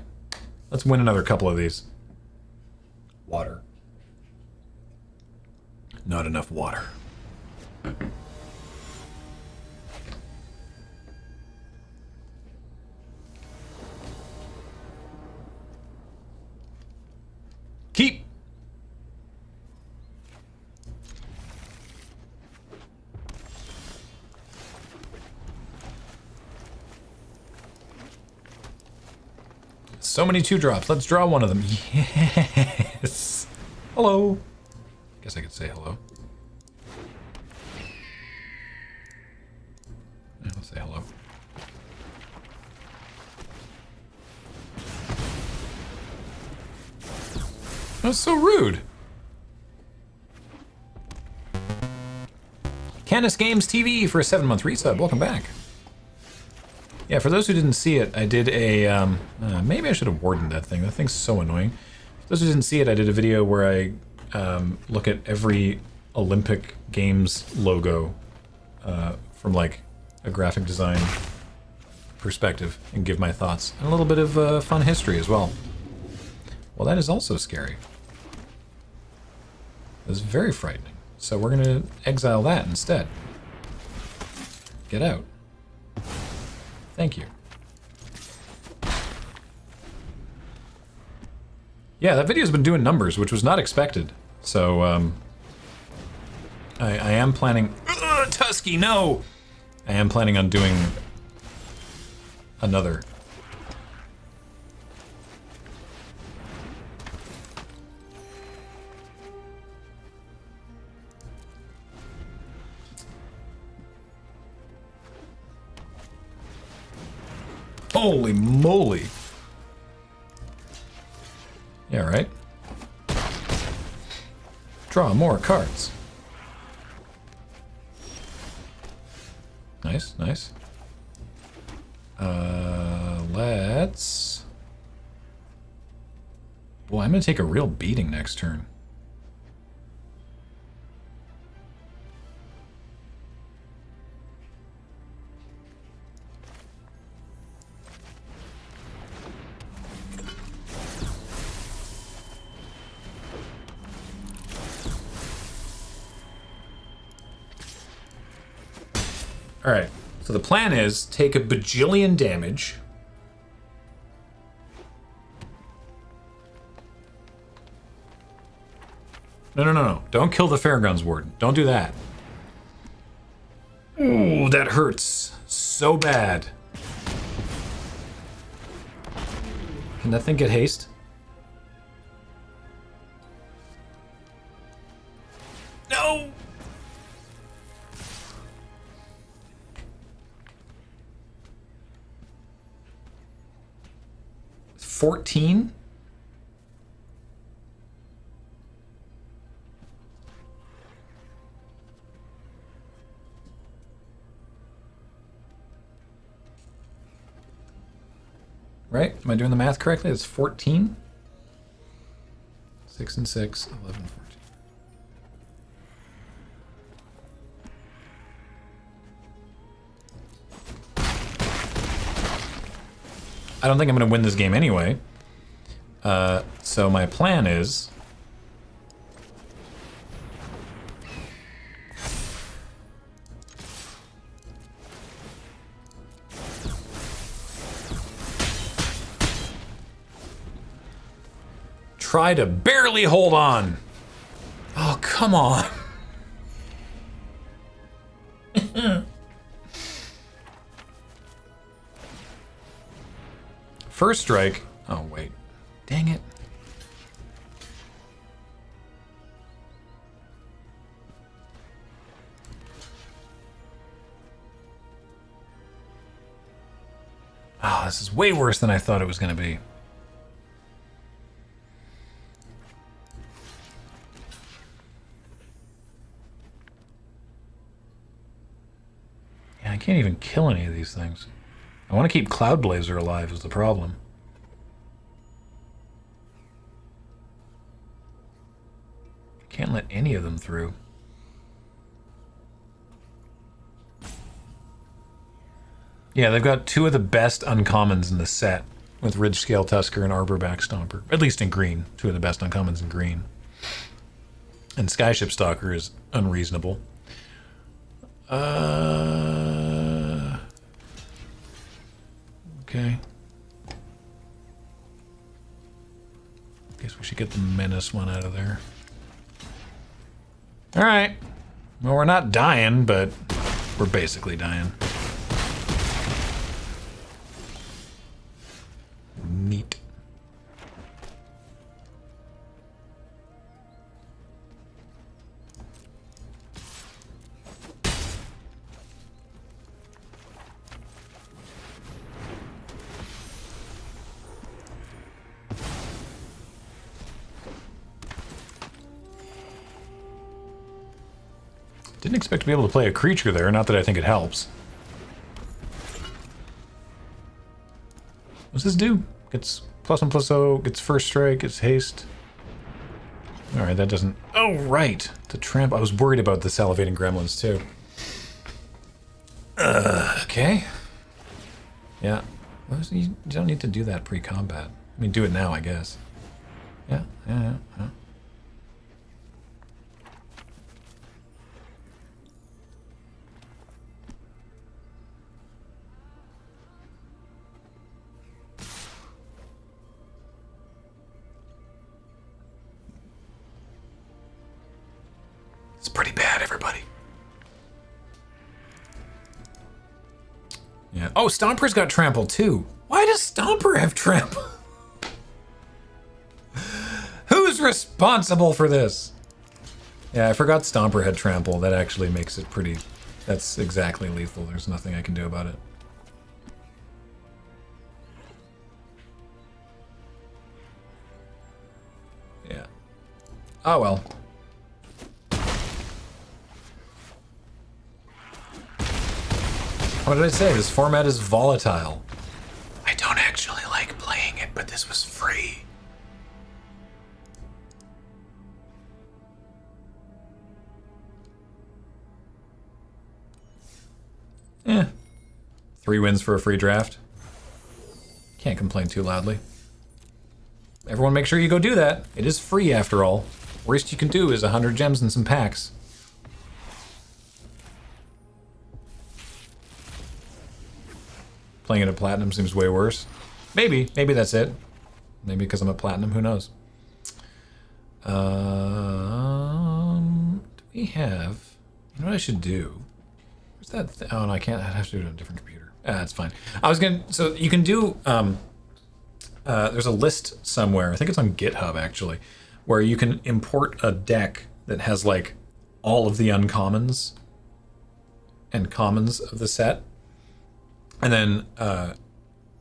Let's win another couple of these. Water. Not enough water. Keep. So many 2-drops. Let's draw one of them. Yes. Hello. Guess I could say hello. Yeah, let's say hello. That's so rude. Canis Games TV for a 7-month resub. Welcome back. Yeah, for those who didn't see it, I did a, maybe I should have wardened that thing. That thing's so annoying. For those who didn't see it, I did a video where I look at every Olympic Games logo from like a graphic design perspective and give my thoughts. And a little bit of fun history as well. Well, that is also scary. It was very frightening. So we're going to exile that instead. Get out. Thank you. Yeah, that video's been doing numbers, which was not expected. So, I am planning... Tusky, no! I am planning on doing another. Holy moly. Yeah, right. Draw more cards. Nice, nice. Let's... Boy, I'm gonna take a real beating next turn. Alright, so the plan is take a bajillion damage. No. Don't kill the Fairgrounds Warden. Don't do that. Ooh, that hurts so bad. Can that thing get haste? No! $14? Right? Am I doing the math correctly? It's 14? 6 and 6, 11, 14. I don't think I'm going to win this game anyway. So my plan is... try to barely hold on. Oh, come on. First strike. Oh, wait. Dang it. Oh, this is way worse than I thought it was going to be. Yeah, I can't even kill any of these things. I want to keep Cloud Blazer alive is the problem. Can't let any of them through. Yeah, they've got two of the best uncommons in the set with Ridgescale Tusker and Arborback Stomper. At least in green. Two of the best uncommons in green. And Skyship Stalker is unreasonable. Okay. Guess we should get the Menace one out of there. Alright. Well, we're not dying, but we're basically dying. Neat. Didn't expect to be able to play a creature there, not that I think it helps. What's this do? Gets +1/+0, gets first strike, gets haste. Alright, that doesn't... Oh, right! The tramp... I was worried about the salivating gremlins, too. Okay. Yeah. You don't need to do that pre-combat. I mean, do it now, I guess. Yeah. It's pretty bad, everybody. Yeah. Oh, Stomper's got trample too. Why does Stomper have trample? Who's responsible for this? Yeah, I forgot Stomper had trample. That actually makes it pretty... That's exactly lethal. There's nothing I can do about it. Yeah. Oh well. What did I say? This format is volatile. I don't actually like playing it, but this was free. Eh. 3 wins for a free draft. Can't complain too loudly. Everyone make sure you go do that. It is free after all. Worst you can do is 100 gems and some packs. Playing it at Platinum seems way worse. Maybe that's it. Maybe because I'm at Platinum, who knows? Do we have... You know what I should do? Where's that? Oh no, I can't. I have to do it on a different computer. That's fine. I was gonna. So you can do. There's a list somewhere. I think it's on GitHub actually, where you can import a deck that has like all of the uncommons and commons of the set, and then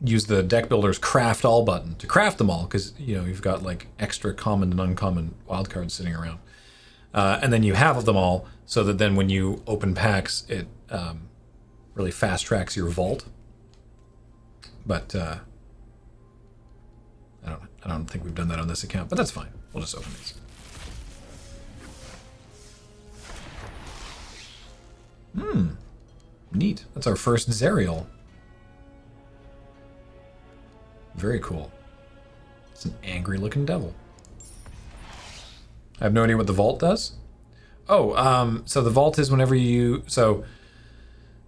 use the deck builder's craft all button to craft them all, because you know you've got like extra common and uncommon wildcards sitting around, and then you have them all so that then when you open packs it really fast tracks your vault. But I don't think we've done that on this account, but that's fine. We'll just open these. Neat. That's our first Zerial. Very cool. It's an angry looking devil. I have no idea what the vault does. Oh, so the vault is whenever you... So,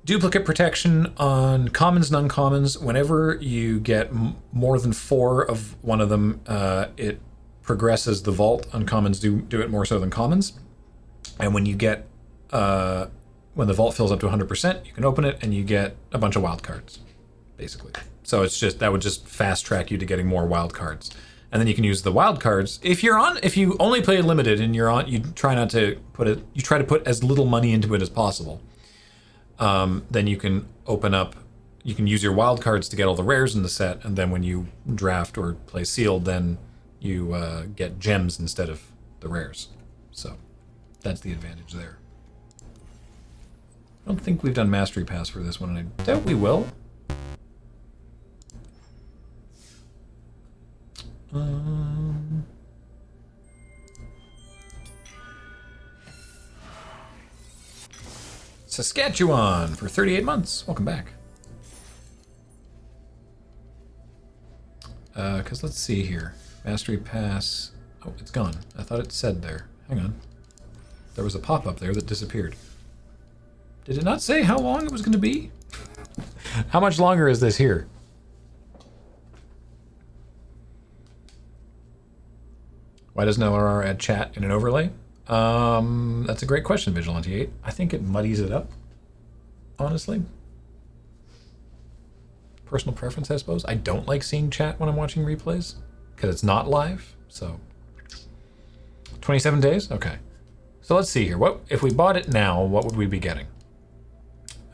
duplicate protection on commons and uncommons. Whenever you get more than 4 of one of them, it progresses the vault. Uncommons do it more so than commons. And when you get... when the vault fills up to 100%, you can open it and you get a bunch of wild cards, basically. So it's just, that would just fast track you to getting more wild cards. And then you can use the wild cards. If you only play limited and you try to put as little money into it as possible. Then you can you can use your wild cards to get all the rares in the set. And then when you draft or play sealed, then you get gems instead of the rares. So that's the advantage there. I don't think we've done Mastery Pass for this one, and I doubt we will. Saskatchewan for 38 months. Welcome back. Because let's see here. Mastery Pass. Oh, it's gone. I thought it said there. Hang on. There was a pop-up there that disappeared. Did it not say how long it was going to be? How much longer is this here? Why doesn't LRR add chat in an overlay? That's a great question, Vigilante8. I think it muddies it up, honestly. Personal preference, I suppose. I don't like seeing chat when I'm watching replays, because it's not live, so. 27 days? Okay. So let's see here. What if we bought it now, what would we be getting?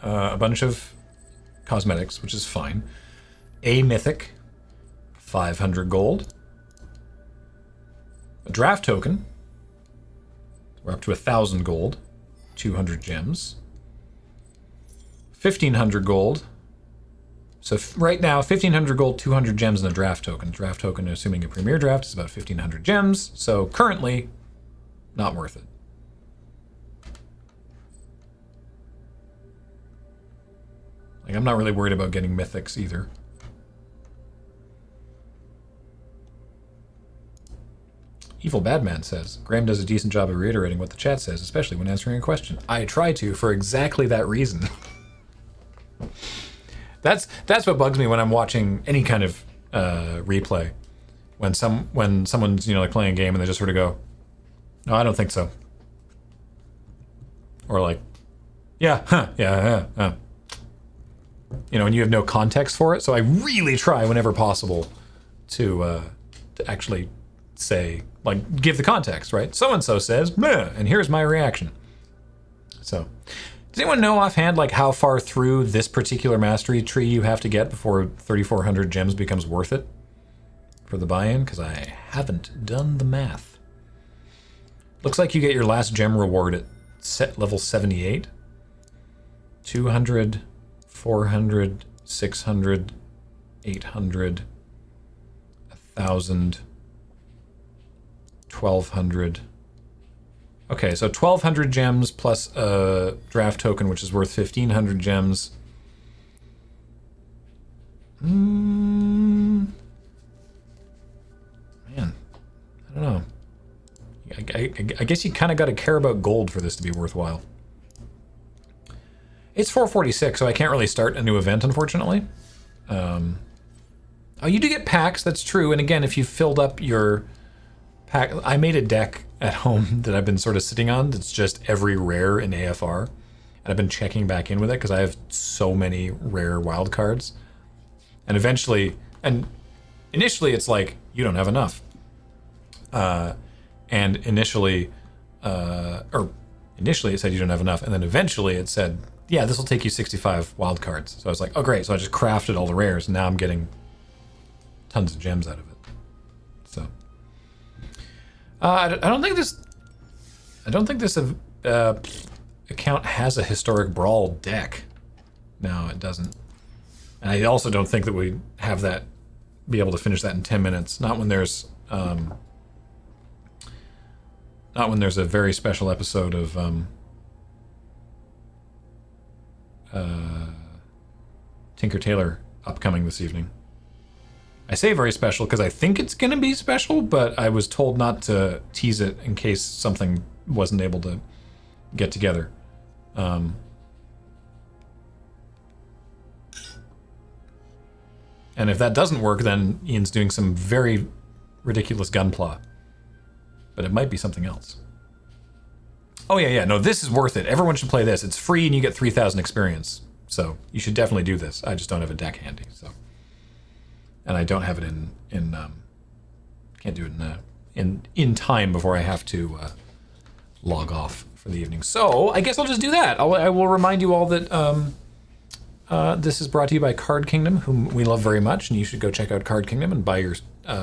A bunch of cosmetics, which is fine. A mythic, 500 gold. A draft token. We're up to 1,000 gold, 200 gems. 1,500 gold. So right now, 1,500 gold, 200 gems, and a draft token. Draft token, assuming a premier draft, is about 1,500 gems. So currently, not worth it. Like, I'm not really worried about getting mythics either. Evil Badman says, Graham does a decent job of reiterating what the chat says, especially when answering a question. I try to, for exactly that reason. That's what bugs me when I'm watching any kind of replay. When someone's, you know, like playing a game and they just sort of go, no, I don't think so. Or like, yeah, huh, yeah. You know, and you have no context for it. So I really try whenever possible to actually say, like, give the context, right? So-and-so says, meh, and here's my reaction. So, does anyone know offhand, like, how far through this particular mastery tree you have to get before 3,400 gems becomes worth it for the buy-in? Because I haven't done the math. Looks like you get your last gem reward at level 78. 200... 400, 600, 800, 1,000, 1,200. Okay, so 1,200 gems plus a draft token, which is worth 1,500 gems. Man, I don't know. I guess you kind of got to care about gold for this to be worthwhile. It's 446, so I can't really start a new event, unfortunately. Oh, you do get packs, that's true. And again, if you filled up your pack... I made a deck at home that I've been sort of sitting on that's just every rare in AFR. and I've been checking back in with it because I have so many rare wild cards. And initially it's like, you don't have enough. And initially it said you don't have enough, and then eventually it said, yeah, this will take you 65 wild cards. So I was like, oh great. So I just crafted all the rares, and now I'm getting tons of gems out of it. So I don't think this account has a historic brawl deck. No, it doesn't. And I also don't think that we have that, be able to finish that in 10 minutes. Not when there's a very special episode of Tinker Tailor upcoming this evening. I say very special because I think it's going to be special, but I was told not to tease it in case something wasn't able to get together. And if that doesn't work, then Ian's doing some very ridiculous gunpla. But it might be something else. Oh yeah, no, this is worth it. Everyone should play this. It's free and you get 3,000 experience. So you should definitely do this. I just don't have a deck handy, so. And I don't have it can't do it in time before I have to log off for the evening. So I guess I'll just do that. I will remind you all that this is brought to you by Card Kingdom, whom we love very much, and you should go check out Card Kingdom and buy your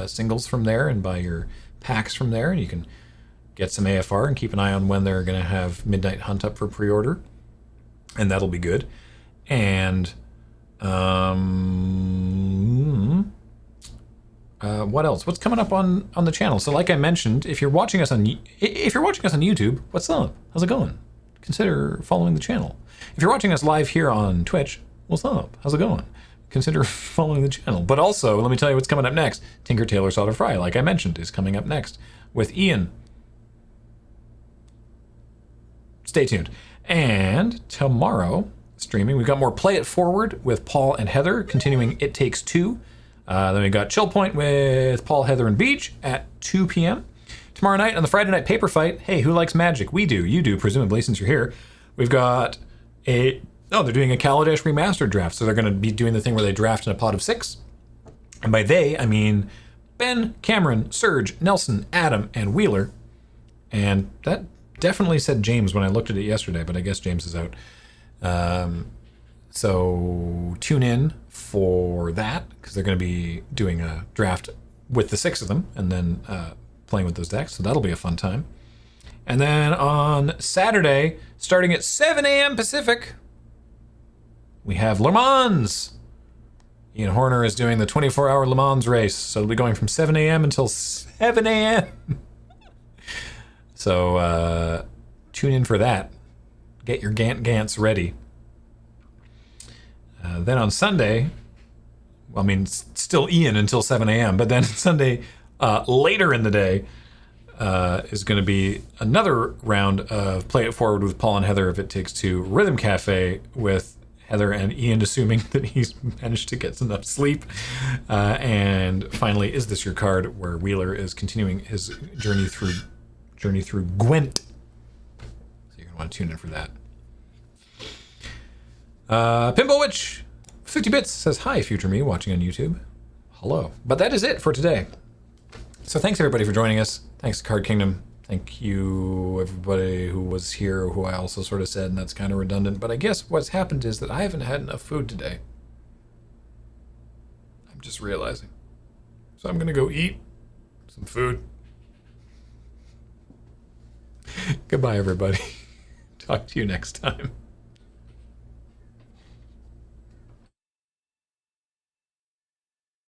singles from there and buy your packs from there, and you can get some AFR and keep an eye on when they're going to have Midnight Hunt up for pre-order, and that'll be good. And what else? What's coming up on the channel? So, like I mentioned, if you're watching us on YouTube, what's up? How's it going? Consider following the channel. If you're watching us live here on Twitch, what's up? How's it going? Consider following the channel. But also, let me tell you what's coming up next. Tinker Tailor Solder Fry, like I mentioned, is coming up next with Ian. Stay tuned. And tomorrow, streaming, we've got more Play It Forward with Paul and Heather, continuing It Takes Two. Then we got Chill Point with Paul, Heather, and Beach at 2 p.m. Tomorrow night on the Friday Night Paper Fight, hey, who likes Magic? We do. You do, presumably, since you're here. We've got they're doing a Kaladesh Remastered draft, so they're going to be doing the thing where they draft in a pot of 6. And by they, I mean Ben, Cameron, Serge, Nelson, Adam, and Wheeler. And that definitely said James when I looked at it yesterday, but I guess James is out. So tune in for that, because they're going to be doing a draft with the 6 of them, and then playing with those decks, so that'll be a fun time. And then on Saturday, starting at 7 a.m. Pacific, we have Le Mans. Ian Horner is doing the 24-hour Le Mans race, so it'll be going from 7 a.m. until 7 a.m. So tune in for that. Get your Gants ready. Then on Sunday, well, I mean, still Ian until 7 a.m., but then Sunday, later in the day, is going to be another round of Play It Forward with Paul and Heather if It Takes Two, Rhythm Cafe with Heather and Ian, assuming that he's managed to get enough sleep. And finally, Is This Your Card, where Wheeler is continuing his journey through Gwent. So you're going to want to tune in for that. Pinball Witch, 50 bits, says, hi, future me, watching on YouTube. Hello. But that is it for today. So thanks, everybody, for joining us. Thanks to Card Kingdom. Thank you, everybody who was here, who I also sort of said, and that's kind of redundant. But I guess what's happened is that I haven't had enough food today. I'm just realizing. So I'm going to go eat some food. Goodbye, everybody. Talk to you next time.